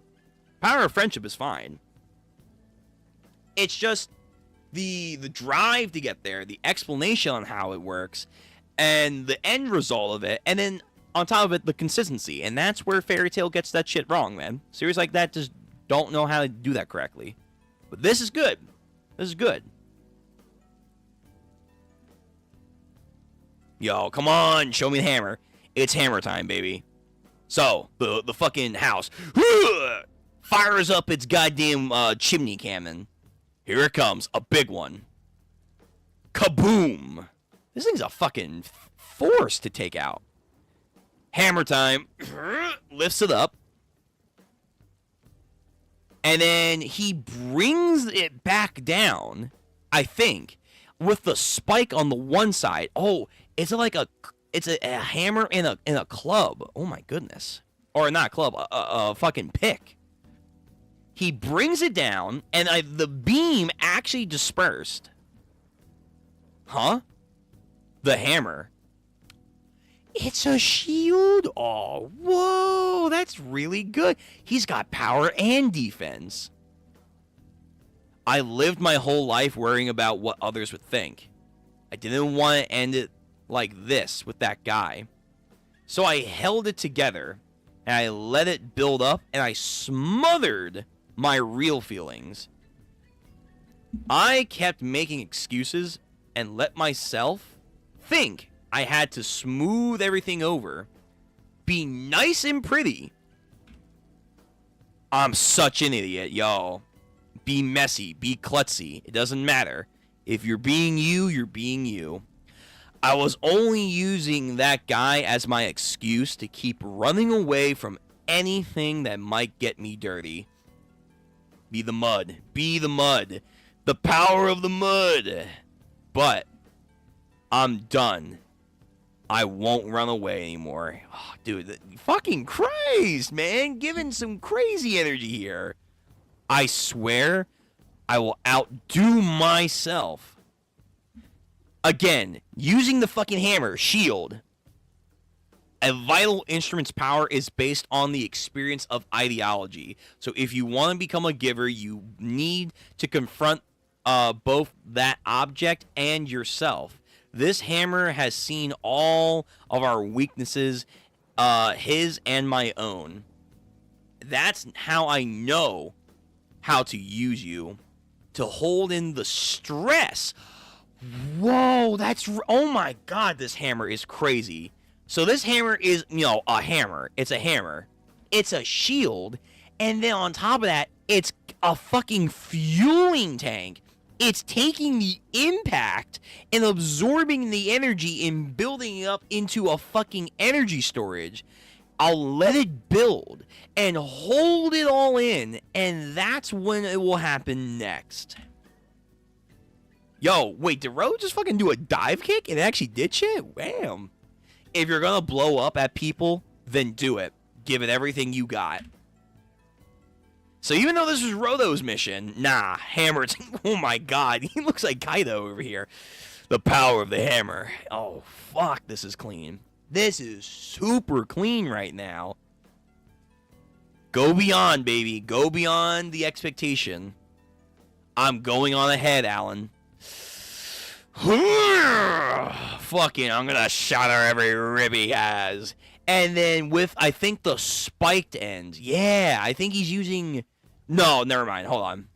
Power of friendship is fine. It's just the drive to get there, the explanation on how it works, and the end result of it, and then on top of it, the consistency. And that's where Fairy Tail gets that shit wrong, man. Series like that just don't know how to do that correctly. But this is good. This is good. Yo, come on, show me the hammer. It's hammer time, baby. So, the fucking house fires up its goddamn chimney cannon. Here it comes, a big one. Kaboom! This thing's a fucking force to take out. Hammer time. Lifts it up. And then he brings it back down, I think, with the spike on the one side. Oh, it's like it's a hammer and a club. Oh my goodness. Or not club, a fucking pick. He brings it down, and the beam actually dispersed. Huh? The hammer. It's a shield. Oh, whoa, that's really good. He's got power and defense. I lived my whole life worrying about what others would think. I didn't want to end it like this with that guy. So I held it together, and I let it build up, and I smothered my real feelings. I kept making excuses and let myself think I had to smooth everything over, be nice and pretty. I'm such an idiot, yo. Be messy, be klutzy. It doesn't matter. If you're being you, you're being you. I was only using that guy as my excuse to keep running away from anything that might get me dirty. Be the mud. Be the mud. The power of the mud. But I'm done. I won't run away anymore. Oh, dude, fucking Christ, man. Giving some crazy energy here. I swear I will outdo myself. Again, using the fucking hammer, shield. A vital instrument's power is based on the experience of ideology. So if you want to become a giver, you need to confront both that object and yourself. This hammer has seen all of our weaknesses, his and my own. That's how I know how to use you. To hold in the stress. Whoa, oh my god, this hammer is crazy. So this hammer is, a hammer. It's a hammer. It's a shield. And then on top of that, it's a fucking fueling tank. It's taking the impact and absorbing the energy and building it up into a fucking energy storage. I'll let it build and hold it all in, and that's when it will happen next. Yo, wait, did Ro just fucking do a dive kick and it actually did shit? Wham. If you're gonna blow up at people, then do it. Give it everything you got. So even though this was Roto's mission, hammer. Oh my god, he looks like Kaido over here. The power of the hammer. Oh, fuck, this is clean. This is super clean right now. Go beyond, baby. Go beyond the expectation. I'm going on ahead, Alan. Fucking, I'm gonna shatter every rib he has. And then with, I think, the spiked end. Yeah, I think he's using... No, never mind. Hold on.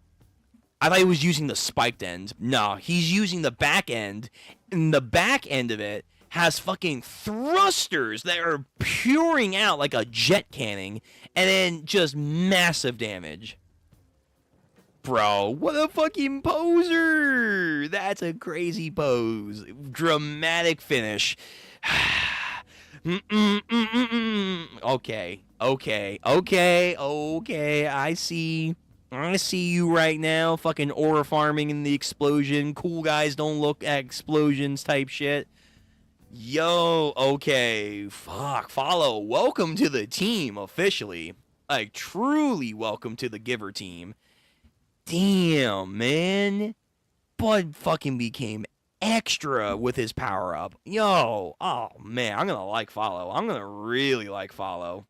I thought he was using the spiked end. No, he's using the back end. And the back end of it has fucking thrusters that are pouring out like a jet cannon. And then just massive damage. Bro, what a fucking poser! That's a crazy pose. Dramatic finish. Okay. I see you right now. Fucking aura farming in the explosion. Cool guys don't look at explosions type shit. Yo, okay. Fuck. Follow. Welcome to the team officially. Like, truly welcome to the Giver team. Damn, man. Bud fucking became extra with his power up. Yo, oh man, I'm gonna like Follow. I'm gonna really like Follow.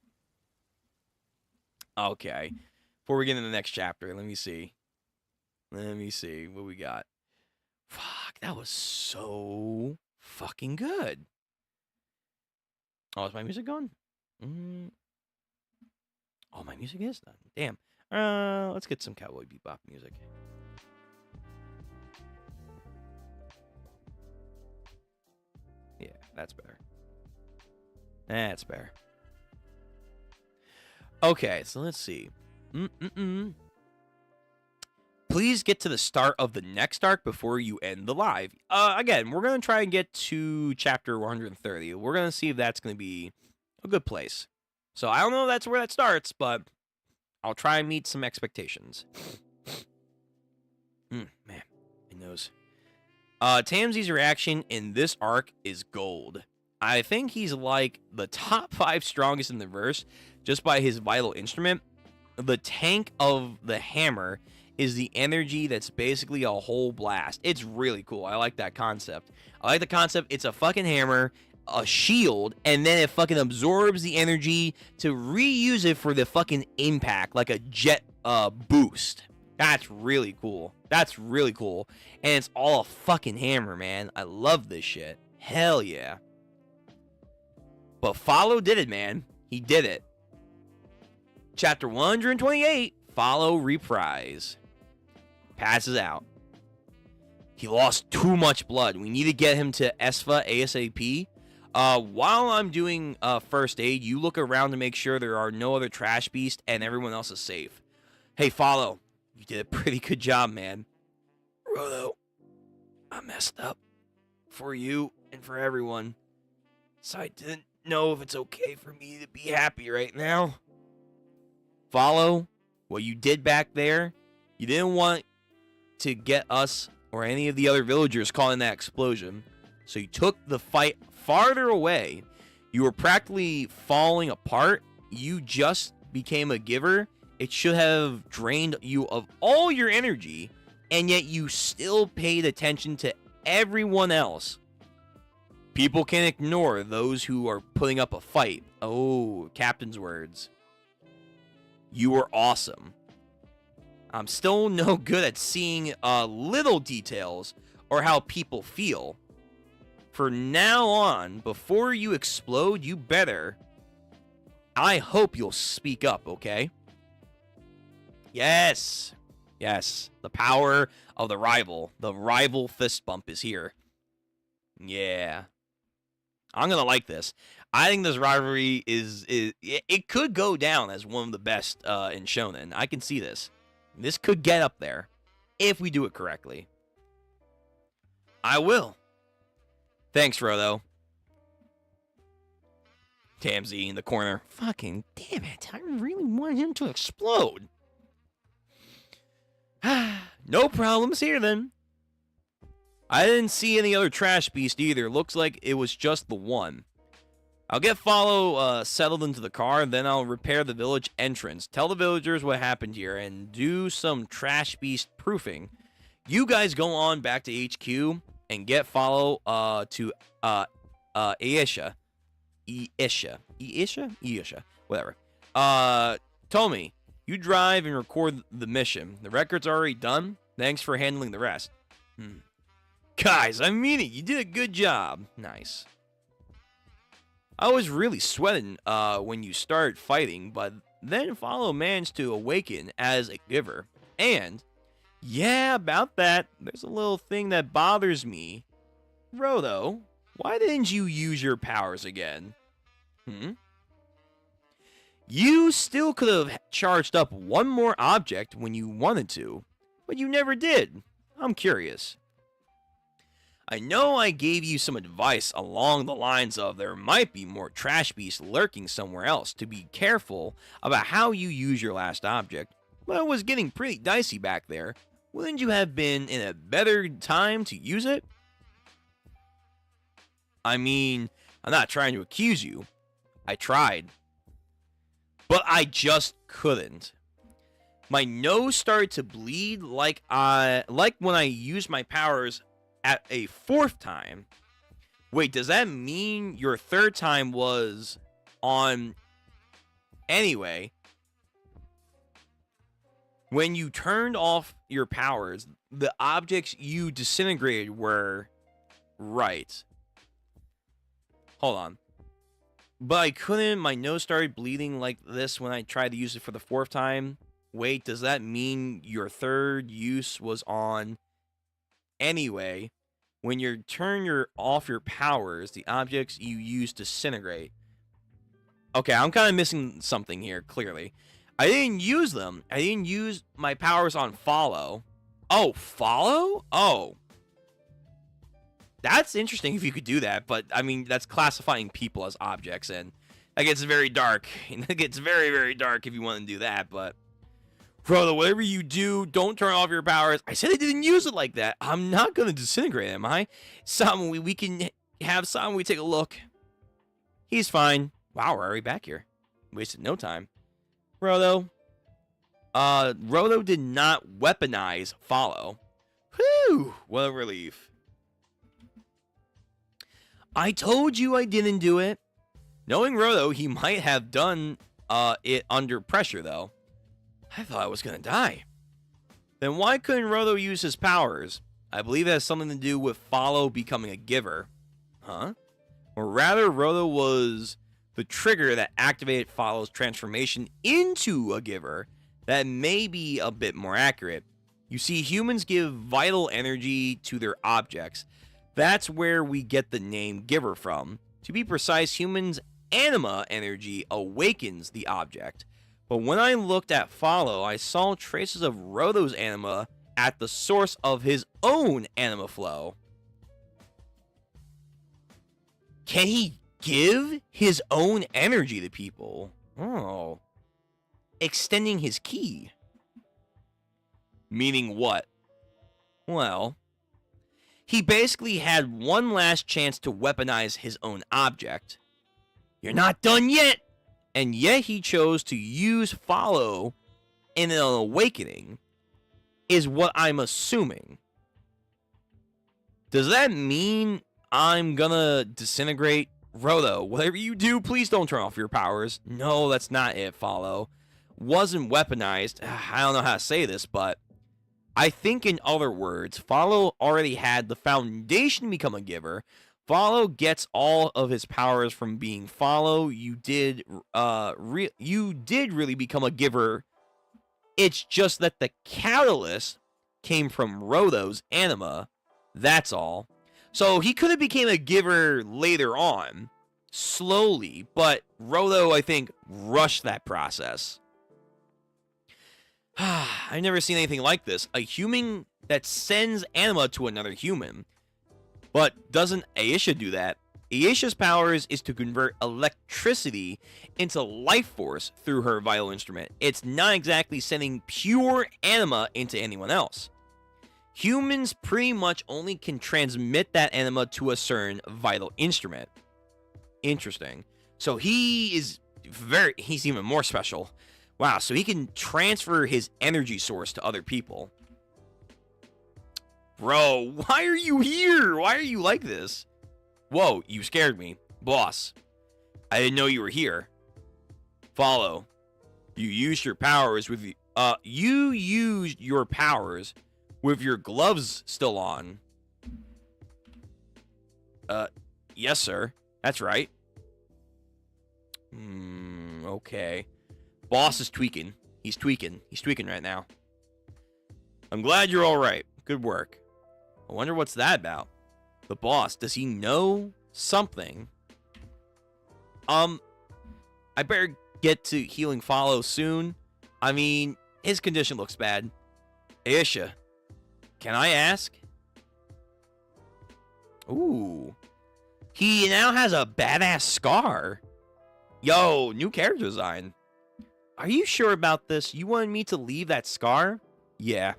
Okay. Before we get into the next chapter, let me see what we got. Fuck, that was so fucking good. Oh, is my music gone? Oh, my music is done. Damn. Let's get some Cowboy Bebop music. Yeah, that's better. That's better. Okay, so let's see. Please get to the start of the next arc before you end the live. Again, we're going to try and get to chapter 130. We're going to see if that's going to be a good place. So I don't know if that's where that starts, but I'll try and meet some expectations. Man, my nose. Tamsi's reaction in this arc is gold. I think he's like the top 5 strongest in the verse just by his vital instrument. The tank of the hammer is the energy that's basically a whole blast. It's really cool. I like that concept. I like the concept. It's a fucking hammer, a shield, and then it fucking absorbs the energy to reuse it for the fucking impact, like a jet boost. That's really cool. That's really cool. And it's all a fucking hammer, man. I love this shit. Hell yeah. But Follow did it, man. He did it. Chapter 128, Follow reprise. Passes out. He lost too much blood. We need to get him to ESFA ASAP. While I'm doing first aid, you look around to make sure there are no other trash beasts and everyone else is safe. Hey, Follow. You did a pretty good job, man. Rodo, I messed up. For you and for everyone. So I didn't know if it's okay for me to be happy right now. Follow, what you did back there, you didn't want to get us or any of the other villagers caught in that explosion. So you took the fight farther away. You were practically falling apart. You just became a giver. It should have drained you of all your energy, and yet you still paid attention to everyone else. People can ignore those who are putting up a fight. Oh, Captain's words. You were awesome. I'm still no good at seeing little details or how people feel. For now on, before you explode, you better. I hope you'll speak up, okay? Yes. Yes. The power of the rival. The rival fist bump is here. Yeah. I'm going to like this. I think this rivalry is it could go down as one of the best in Shonen. I can see this. This could get up there if we do it correctly. I will. Thanks, Frodo. Tamsi in the corner. Fucking damn it. I really want him to explode. No problems here, then. I didn't see any other trash beast either. Looks like it was just the one. I'll get Follow settled into the car, then I'll repair the village entrance. Tell the villagers what happened here, and do some trash beast proofing. You guys go on back to HQ and get Follow to Aisha. Aisha? Whatever. Tomi, you drive and record the mission. The record's already done. Thanks for handling the rest. Guys, I mean it. You did a good job. Nice. I was really sweating when you started fighting, but then Follow managed to awaken as a giver. And, yeah, about that, there's a little thing that bothers me. Rhodo, why didn't you use your powers again? You still could have charged up one more object when you wanted to, but you never did. I'm curious. I know I gave you some advice along the lines of there might be more trash beasts lurking somewhere else to be careful about how you use your last object, but it was getting pretty dicey back there. Wouldn't you have been in a better time to use it? I mean, I'm not trying to accuse you. I tried. But I just couldn't. My nose started to bleed like when I used my powers at a fourth time. Wait, does that mean your third time was on... Anyway, when you turned off your powers, the objects you disintegrated were... Right. Hold on. But I couldn't. My nose started bleeding like this when I tried to use it for the fourth time. Wait, does that mean your third use was on... Anyway, when you turn off your powers, the objects you use disintegrate. Okay, I'm kind of missing something here, clearly. I didn't use them. I didn't use my powers on Follow. Oh, Follow? Oh. That's interesting if you could do that, but, I mean, that's classifying people as objects, and that gets very dark. It gets very, very dark if you want to do that, but... Brother, whatever you do, don't turn off your powers. I said I didn't use it like that. I'm not going to disintegrate, am I? Some, we can have some, we take a look. He's fine. Wow, we're already back here. Wasted no time. Rhodo. Rhodo did not weaponize Follow. Whew, what a relief. I told you I didn't do it. Knowing Rhodo, he might have done it under pressure, though. I thought I was going to die. Then why couldn't Rhodo use his powers? I believe it has something to do with Follow becoming a giver. Huh? Or rather, Rhodo was the trigger that activated Follow's transformation into a giver. That may be a bit more accurate. You see, humans give vital energy to their objects. That's where we get the name giver from. To be precise, humans' anima energy awakens the object. But when I looked at Follow, I saw traces of Rhodo's anima at the source of his own anima flow. Can he give his own energy to people? Oh. Extending his ki. Meaning what? Well, he basically had one last chance to weaponize his own object. You're not done yet! And yet he chose to use Follow in an awakening, is what I'm assuming. Does that mean I'm gonna disintegrate? Rhodo, whatever you do, please don't turn off your powers. No, that's not it, Follow. Wasn't weaponized. I don't know how to say this, but I think in other words, Follow already had the foundation to become a giver. Follow gets all of his powers from being Follow. You did really become a giver. It's just that the catalyst came from Rhodo's anima. That's all. So he could have became a giver later on, slowly, but Rhodo, I think, rushed that process. I've never seen anything like this. A human that sends anima to another human. But doesn't Aisha do that? Aisha's powers is to convert electricity into life force through her vital instrument. It's not exactly sending pure anima into anyone else. Humans pretty much only can transmit that anima to a certain vital instrument. Interesting. So he's even more special. Wow, so he can transfer his energy source to other people. Bro, why are you here? Why are you like this? Whoa, you scared me. Boss, I didn't know you were here. Follow. You used your powers with your gloves still on. Yes, sir. That's right. Okay. Boss is tweaking. He's tweaking. He's tweaking right now. I'm glad you're all right. Good work. I wonder what's that about. The boss, does he know something? I better get to healing follow soon. I mean, his condition looks bad. Aisha, can I ask? Ooh. He now has a badass scar. Yo, new character design. Are you sure about this? You wanted me to leave that scar? Yeah.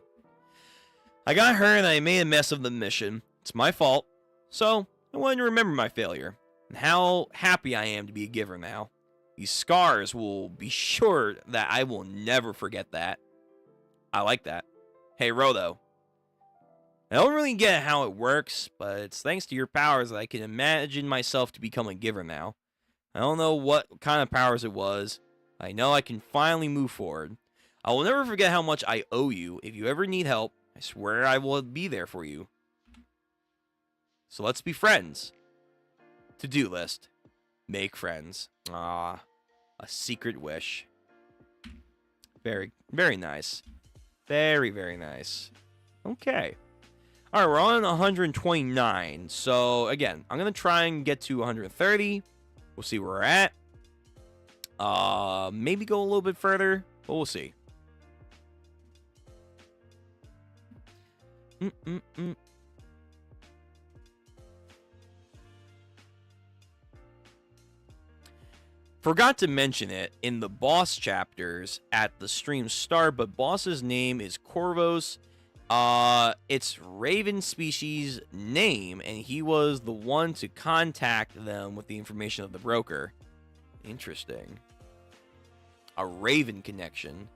I got hurt and I made a mess of the mission. It's my fault. So, I wanted to remember my failure. And how happy I am to be a giver now. These scars will be sure that I will never forget that. I like that. Hey, Rhodo. I don't really get how it works, but it's thanks to your powers that I can imagine myself to become a giver now. I don't know what kind of powers it was. I know I can finally move forward. I will never forget how much I owe you. If you ever need help, I swear I will be there for you. So let's be friends. To-do list. Make friends. Ah, a secret wish. Very, very nice. Very, very nice. Okay. All right, we're on 129. So, again, I'm going to try and get to 130. We'll see where we're at. Maybe go a little bit further, but we'll see. Forgot to mention it in the boss chapters at the stream start, but boss's name is Corvos. It's Raven species name, and he was the one to contact them with the information of the broker. Interesting. A Raven connection.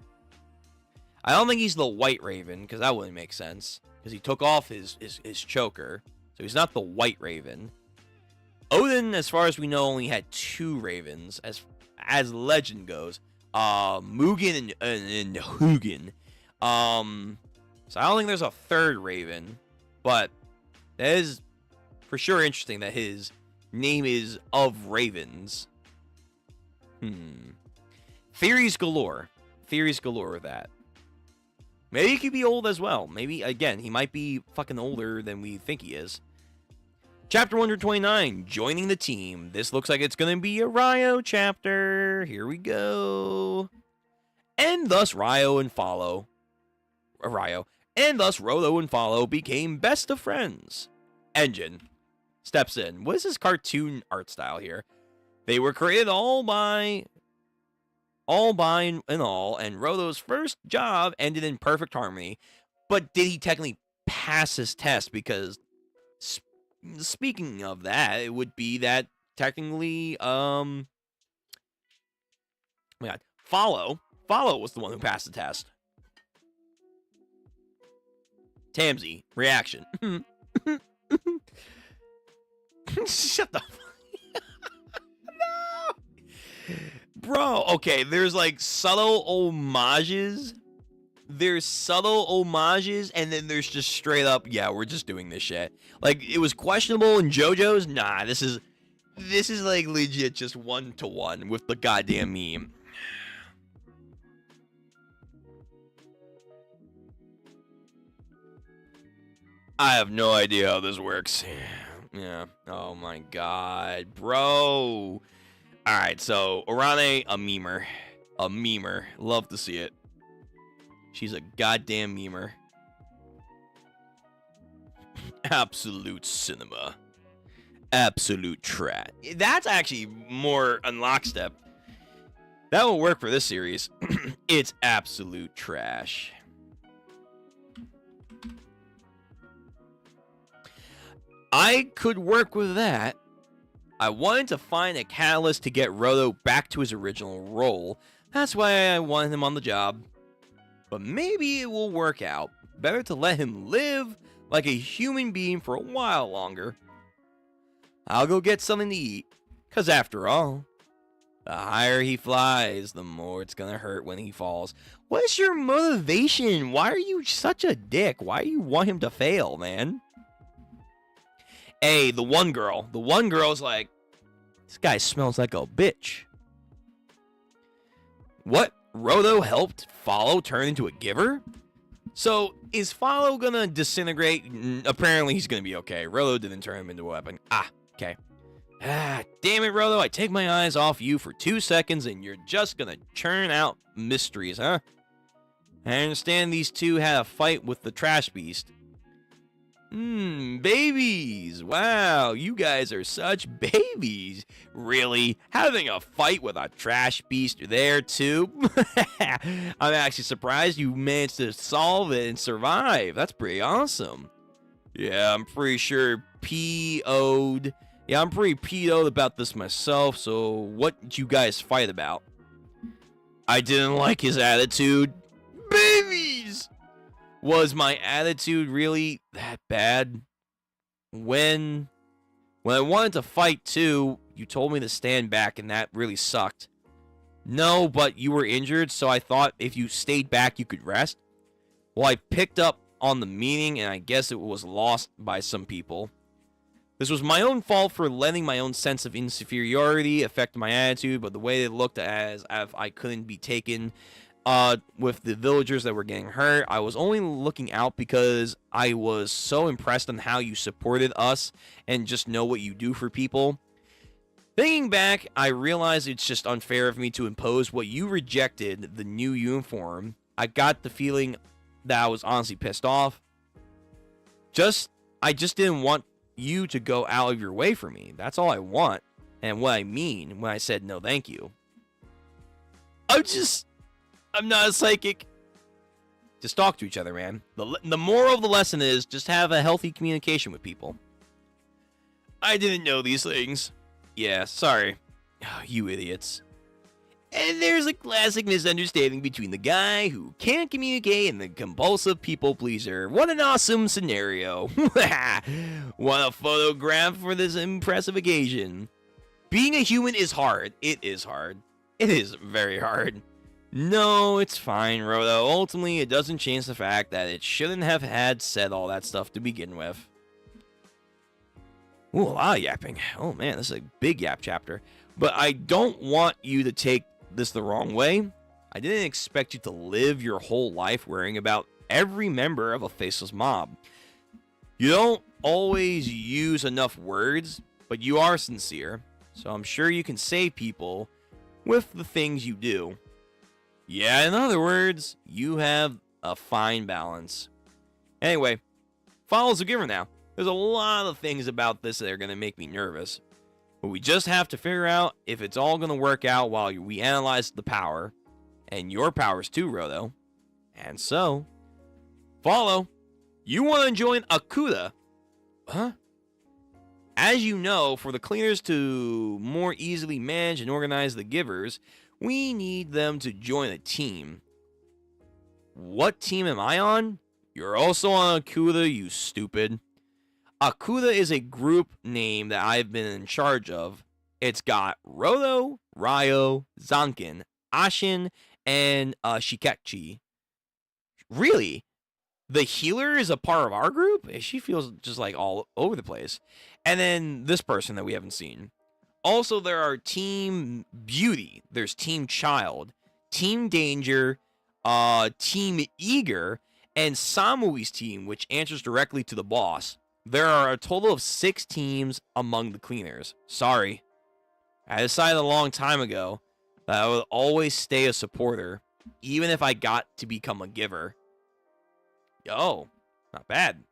I don't think he's the White Raven, because that wouldn't make sense. Because he took off his choker. So he's not the White Raven. Odin, as far as we know, only had 2 ravens, as legend goes. Mugen and Hugin. So I don't think there's a 3rd raven. But that is for sure interesting that his name is of ravens. Theories galore. Theories galore with that. Maybe he could be old as well. Maybe, again, he might be fucking older than we think he is. Chapter 129, joining the team. This looks like it's going to be a Ryo chapter. Here we go. And thus Ryo and Rhodo and Follow became best of friends. Engine steps in. What is this cartoon art style here? They were created all by and Rhodo's first job ended in perfect harmony. But did he technically pass his test? Because speaking of that, it would be that technically, oh my God, Follow was the one who passed the test. Tamsy, reaction. Shut the fuck. No! Bro, okay, there's like subtle homages. There's subtle homages, and then there's just straight up, yeah, we're just doing this shit. Like, it was questionable in JoJo's. Nah, this is like legit just 1-to-1 with the goddamn meme. I have no idea how this works. Yeah. Oh my god, bro. Alright, so Orane, a memer. A memer. Love to see it. She's a goddamn memer. Absolute cinema. Absolute trash. That's actually more on lockstep. That will work for this series. It's absolute trash. I could work with that. I wanted to find a catalyst to get Rhodo back to his original role. That's why I wanted him on the job. But maybe it will work out. Better to let him live like a human being for a while longer. I'll go get something to eat. Because after all, the higher he flies, the more it's gonna hurt when he falls. What's your motivation? Why are you such a dick? Why do you want him to fail, man? Hey, the one girl's like, this guy smells like a bitch. What? Rodo helped Follow turn into a giver? So, is Follow gonna disintegrate? Apparently he's gonna be okay. Rodo didn't turn him into a weapon. Okay. Damn it, Rodo. I take my eyes off you for 2 seconds and you're just gonna churn out mysteries, huh? I understand these two had a fight with the trash beast. Babies. Wow, you guys are such babies. Really? Having a fight with a trash beast there, too? I'm actually surprised you managed to solve it and survive. That's pretty awesome. Yeah, I'm pretty sure PO'd. Yeah, I'm pretty PO'd about this myself, so what did you guys fight about? I didn't like his attitude. Babies! Was my attitude really that bad? When I wanted to fight too, you told me to stand back and that really sucked. No, but you were injured, so I thought if you stayed back you could rest. Well, I picked up on the meaning and I guess it was lost by some people. This was my own fault for letting my own sense of inferiority affect my attitude, but the way it looked as if I couldn't be taken with the villagers that were getting hurt, I was only looking out because I was so impressed on how you supported us and just know what you do for people. Thinking back, I realized it's just unfair of me to impose what you rejected, the new uniform. I got the feeling that I was honestly pissed off. I just didn't want you to go out of your way for me. That's all I want. And what I mean when I said no thank you. I'm not a psychic. Just talk to each other, man. The moral of the lesson is just have a healthy communication with people. I didn't know these things. Yeah, sorry. Oh, you idiots. And there's a classic misunderstanding between the guy who can't communicate and the compulsive people pleaser. What an awesome scenario. Want a photograph for this impressive occasion? Being a human is hard. It is hard. It is very hard. No, it's fine, Rodo. Ultimately, it doesn't change the fact that it shouldn't have had said all that stuff to begin with. Ooh, a lot of yapping. Oh man, this is a big yap chapter. But I don't want you to take this the wrong way. I didn't expect you to live your whole life worrying about every member of a faceless mob. You don't always use enough words, but you are sincere. So I'm sure you can save people with the things you do. Yeah, in other words, you have a fine balance. Anyway, Follow's a giver now. There's a lot of things about this that are going to make me nervous. But we just have to figure out if it's all going to work out while we analyze the power. And your powers too, Rodo. And so, Follow, you want to join Akuta? Huh? As you know, for the cleaners to more easily manage and organize the givers, we need them to join a team. What team am I on? You're also on Akuta, you stupid. Akuta is a group name that I've been in charge of. It's got Rodo, Ryo, Zankin, Ashin, and Shikechi. Really? The healer is a part of our group? She feels just like all over the place. And then this person that we haven't seen. Also, there are Team Beauty, there's Team Child, Team Danger, Team Eager, and Samui's team, which answers directly to the boss. There are a total of 6 teams among the cleaners. Sorry. I decided a long time ago that I would always stay a supporter, even if I got to become a giver. Yo, not bad.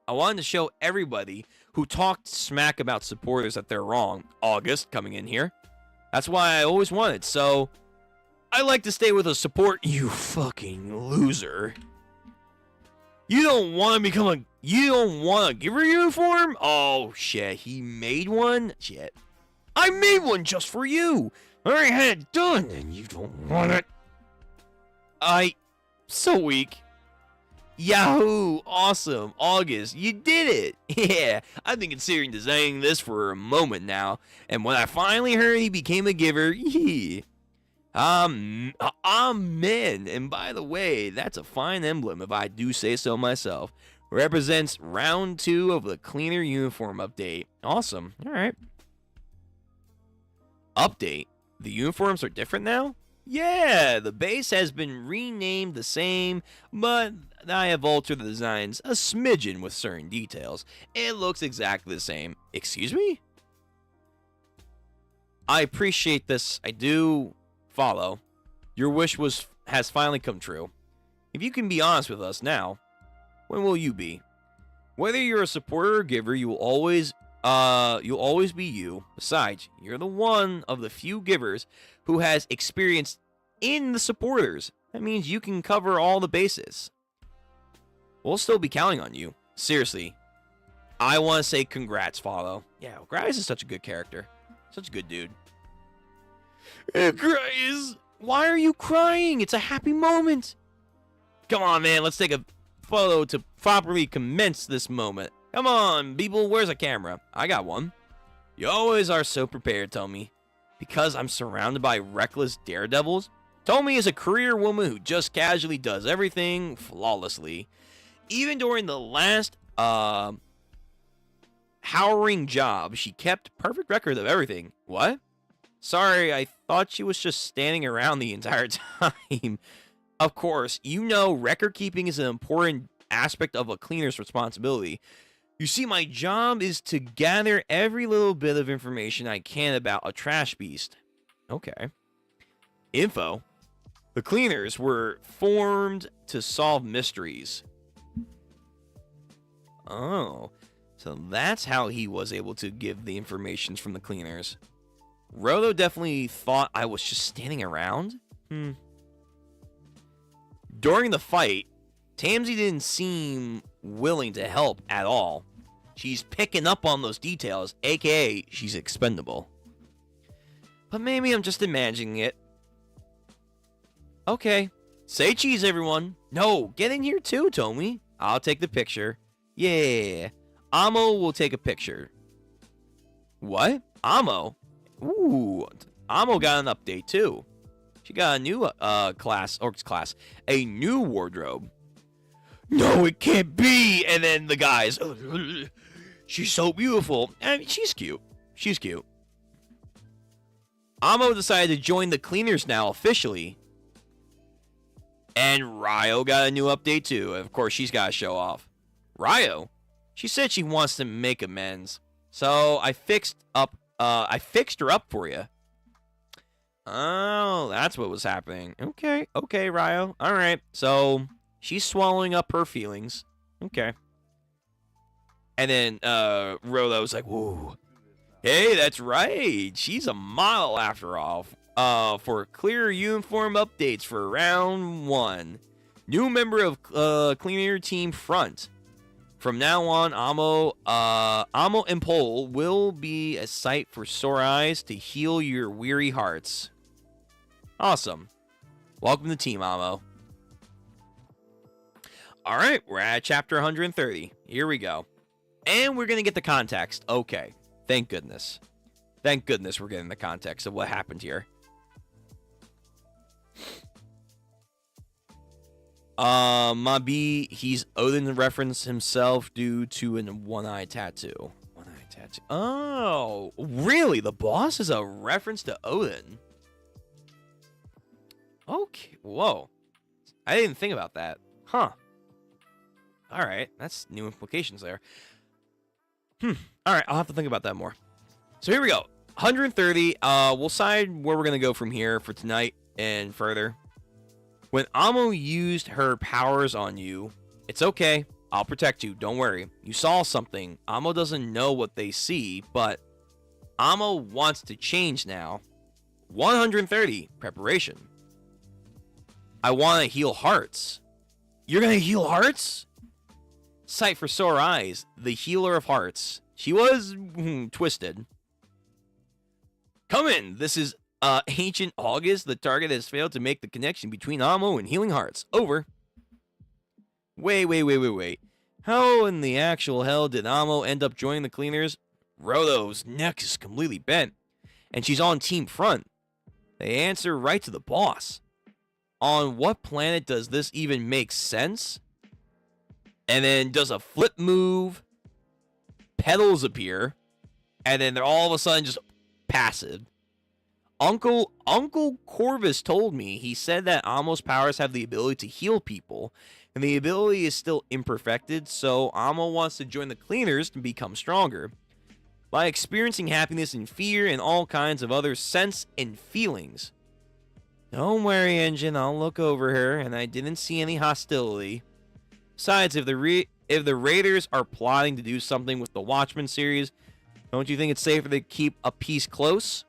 I wanted to show everybody who talked smack about supporters that they're wrong. August coming in here. That's why I always wanted. So, I like to stay with a support. You fucking loser. You don't want a giver uniform? Oh, shit. He made one? Shit. I made one just for you. I had it done and you don't want it. So weak. Yahoo! Awesome. August, you did it! Yeah, I've been considering designing this for a moment now, and when I finally heard he became a giver, amen. And by the way, that's a fine emblem if I do say so myself. represents round 2 of the cleaner uniform update. Awesome. All right. Update. The uniforms are different now? Yeah, the base has been renamed the same, but I have altered the designs a smidgen with certain details. It looks exactly the same. Excuse me? I appreciate this. I do follow. Your wish has finally come true. If you can be honest with us now, when will you be? Whether you're a supporter or giver, you'll always be you. Besides, you're the one of the few givers who has experience in the supporters. That means you can cover all the bases. We'll still be counting on you. Seriously. I want to say congrats, Follow. Yeah, Grice is such a good character. Such a good dude. Grice, why are you crying? It's a happy moment. Come on, man. Let's take a photo to properly commence this moment. Come on, people. Where's a camera? I got one. You always are so prepared, Tomi. Because I'm surrounded by reckless daredevils? Tomi is a career woman who just casually does everything flawlessly. Even during the last, harrowing job, she kept perfect record of everything. What? Sorry, I thought she was just standing around the entire time. Of course, you know record keeping is an important aspect of a cleaner's responsibility. You see, my job is to gather every little bit of information I can about a trash beast. Okay. Info. The cleaners were formed to solve mysteries. Oh. So that's how he was able to give the information from the cleaners. Rodo definitely thought I was just standing around? During the fight, Tamsy didn't seem willing to help at all. She's picking up on those details, aka she's expendable. But maybe I'm just imagining it. Okay. Say cheese, everyone. No, get in here too, Tomi. I'll take the picture. Yeah. Amo will take a picture. What? Amo? Ooh. Amo got an update too. She got a new a new wardrobe. No, it can't be. And then the guys, she's so beautiful. I mean, she's cute. She's cute. Amo decided to join the cleaners now officially. And Ryo got a new update too. Of course, she's got to show off. Ryo? She said she wants to make amends. So I fixed her up for you. Oh, that's what was happening. Okay, Ryo. All right. So she's swallowing up her feelings. Okay. And then Rolo was like, whoa. Hey, that's right. She's a model after all. For clear uniform updates for round 1. New member of Cleaner Team Front. From now on, Amo and Pole will be a sight for sore eyes to heal your weary hearts. Awesome. Welcome to Team Amo. Alright, we're at chapter 130. Here we go. And we're going to get the context. Okay. Thank goodness. Thank goodness we're getting the context of what happened here. Mabi, he's Odin referenced himself due to an one-eye tattoo. One-eye tattoo. Oh, really? The boss is a reference to Odin. Okay. Whoa. I didn't think about that. Huh. Alright. That's new implications there. Alright, I'll have to think about that more. So here we go. 130. We'll decide where we're going to go from here for tonight and further. When Amo used her powers on you, it's okay. I'll protect you. Don't worry. You saw something. Amo doesn't know what they see, but Amo wants to change now. 130. Preparation. I want to heal hearts. You're going to heal hearts? Sight for sore eyes. The healer of hearts. She was twisted. Come in. This is Ancient August. The target has failed to make the connection between Amo and healing hearts. Over. Wait. How in the actual hell did Amo end up joining the cleaners? Rodo's neck is completely bent, and she's on Team Front. They answer right to the boss. On what planet does this even make sense? and then does a flip move, petals appear, and then they're all of a sudden just passive. Uncle Corvus told me, he said that Amo's powers have the ability to heal people, and the ability is still imperfected, so Amo wants to join the cleaners to become stronger. By experiencing happiness and fear and all kinds of other sense and feelings. Don't worry, Engine, I'll look over her, and I didn't see any hostility. Besides, if the Raiders are plotting to do something with the Watchmen series, don't you think it's safer to keep a piece close?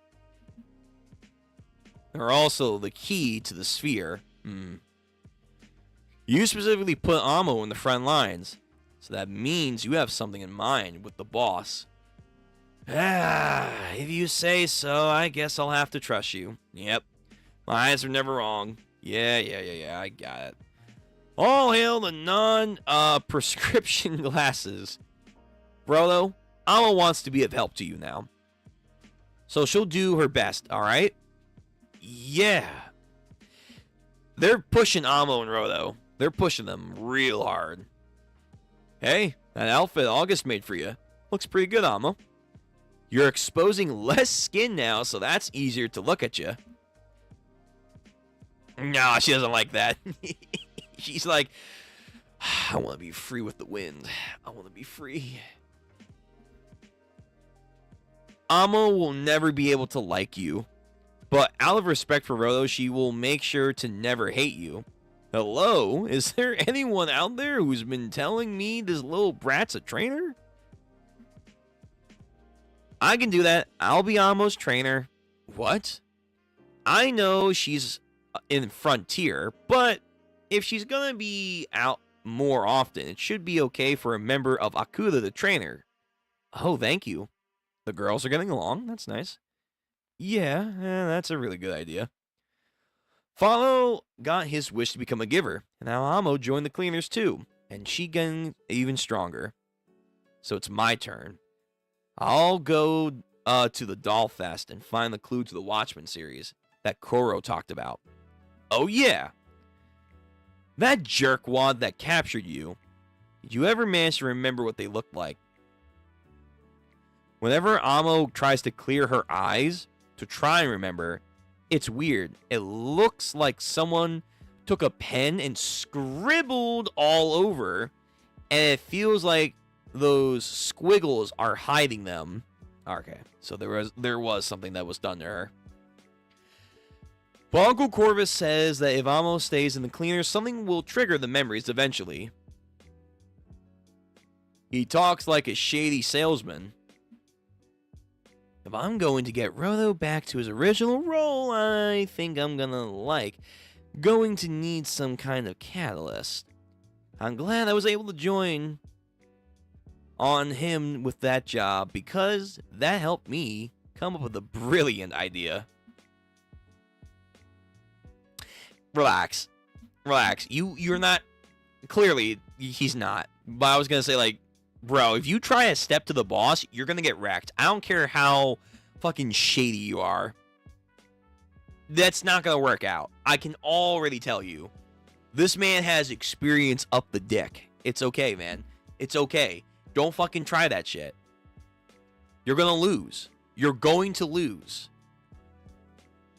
They're also the key to the sphere. You specifically put Amo in the front lines, so that means you have something in mind with the boss. If you say so, I guess I'll have to trust you. Yep. My eyes are never wrong. Yeah, I got it. All hail the non-prescription glasses. Frodo, Alma wants to be of help to you now. So she'll do her best, alright? Yeah. They're pushing Amo and Frodo. They're pushing them real hard. Hey, that outfit August made for you. Looks pretty good, Amo. You're exposing less skin now, so that's easier to look at you. No, she doesn't like that. She's like, I want to be free with the wind. I want to be free. Amo will never be able to like you, but out of respect for Frodo, she will make sure to never hate you. Hello? Is there anyone out there who's been telling me this little brat's a trainer? I can do that. I'll be Amo's trainer. What? I know she's in Frontier, but if she's gonna be out more often, it should be okay for a member of Akuta to train her. Oh, thank you. The girls are getting along. That's nice. Yeah, that's a really good idea. Follow got his wish to become a giver, and now Amo joined the cleaners too, and she getting even stronger. So it's my turn. I'll go to the Doll Fest and find the clue to the Watchmen series that Koro talked about. Oh yeah! That jerkwad that captured you, did you ever manage to remember what they looked like? Whenever Amo tries to clear her eyes to try and remember, it's weird. It looks like someone took a pen and scribbled all over, and it feels like those squiggles are hiding them. Okay, so there was something that was done to her. But Uncle Corvus says that if Amo stays in the cleaners, something will trigger the memories eventually. He talks like a shady salesman. If I'm going to get Frodo back to his original role, I think I'm going to need some kind of catalyst. I'm glad I was able to join on him with that job, because that helped me come up with a brilliant idea. Relax. You're not, clearly he's not, but I was gonna say, like, bro, if you try a step to the boss, you're gonna get wrecked. I don't care how fucking shady you are. That's not gonna work out. I can already tell you. This man has experience up the dick. It's okay, man. It's okay. Don't fucking try that shit. You're gonna lose. You're going to lose.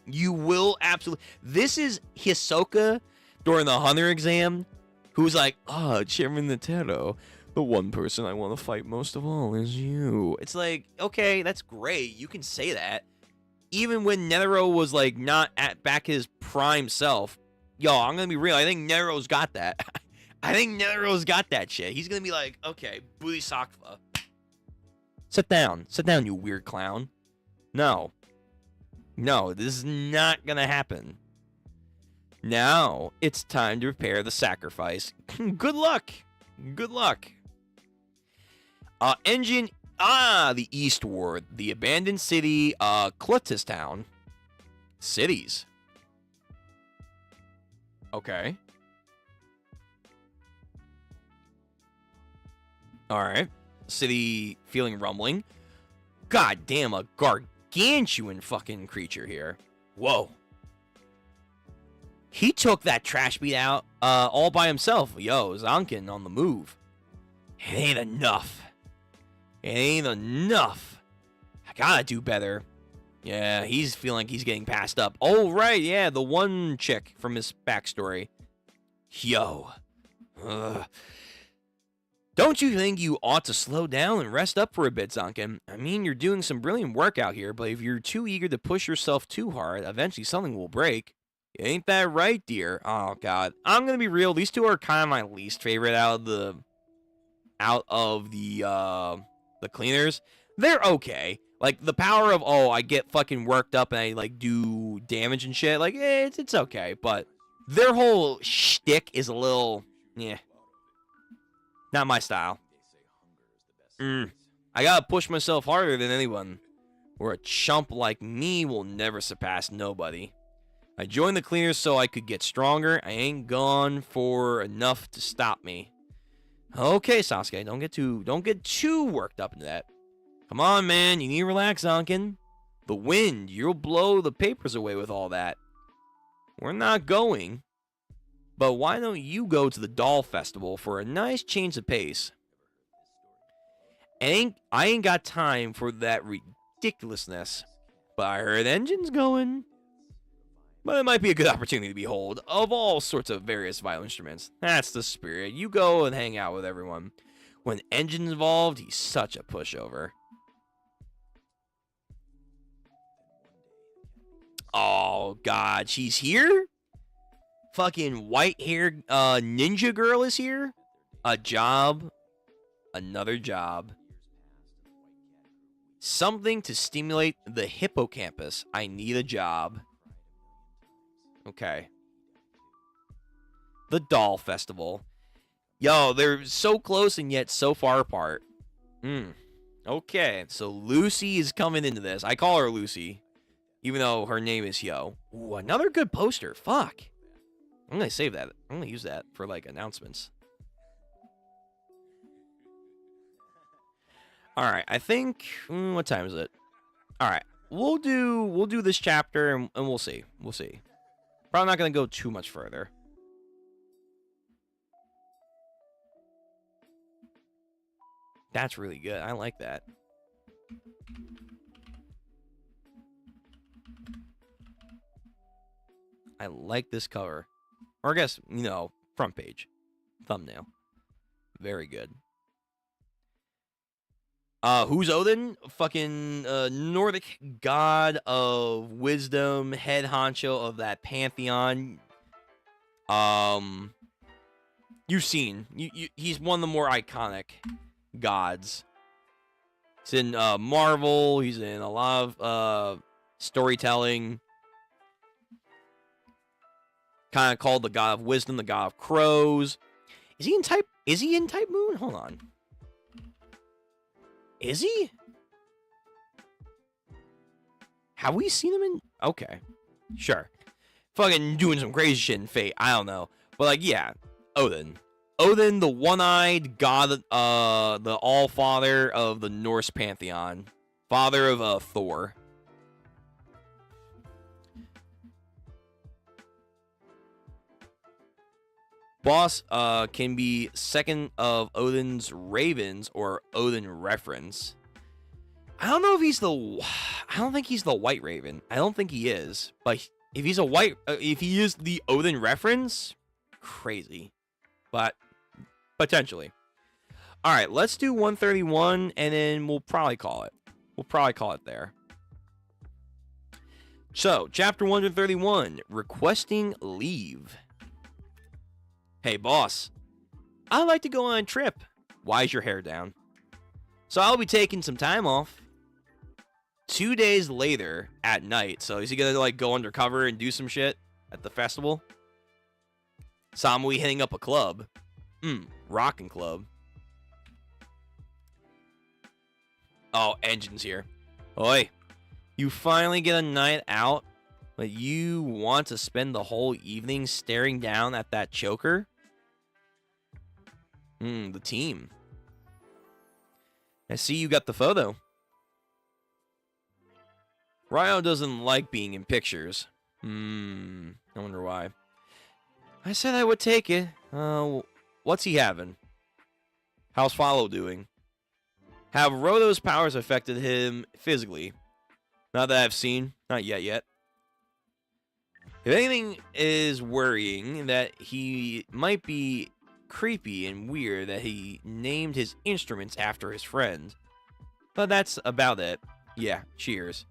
You will absolutely. This is Hisoka during the Hunter exam, who's like, Chairman Netero, the one person I want to fight most of all is you. It's like, okay, that's great. You can say that. Even when Netero was like not at back his prime self. Yo, I'm gonna be real. I think Netero's got that. I think Netero's got that shit. He's gonna be like, okay, Bodhisattva. Sit down, you weird clown. No, this is not gonna happen. Now it's time to prepare the sacrifice. Good luck. Engine. The Eastward, the abandoned city, Cluttistown. Cities. Okay. Alright. City feeling rumbling. God damn, a gargantuan fucking creature here. Whoa. He took that trash beat out all by himself. Yo, Zankin on the move. It ain't enough. It ain't enough. I gotta do better. Yeah, he's feeling like he's getting passed up. Oh, right, yeah, the one chick from his backstory. Yo. Ugh. Don't you think you ought to slow down and rest up for a bit, Zonkin? I mean, you're doing some brilliant work out here, but if you're too eager to push yourself too hard, eventually something will break. Ain't that right, dear? Oh, God. I'm gonna be real. These two are kind of my least favorite out of the cleaners. They're okay. Like, the power of, oh, I get fucking worked up and I, like, do damage and shit. Like, it's okay. But their whole shtick is a little, yeah. Not my style. I gotta push myself harder than anyone, or a chump like me will never surpass nobody. I joined the cleaners so I could get stronger. I ain't gone for enough to stop me. Okay, Sasuke, don't get too worked up into that. Come on, man, you need to relax, Zankin. The wind, you'll blow the papers away with all that. We're not going. But why don't you go to the doll festival for a nice change of pace? I ain't got time for that ridiculousness. But I heard engines going. But it might be a good opportunity to behold of all sorts of various violin instruments. That's the spirit. You go and hang out with everyone. When engine's involved, he's such a pushover. Oh, God, she's here? Fucking white-haired ninja girl is here? A job. Another job. Something to stimulate the hippocampus. I need a job. Okay. The doll festival. Yo, they're so close and yet so far apart. Okay, so Lucy is coming into this. I call her Lucy, even though her name is Yo. Ooh, another good poster. Fuck. I'm going to save that. I'm going to use that for, like, announcements. Alright, I think... what time is it? Alright, we'll do this chapter, and we'll see. We'll see. Probably not going to go too much further. That's really good. I like that. I like this cover. Or I guess, you know, front page. Thumbnail. Very good. Who's Odin? Fucking Nordic god of wisdom, head honcho of that pantheon. You've seen. He's one of the more iconic gods. He's in Marvel. He's in a lot of storytelling. Kind of called the god of wisdom, the god of crows. Is he in Type Moon? Hold on. Is he? Have we seen him in... Okay. Sure. Fucking doing some crazy shit in Fate. I don't know. But, like, yeah. Odin. Odin, the one-eyed god, the all-father of the Norse pantheon. Father of Thor. Boss can be second of Odin's ravens or Odin reference. I don't know if he's I don't think he's the white raven. I don't think he is. But if he's if he is the Odin reference, crazy. But potentially. All right, let's do 131 and then we'll probably call it. We'll probably call it there. So, chapter 131, requesting leave. Hey, boss, I'd like to go on a trip. Why is your hair down? So I'll be taking some time off. 2 days later at night. So is he going to, like, go undercover and do some shit at the festival? Samui hitting up a club. Rockin' club. Oh, Engine's here. Oi, you finally get a night out, but you want to spend the whole evening staring down at that choker? The team. I see you got the photo. Ryo doesn't like being in pictures. I wonder why. I said I would take it. What's he having? How's Follow doing? Have Roto's powers affected him physically? Not that I've seen. Not yet. If anything is worrying, that he might be creepy and weird that he named his instruments after his friend. But that's about it. Yeah, cheers.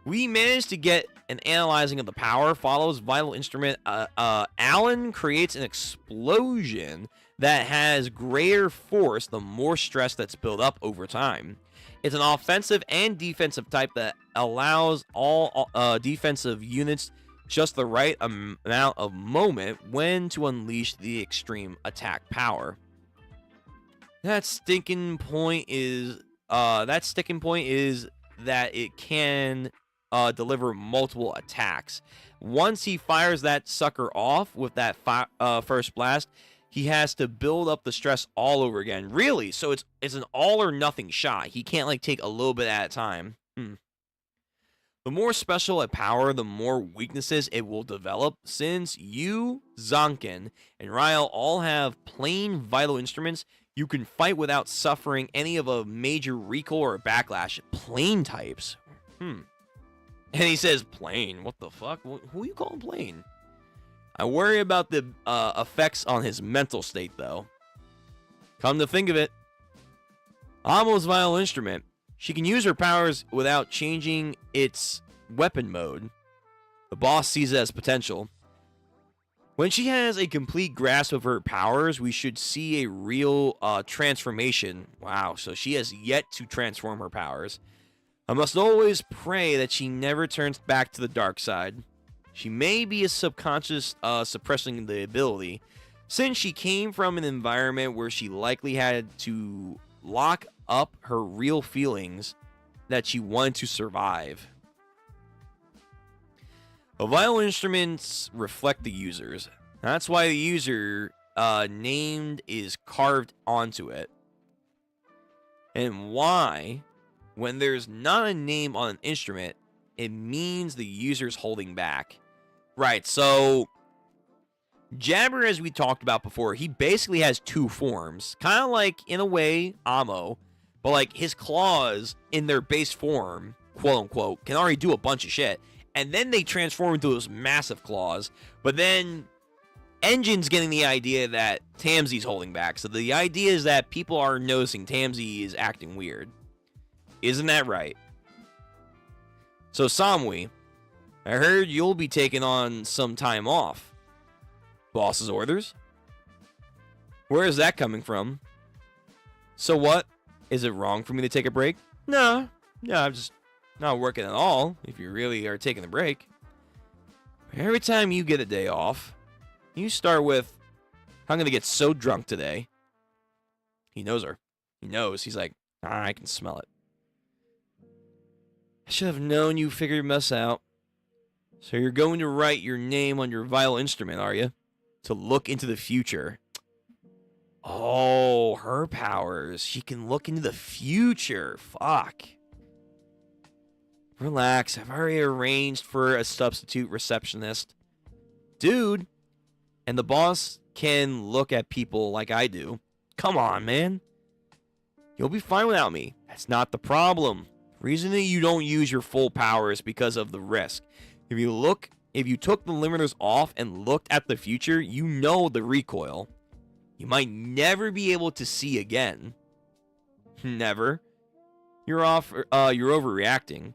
We managed to get an analyzing of the power. Follows vital instrument. Alan creates an explosion that has greater force the more stress that's built up over time. It's an offensive and defensive type that allows all defensive units just the right amount of moment when to unleash the extreme attack power. That sticking point is that it can deliver multiple attacks. Once he fires that sucker off with that first blast, he has to build up the stress all over again. Really? So it's an all or nothing shot. He can't like take a little bit at a time. The more special a power, the more weaknesses it will develop. Since you, Zonkin, and Ryle all have plain vital instruments, you can fight without suffering any of a major recoil or backlash. Plain types. And he says plain. What the fuck? Who you calling plain? I worry about the effects on his mental state, though. Come to think of it, Amo's vital instrument. She can use her powers without changing its weapon mode. The boss sees it as potential. When she has a complete grasp of her powers, we should see a real transformation. Wow, so she has yet to transform her powers. I must always pray that she never turns back to the dark side. She may be a subconscious suppressing the ability, since she came from an environment where she likely had to lock up her real feelings that she wanted to survive. The vital instruments reflect the users. That's why the user named is carved onto it. And why, when there's not a name on an instrument, it means the user's holding back. Right, so Jabber, as we talked about before, he basically has two forms. Kind of like, in a way, Amo. But, like, his claws, in their base form, quote-unquote, can already do a bunch of shit. And then they transform into those massive claws. But then Engine's getting the idea that Tamsi's holding back. So the idea is that people are noticing Tamsi is acting weird. Isn't that right? So, Samui, I heard you'll be taking on some time off. Boss's orders? Where is that coming from? So what? Is it wrong for me to take a break? No, I'm just not working at all, if you really are taking a break. Every time you get a day off, you start with, I'm going to get so drunk today. He knows her. He knows. He's like, I can smell it. I should have known you figured mess out. So you're going to write your name on your vital instrument, are you? To look into the future. Oh, her powers. She can look into the future. Fuck. Relax. I've already arranged for a substitute receptionist. Dude. And the boss can look at people like I do. Come on, man. You'll be fine without me. That's not the problem. The reason that you don't use your full power is because of the risk. If you took the limiters off and looked at the future, you know the recoil. You might never be able to see again. Never. You're overreacting.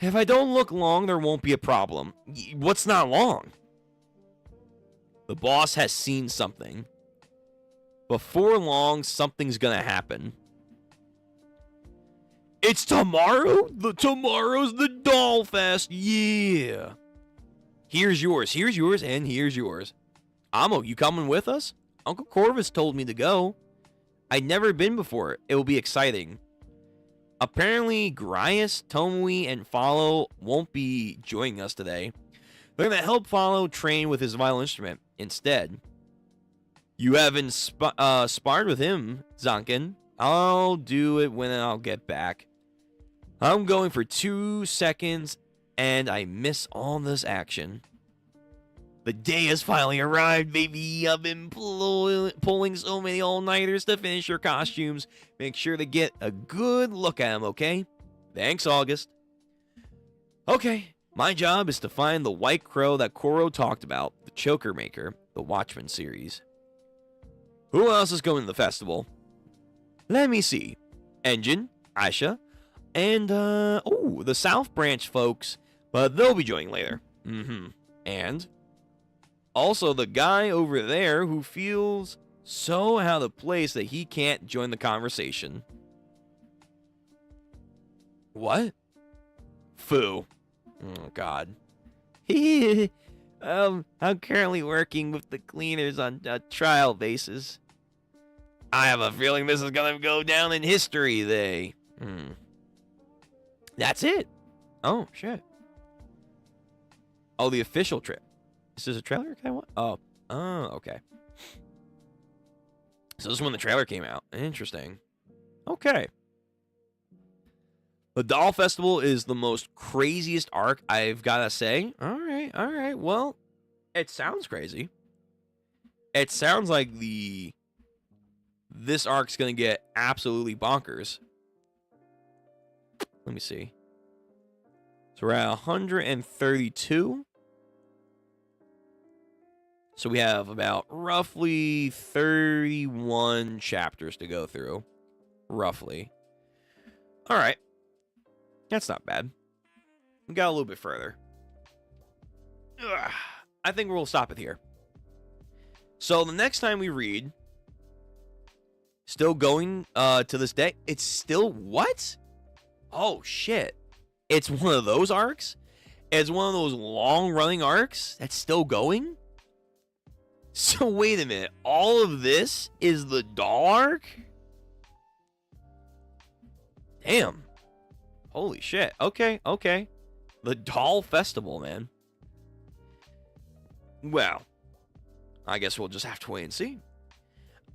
If I don't look long, there won't be a problem. What's not long? The boss has seen something. Before long, something's gonna happen. It's tomorrow? Tomorrow's the Doll Fest. Yeah. Here's yours, and here's yours. Amo, you coming with us? Uncle Corvus told me to go. I'd never been before. It will be exciting. Apparently, Grias, Tomui, and Follow won't be joining us today. They're going to help Follow train with his vital instrument instead. You haven't sparred with him, Zonkin. I'll do it when I'll get back. I'm going for 2 seconds, and I miss all this action. The day has finally arrived, baby. I've been pulling so many all-nighters to finish your costumes. Make sure to get a good look at them, okay? Thanks, August. Okay, my job is to find the white crow that Koro talked about, the choker maker, the Watchman series. Who else is going to the festival? Let me see. Engine, Aisha, and, the South Branch folks, but they'll be joining later. And also the guy over there who feels so out of place that he can't join the conversation. What? Foo. Oh, God. I'm currently working with the cleaners on a trial basis. I have a feeling this is gonna go down in history, That's it. Oh, shit. Oh, the official trip. Is this a trailer? Oh, okay. So this is when the trailer came out. Interesting. Okay. The Doll Festival is the most craziest arc, I've gotta say. All right. Well, it sounds crazy. It sounds like this arc's gonna get absolutely bonkers. Let me see. So we're at 132. So we have about roughly 31 chapters to go through. Roughly. All right. That's not bad. We got a little bit further. Ugh. I think we'll stop it here. So the next time we read, still going to this day, it's still what? Oh, shit. It's one of those arcs? It's one of those long-running arcs that's still going? So wait a minute, all of this is the doll arc? Damn. Holy shit. Okay. The Doll Festival, man. Well, I guess we'll just have to wait and see.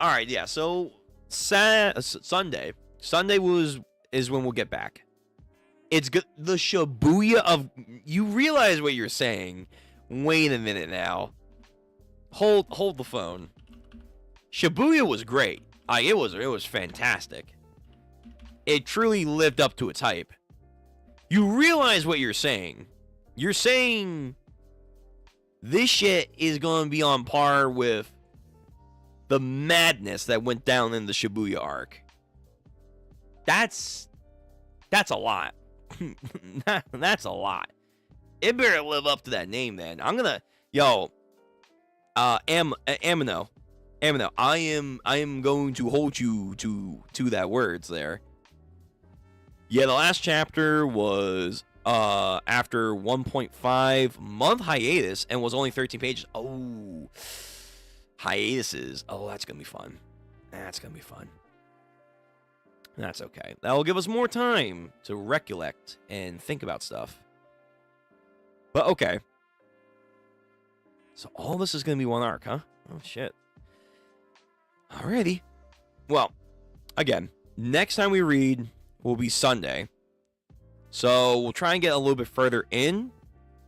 Alright, yeah, so Sunday. Sunday is when we'll get back. It's good. The Shibuya of... You realize what you're saying. Wait a minute now. Hold the phone. Shibuya was great. It was fantastic. It truly lived up to its hype. You realize what you're saying. You're saying this shit is going to be on par with the madness that went down in the Shibuya arc. That's a lot. That's a lot. It better live up to that name, then. I'm gonna... Yo... Amino, I am going to hold you to that words there. Yeah, the last chapter was after 1.5 month hiatus and was only 13 pages. Oh, hiatuses. Oh, that's gonna be fun. That's okay. That will give us more time to recollect and think about stuff. But okay. So all this is going to be one arc, huh? Oh, shit. Alrighty. Well, again, next time we read will be Sunday. So we'll try and get a little bit further in.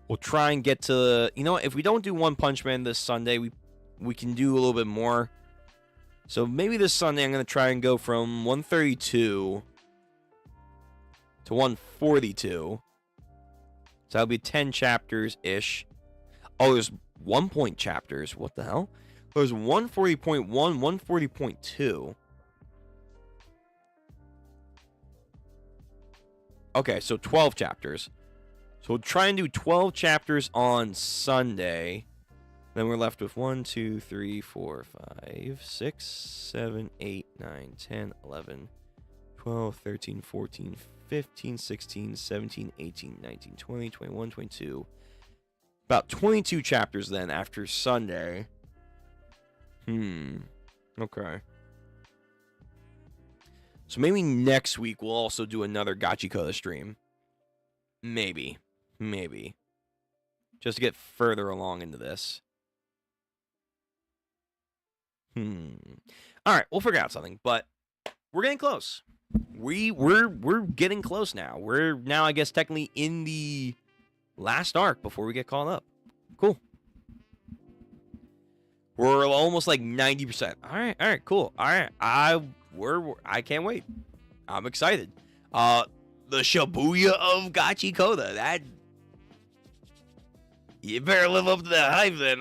We'll try and get to... You know what? If we don't do One Punch Man this Sunday, we can do a little bit more. So maybe this Sunday I'm going to try and go from 132 to 142. So that'll be 10 chapters-ish. Oh, there's 1 point chapters. What the hell? There's 140.1, 140.2. Okay, so 12 chapters. So we'll try and do 12 chapters on Sunday. Then we're left with 1, 2, 3, 4, 5, 6, 7, 8, 9, 10, 11, 12, 13, 14, 15, 16, 17, 18, 19, 20, 21, 22. About 22 chapters then after Sunday. Okay. So maybe next week we'll also do another Gachiakuta stream. Maybe. Just to get further along into this. Alright, we'll figure out something, but we're getting close. We're getting close now. We're now, I guess, technically in the last arc before we get caught up. Cool. We're almost like 90%. All right, cool. All right, I can't wait. I'm excited. The Shibuya of Gachiakuta. That you better live up to that hype then.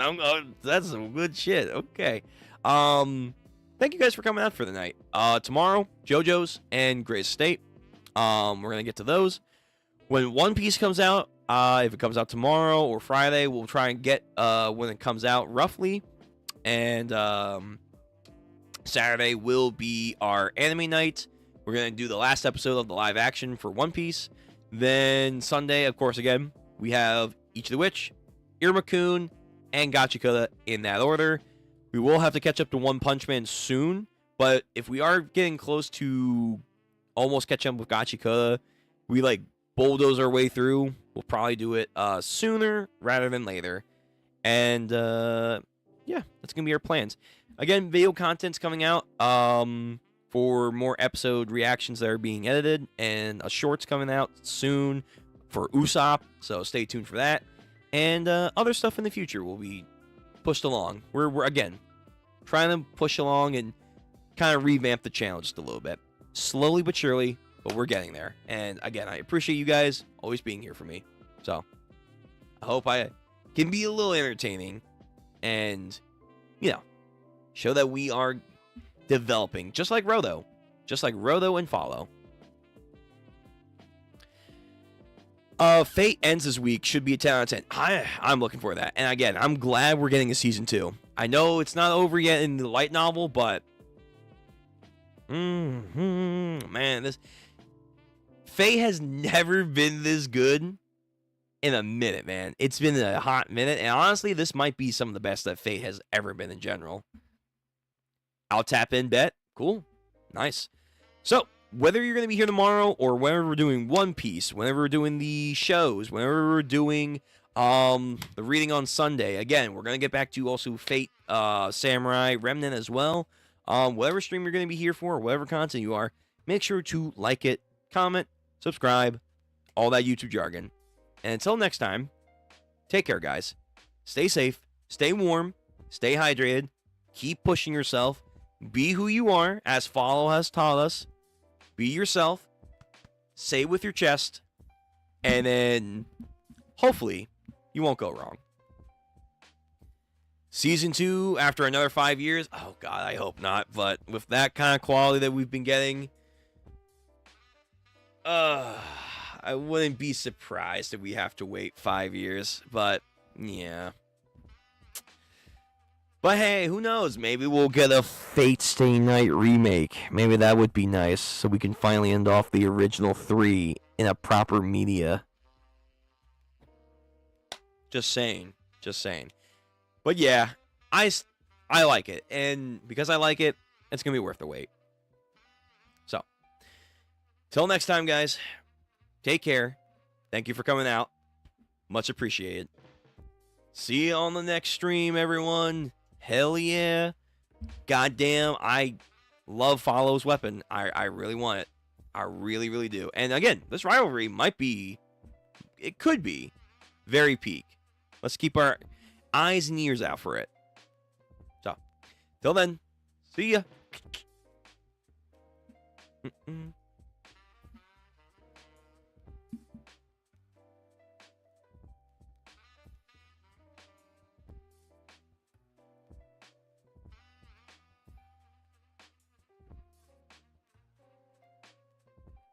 That's some good shit. Okay. Thank you guys for coming out for the night. Tomorrow, JoJo's and Gray's State. We're gonna get to those. When One Piece comes out, if it comes out tomorrow or Friday, we'll try and get when it comes out roughly. And Saturday will be our anime night. We're going to do the last episode of the live action for One Piece. Then Sunday, of course, again, we have Each of the Witch, Irma-kun, and Gachiakuta in that order. We will have to catch up to One Punch Man soon, but if we are getting close to almost catch up with Gachiakuta, we like bulldoze our way through. We'll probably do it sooner rather than later. And yeah, that's going to be our plans. Again, video content's coming out for more episode reactions that are being edited, and a short's coming out soon for Usopp, so stay tuned for that. And other stuff in the future will be pushed along. We're again trying to push along and kind of revamp the channel just a little bit. Slowly but surely, but we're getting there. And again, I appreciate you guys always being here for me. So I hope I can be a little entertaining and, you know, show that we are developing, just like Rodo. Just like Rodo and Follow. Fate ends this week. Should be a 10 out of 10. I'm looking for that. And again, I'm glad we're getting a season 2. I know it's not over yet in the light novel, but man, this Fate has never been this good in a minute, man. It's been a hot minute, and honestly, this might be some of the best that Fate has ever been in general. I'll tap in, bet. Cool. Nice. So, whether you're going to be here tomorrow or whenever we're doing One Piece, whenever we're doing the shows, whenever we're doing the reading on Sunday, again, we're going to get back to also Fate, Samurai, Remnant as well. Whatever stream you're going to be here for, or whatever content you are, make sure to like it, comment, subscribe, all that YouTube jargon. And until next time, take care, guys. Stay safe, stay warm, stay hydrated, keep pushing yourself, be who you are, as Follow has taught us. Be yourself, say it with your chest, and then hopefully you won't go wrong. Season 2, after another 5 years, oh God, I hope not, but with that kind of quality that we've been getting, I wouldn't be surprised if we have to wait 5 years, but yeah. But hey, who knows? Maybe we'll get a Fate Stay Night remake. Maybe that would be nice, so we can finally end off the original 3 in a proper media. Just saying. Just saying. But yeah, I like it. And because I like it, it's going to be worth the wait. So, till next time, guys. Take care. Thank you for coming out. Much appreciated. See you on the next stream, everyone. Hell yeah. Goddamn, I love Follow's weapon. I really want it. I really, really do. And again, this rivalry might be, it could be, very peak. Let's keep our eyes and ears out for it. So, till then, see ya.